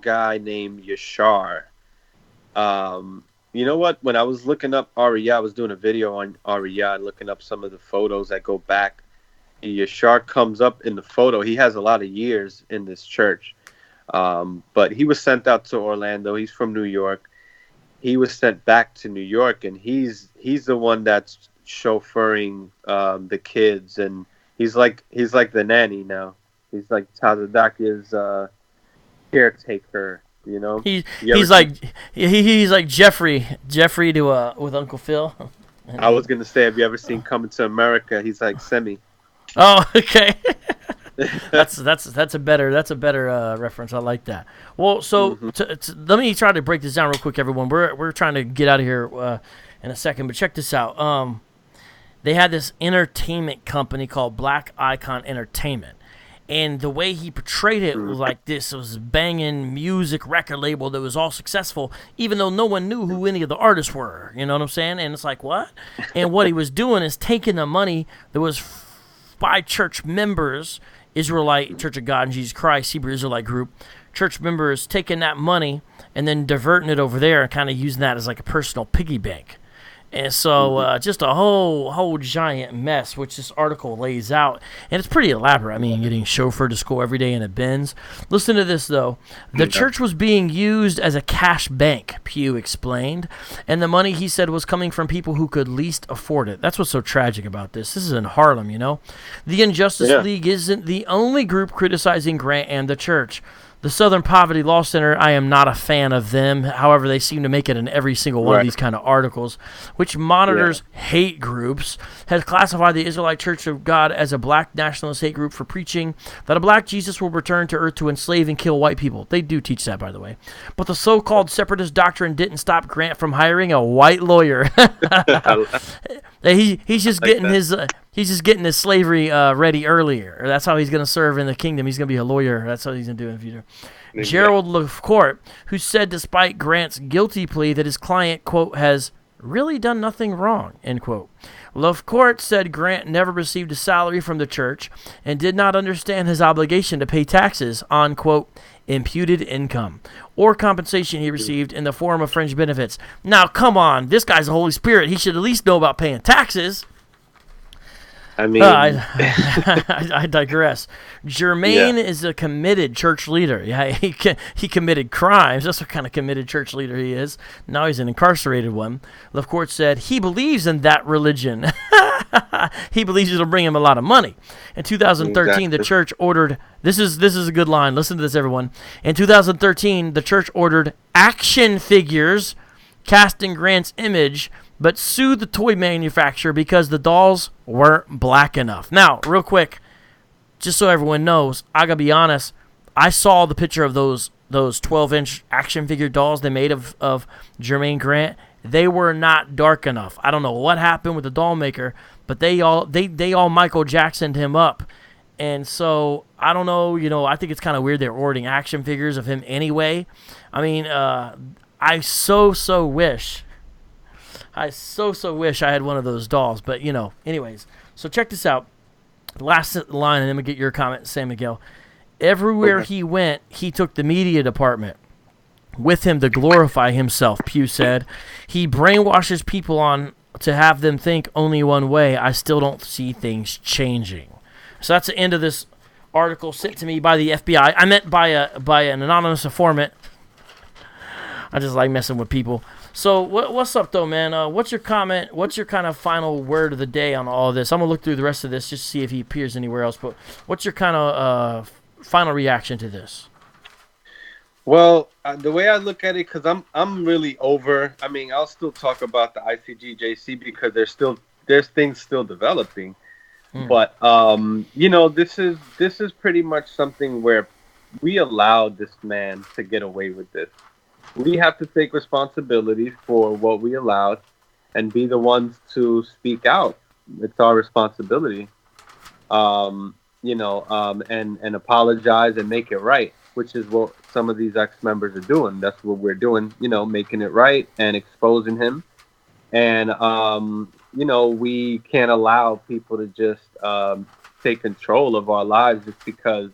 guy named Yashar. You know what? When I was looking up Ariyah, I was doing a video on Ariyah and looking up some of the photos that go back. Yashar comes up in the photo. He has a lot of years in this church, but he was sent out to Orlando. He's from New York. He was sent back to New York, and he's the one that's chauffeuring the kids, and he's like the nanny now. He's like Tazadaki's caretaker, He's like Jeffrey to with Uncle Phil. I was gonna say, have you ever seen Coming to America? He's like Semi. Oh, okay. that's a better reference. I like that. Well, so let me try to break this down real quick, everyone. We're trying to get out of here in a second, but check this out. They had this entertainment company called Black Icon Entertainment. And the way he portrayed it was like this. It was a banging music record label that was all successful, even though no one knew who any of the artists were. You know what I'm saying? And it's like, what? And what he was doing is taking the money that was by church members, Israelite Church of God in Jesus Christ, Hebrew Israelite group, church members taking that money and then diverting it over there and kind of using that as like a personal piggy bank. And so just a whole giant mess, which this article lays out. And it's pretty elaborate. I mean, getting chauffeured to school every day in a Benz. Listen to this, though. The church was being used as a cash bank, Pugh explained. And the money, he said, was coming from people who could least afford it. That's what's so tragic about this. This is in Harlem, you know. The Injustice League isn't the only group criticizing Grant and the church. The Southern Poverty Law Center, I am not a fan of them. However, they seem to make it in every single one of these kind of articles, which monitors hate groups, has classified the Israelite Church of God as a black nationalist hate group for preaching that a black Jesus will return to earth to enslave and kill white people. They do teach that, by the way. But the so-called separatist doctrine didn't stop Grant from hiring a white lawyer. He's just getting his slavery ready earlier. That's how he's going to serve in the kingdom. He's going to be a lawyer. That's what he's going to do in the future. Gerald LaCourt, who said despite Grant's guilty plea that his client, quote, has really done nothing wrong, end quote. LaCourt said Grant never received a salary from the church and did not understand his obligation to pay taxes on, quote, imputed income or compensation he received in the form of fringe benefits. Now, come on. This guy's the Holy Spirit. He should at least know about paying taxes. I mean, I digress. Jermaine is a committed church leader. Yeah, he committed crimes. That's what kind of committed church leader he is. Now he's an incarcerated one. LaCourt said he believes in that religion. He believes it'll bring him a lot of money. In 2013, the church ordered. This is a good line. Listen to this, everyone. In 2013, the church ordered action figures cast in Grant's image, but sued the toy manufacturer because the dolls weren't black enough. Now, real quick, just so everyone knows, I gotta be honest, I saw the picture of those 12-inch action figure dolls they made of Jermaine Grant. They were not dark enough. I don't know what happened with the doll maker, but they all Michael Jacksoned him up. And so, I don't know, I think it's kind of weird they're ordering action figures of him anyway. I mean, I so wish I had one of those dolls. But, anyways. So check this out. Last line, and then we get your comment, San Miguel. Everywhere he went, he took the media department with him to glorify himself, Pugh said. He brainwashes people on to have them think only one way. I still don't see things changing. So that's the end of this article sent to me by the FBI. I meant by an anonymous informant. I just like messing with people. So what's up, though, man? What's your comment? What's your kind of final word of the day on all of this? I'm going to look through the rest of this just to see if he appears anywhere else. But what's your kind of final reaction to this? Well, the way I look at it, because I'm really over. I mean, I'll still talk about the ICGJC because there's things still developing. But this is pretty much something where we allowed this man to get away with this. We have to take responsibility for what we allowed and be the ones to speak out. It's our responsibility, and apologize and make it right, which is what some of these ex-members are doing. That's what we're doing, making it right and exposing him. And, we can't allow people to just take control of our lives just because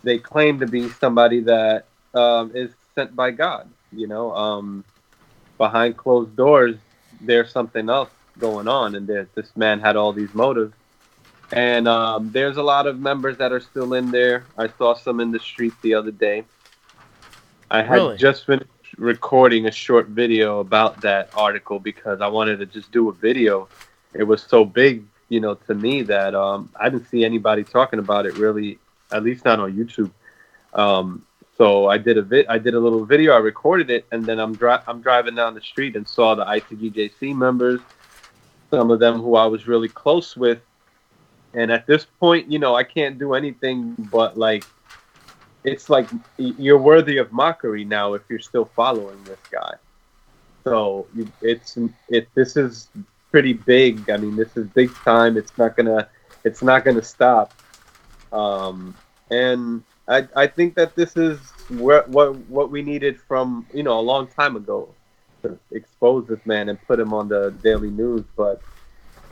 they claim to be somebody that is sent by God. Behind closed doors, there's something else going on, and this man had all these motives. And there's a lot of members that are still in there. I saw some in the street the other day. I had just finished recording a short video about that article because I wanted to just do a video. It was so big, to me that I didn't see anybody talking about it really, at least not on YouTube. So I did a little video. I recorded it, and then I'm driving down the street and saw the ICGJC members, some of them who I was really close with. And at this point, I can't do anything but it's like you're worthy of mockery now if you're still following this guy. So this is pretty big. I mean, this is big time. It's not gonna stop. And I think that this is what we needed from a long time ago, to expose this man and put him on the daily news. But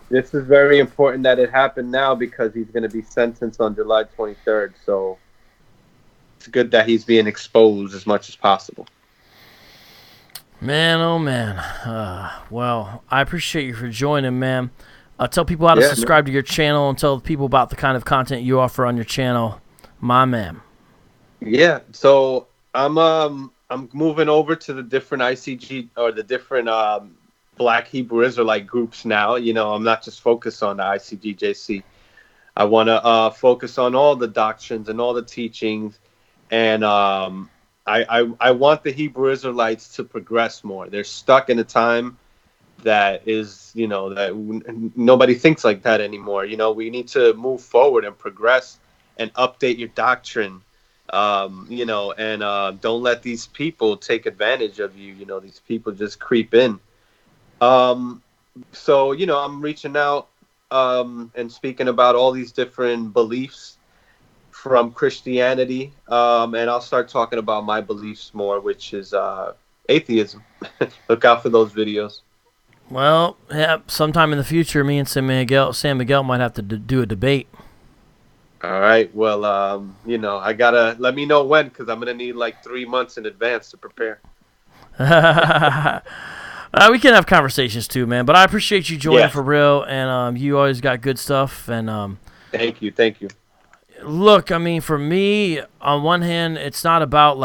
this is very important that it happened now because he's going to be sentenced on July 23rd. So it's good that he's being exposed as much as possible. Man, oh man. Well, I appreciate you for joining, man. Tell people how to subscribe to your channel and tell people about the kind of content you offer on your channel, my man. Yeah, so I'm moving over to the different ICG or the different Black Hebrew Israelite groups now. I'm not just focused on the ICGJC. I want to focus on all the doctrines and all the teachings, and I want the Hebrew Israelites to progress more. They're stuck in a time that is, that nobody thinks like that anymore. We need to move forward and progress and update your doctrine. And don't let these people take advantage of you. These people just creep in. So, I'm reaching out and speaking about all these different beliefs from Christianity. And I'll start talking about my beliefs more, which is atheism. Look out for those videos. Well, yeah, sometime in the future, me and San Miguel might have to do a debate. All right. Well, I gotta let me know when, because I'm gonna need 3 months in advance to prepare. We can have conversations too, man. But I appreciate you joining for real, and you always got good stuff. And thank you. Look, I mean, for me, on one hand, it's not about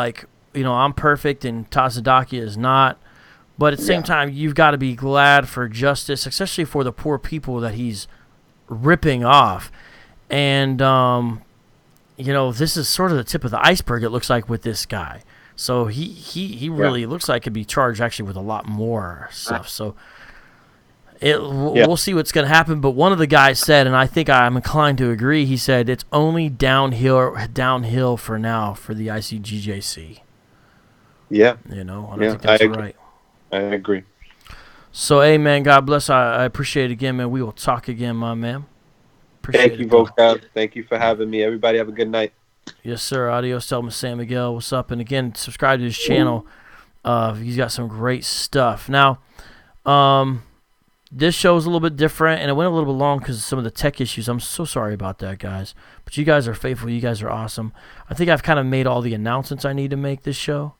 I'm perfect and Tazadaki is not. But at the same time, you've got to be glad for justice, especially for the poor people that he's ripping off. And, this is sort of the tip of the iceberg, it looks like, with this guy. So he really looks like could be charged actually with a lot more stuff. So, We'll see what's going to happen. But one of the guys said, and I think I'm inclined to agree, he said it's only downhill for now for the ICGJC. Yeah. I think that's right. I agree. So, hey, man, God bless. I appreciate it again, man. We will talk again, my man. Thank you, Vocab. Thank you for having me. Everybody have a good night. Yes, sir. Adios. Tell him San Miguel. What's up? And again, subscribe to his channel. He's got some great stuff. Now, this show is a little bit different, and it went a little bit long because of some of the tech issues. I'm so sorry about that, guys. But you guys are faithful. You guys are awesome. I think I've kind of made all the announcements I need to make this show.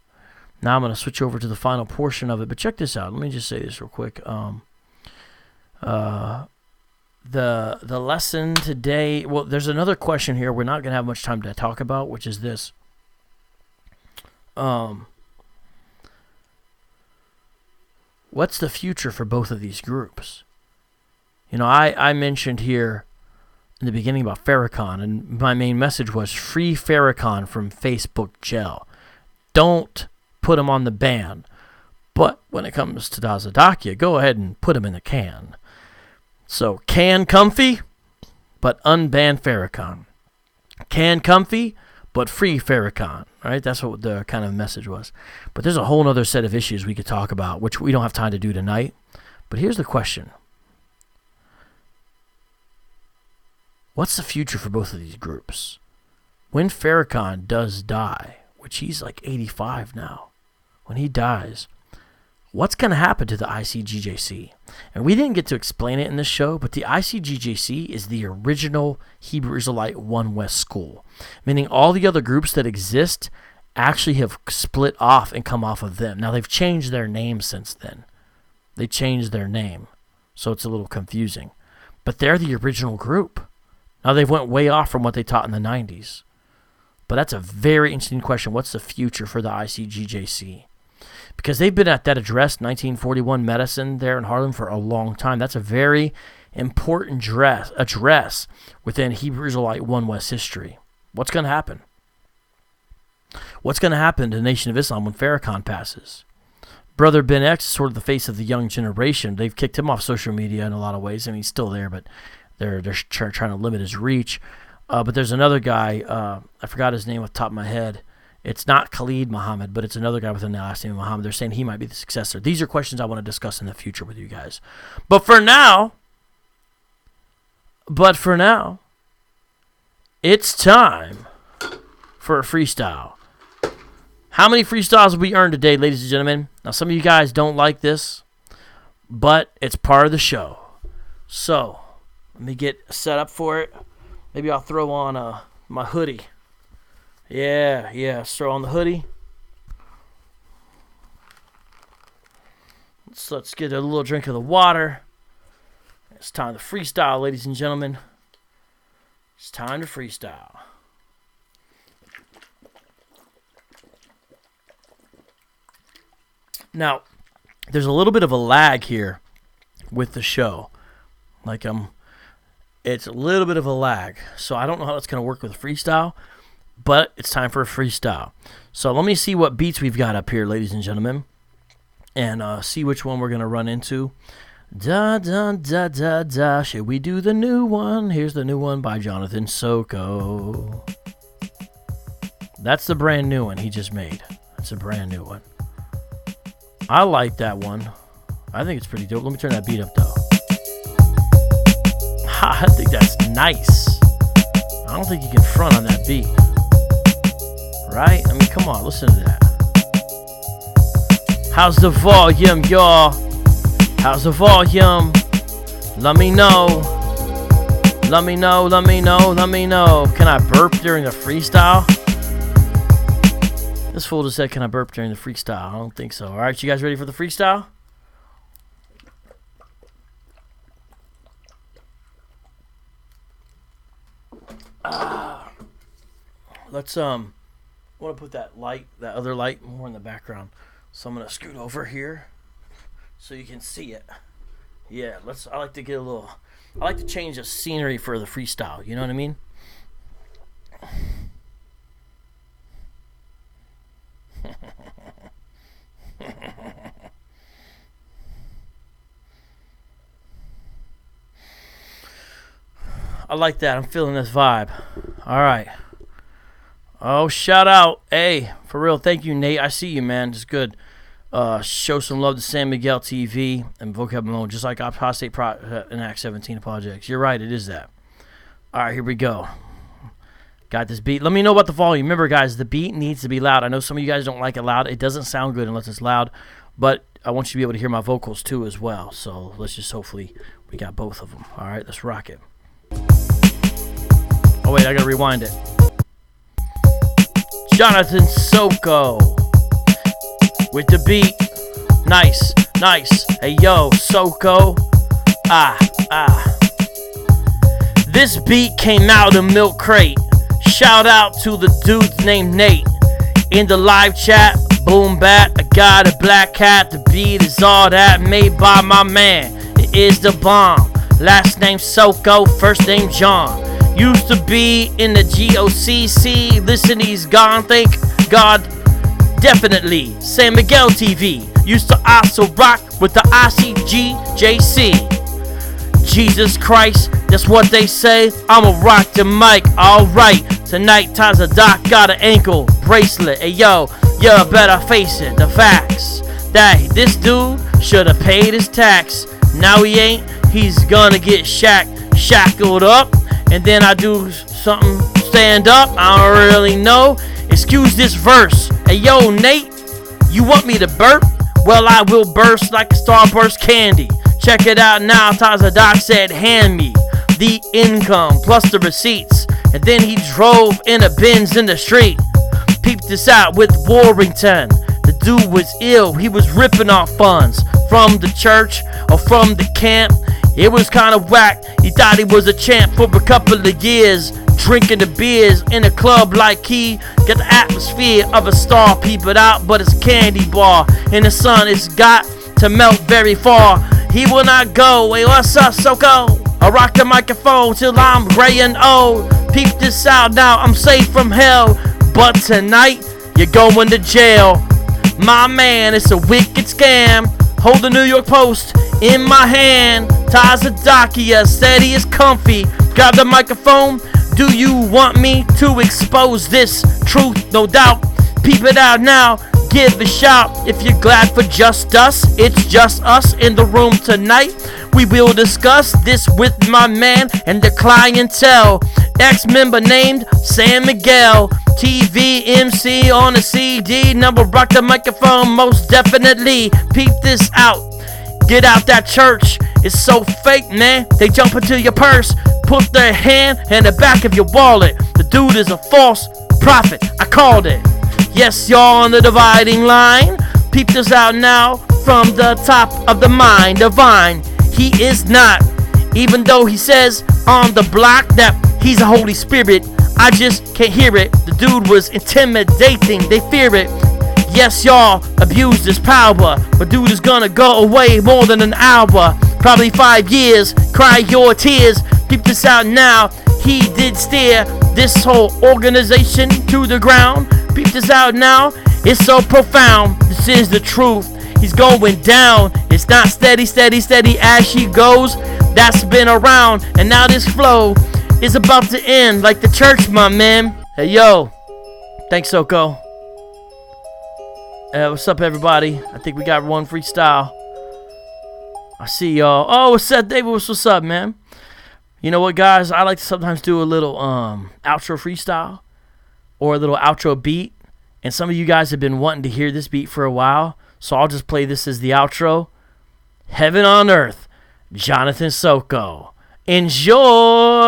Now I'm going to switch over to the final portion of it. But check this out. Let me just say this real quick. The lesson today, well, there's another question here we're not going to have much time to talk about, which is this. What's the future for both of these groups? I mentioned here in the beginning about Farrakhan, and my main message was free Farrakhan from Facebook jail. Don't put him on the ban. But when it comes to Dazadakia, go ahead and put him in the can. So, can comfy, but unban Farrakhan. Can comfy, but free Farrakhan. Right? That's what the kind of message was. But there's a whole other set of issues we could talk about, which we don't have time to do tonight. But here's the question. What's the future for both of these groups? When Farrakhan does die, which he's like 85 now, when he dies, what's going to happen to the ICGJC? And we didn't get to explain it in this show, but the ICGJC is the original Hebrew Israelite One West school, meaning all the other groups that exist actually have split off and come off of them. Now, they've changed their name since then. They changed their name, so it's a little confusing. But they're the original group. Now, they've went way off from what they taught in the 90s. But that's a very interesting question. What's the future for the ICGJC? Because they've been at that address, 1941 Medicine, there in Harlem for a long time. That's a very important address within Hebrew Israelite One West history. What's going to happen? What's going to happen to the Nation of Islam when Farrakhan passes? Brother Ben X is sort of the face of the young generation. They've kicked him off social media in a lot of ways. I mean, he's still there, but they're trying to limit his reach. But there's another guy, I forgot his name off the top of my head. It's not Khalid Muhammad, but it's another guy with the last name of Muhammad. They're saying he might be the successor. These are questions I want to discuss in the future with you guys. But for now, it's time for a freestyle. How many freestyles will we earn today, ladies and gentlemen? Now, some of you guys don't like this, but it's part of the show. So, let me get set up for it. Maybe I'll throw on my hoodie. Yeah, throw on the hoodie. Let's get a little drink of the water. It's time to freestyle, ladies and gentlemen. It's time to freestyle. Now, there's a little bit of a lag here with the show. It's a little bit of a lag. So I don't know how it's going to work with freestyle. But it's time for a freestyle. So let me see what beats we've got up here, ladies and gentlemen. And see which one we're going to run into. Da, da, da, da, da. Should we do the new one? Here's the new one by Jonathan Soko. That's the brand new one he just made. That's a brand new one. I like that one. I think it's pretty dope. Let me turn that beat up, though. I think that's nice. I don't think you can front on that beat. Right? I mean, come on, listen to that. How's the volume, y'all? How's the volume? Let me know. Let me know, let me know, let me know. Can I burp during the freestyle? This fool just said, can I burp during the freestyle? I don't think so. All right, you guys ready for the freestyle? Let's I want to put that other light more in the background. So I'm gonna scoot over here so you can see it. Yeah, I like to change the scenery for the freestyle, you know what I mean? I like that. I'm feeling this vibe. All right. Oh, shout out. Hey, for real. Thank you, Nate. I see you, man. It's good. Show some love to San Miguel TV and Vocab Malone, just like Apostate in Acts 17 Apologetics. You're right. It is that. All right, here we go. Got this beat. Let me know about the volume. Remember, guys, the beat needs to be loud. I know some of you guys don't like it loud. It doesn't sound good unless it's loud, but I want you to be able to hear my vocals too as well. So let's just hopefully we got both of them. All right, let's rock it. Oh, wait, I got to rewind it. Jonathan Soko with the beat. Nice, nice. Hey, yo, Soko. This beat came out of Milk Crate. Shout out to the dude named Nate. In the live chat, boom bat, I got a black cat. The beat is all that, made by my man. It is the bomb. Last name Soko, first name John. Used to be in the GOCC. Listen, he's gone, thank God. Definitely. San Miguel TV. Used to also rock with the ICGJC. Jesus Christ, that's what they say. I'ma rock the mic, alright. Tonight, Taza Doc got an ankle bracelet. Hey yo, you better face it, the facts. That this dude should've paid his tax. Now he ain't, he's gonna get shackled up. And then I do something, stand up, I don't really know. Excuse this verse. Hey yo, Nate, you want me to burp? Well, I will burst like a Starburst candy. Check it out now. Taza Doc said, hand me the income plus the receipts. And then he drove in a Benz in the street. Peeped this out with Warrington. The dude was ill. He was ripping off funds from the church or from the camp. It was kind of whack. He thought he was a champ for a couple of years. Drinking the beers in a club like he got the atmosphere of a star. Peep it out, but it's a candy bar. In the sun, it's got to melt very far. He will not go. Hey, what's up, Soko? I rock the microphone till I'm gray and old. Peep this out now, I'm safe from hell. But tonight, you're going to jail. My man, it's a wicked scam. Hold the New York Post in my hand. Tazadokia said he is comfy. Grab the microphone. Do you want me to expose this truth? No doubt. Peep it out now. Give a shout if you're glad for just us. It's just us in the room tonight. We will discuss this with my man and the clientele. Ex-member named San Miguel. TV MC on a CD. Number rock the microphone most definitely. Peep this out. Get out that church. It's so fake, man. They jump into your purse. Put their hand in the back of your wallet. The dude is a false prophet. I called it. Yes, y'all on the dividing line. Peep this out now from the top of the mind. Divine. He is not. Even though he says on the block that he's a Holy Spirit, I just can't hear it. The dude was intimidating. They fear it. Yes, y'all abused his power, but dude is gonna go away more than an hour. Probably 5 years. Cry your tears. Peep this out now. He did steer this whole organization to the ground. Peep this out now. It's so profound. This is the truth. He's going down. It's not steady, steady, steady as she goes. That's been around. And now this flow is about to end like the church, my man. Hey, yo. Thanks, Soko. What's up, everybody? I think we got one freestyle. I see y'all. Oh, what's up, David? What's up, man? You know what, guys? I like to sometimes do a little outro freestyle or a little outro beat. And some of you guys have been wanting to hear this beat for a while. So I'll just play this as the outro. Heaven on Earth, Jonathan Soko. Enjoy!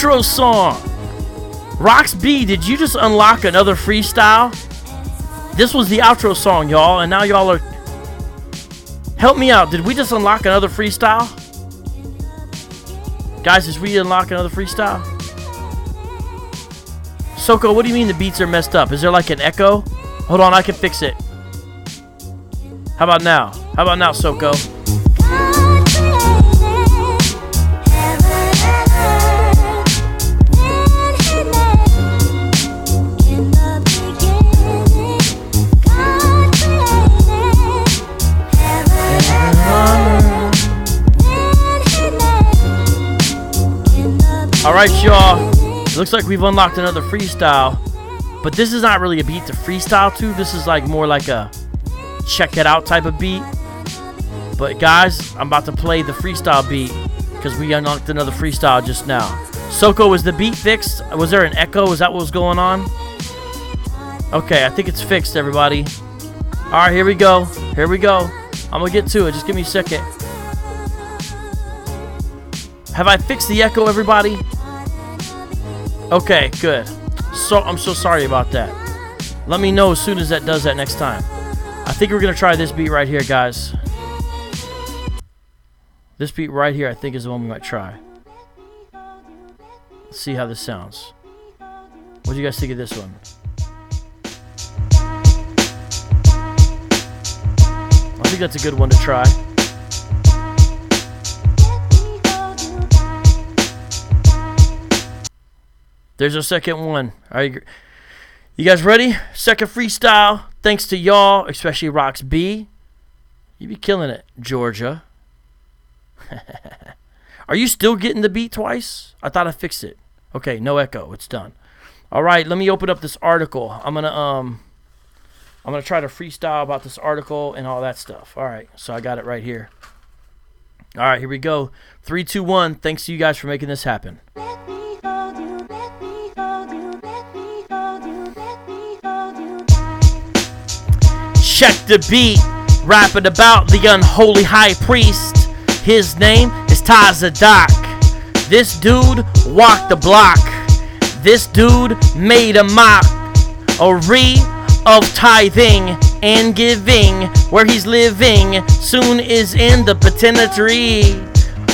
outro song. Rox B, did you just unlock another freestyle? This was the outro song, y'all, and now y'all are... Help me out. Did we just unlock another freestyle? Guys, did we unlock another freestyle? Soko, what do you mean the beats are messed up? Is there like an echo? Hold on, I can fix it. How about now? How about now, Soko? Alright, y'all. Looks like we've unlocked another freestyle. But this is not really a beat to freestyle to. This is like more like a check it out type of beat. But guys, I'm about to play the freestyle beat because we unlocked another freestyle just now. Soko, was the beat fixed? Was there an echo? Is that what was going on? Okay, I think it's fixed, everybody. Alright, here we go. Here we go. I'm gonna get to it. Just give me a second. Have I fixed the echo, everybody? Okay, good. So I'm so sorry about that. Let me know as soon as that does that next time. I think we're gonna try this beat right here, guys. This beat right here, I think, is the one we might try. Let's see how this sounds. What do you guys think of this one? I think that's a good one to try. There's our second one. All right, you guys ready? Second freestyle. Thanks to y'all, especially Rox B. You be killing it, Georgia. Are you still getting the beat twice? I thought I fixed it. Okay, no echo. It's done. All right, let me open up this article. I'm gonna try to freestyle about this article and all that stuff. All right, so I got it right here. All right, here we go. 3, 2, 1. Thanks to you guys for making this happen. Check the beat, rapping about the unholy high priest. His name is tithes. This dude walked the block. This dude made a mockery of tithing and giving. Where he's living soon is in the penitentiary.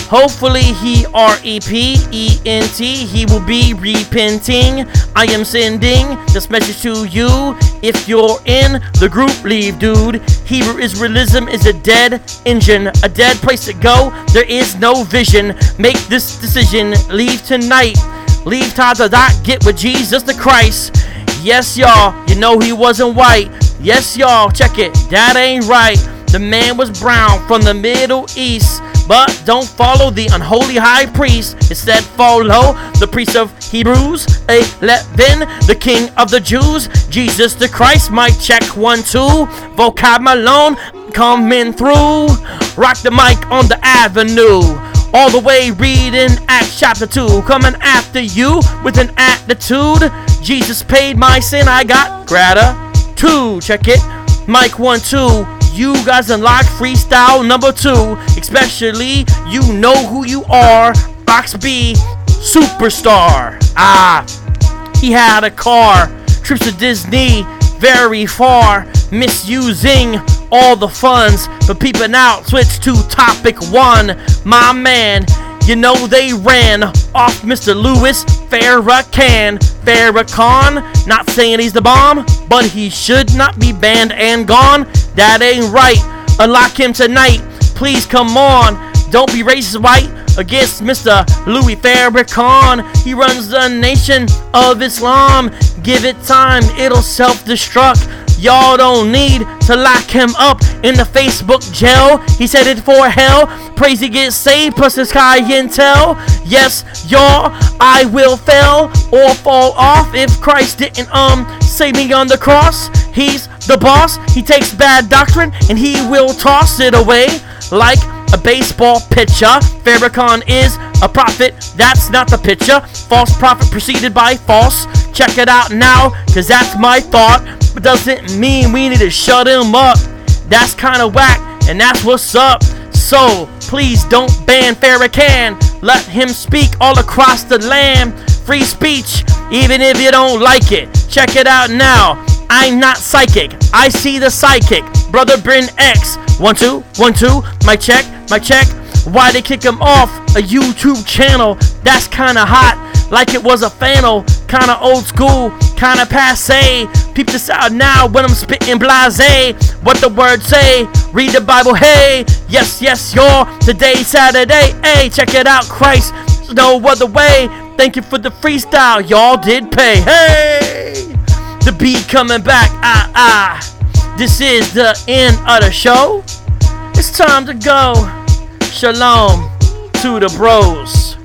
Hopefully he repent, he will be repenting. I am sending this message to you. If you're in the group, leave, dude. Hebrew Israelism is a dead engine, a dead place to go. There is no vision. Make this decision. Leave tonight. Leave tithes. Get with Jesus the Christ. Yes, y'all. You know he wasn't white. Yes, y'all. Check it. That ain't right. The man was brown from the Middle East. But don't follow the unholy high priest. Instead, follow the priest of Hebrews 11, the king of the Jews, Jesus the Christ. Mic check 1, 2. Vocab Malone coming through. Rock the mic on the avenue. All the way reading Acts chapter 2. Coming after you with an attitude. Jesus paid my sin. I got gratitude. Check it. Mic 1, 2. You guys unlock freestyle number 2. Especially, you know who you are. Rox B, superstar. He had a car. Trips to Disney, very far. Misusing all the funds. But peeping out, switch to topic 1. My man, you know they ran off Mr. Louis Farrakhan. Farrakhan, not saying he's the bomb, but he should not be banned and gone. That ain't right. Unlock him tonight. Please come on. Don't be racist white against Mr. Louis Farrakhan. He runs the nation of Islam. Give it time, it'll self-destruct. Y'all don't need to lock him up in the Facebook jail. He's headed for hell. Praise he gets saved, plus his high intel. Yes, y'all, I will fail or fall off if Christ didn't save me on the cross. He's the boss. He takes bad doctrine and he will toss it away like a baseball pitcher. Farrakhan is a prophet. That's not the picture. False prophet preceded by false. Check it out now, cause that's my thought. But doesn't mean we need to shut him up. That's kinda whack, and that's what's up. So please don't ban Farrakhan. Let him speak all across the land. Free speech, even if you don't like it. Check it out now. I'm not psychic. I see the psychic. Brother Bryn X. 1 2 1 2. Mic check. Mic check. Why they kick him off a YouTube channel? That's kinda hot. Like it was a flannel. Kinda old school. Kinda passe. Peep this out now when I'm spitting blase. What the words say. Read the Bible. Hey. Yes, yes, y'all. Today's Saturday. Hey, check it out. Christ. No other way. Thank you for the freestyle. Y'all did pay. Hey. The beat coming back. This is the end of the show. It's time to go. Shalom to the bros.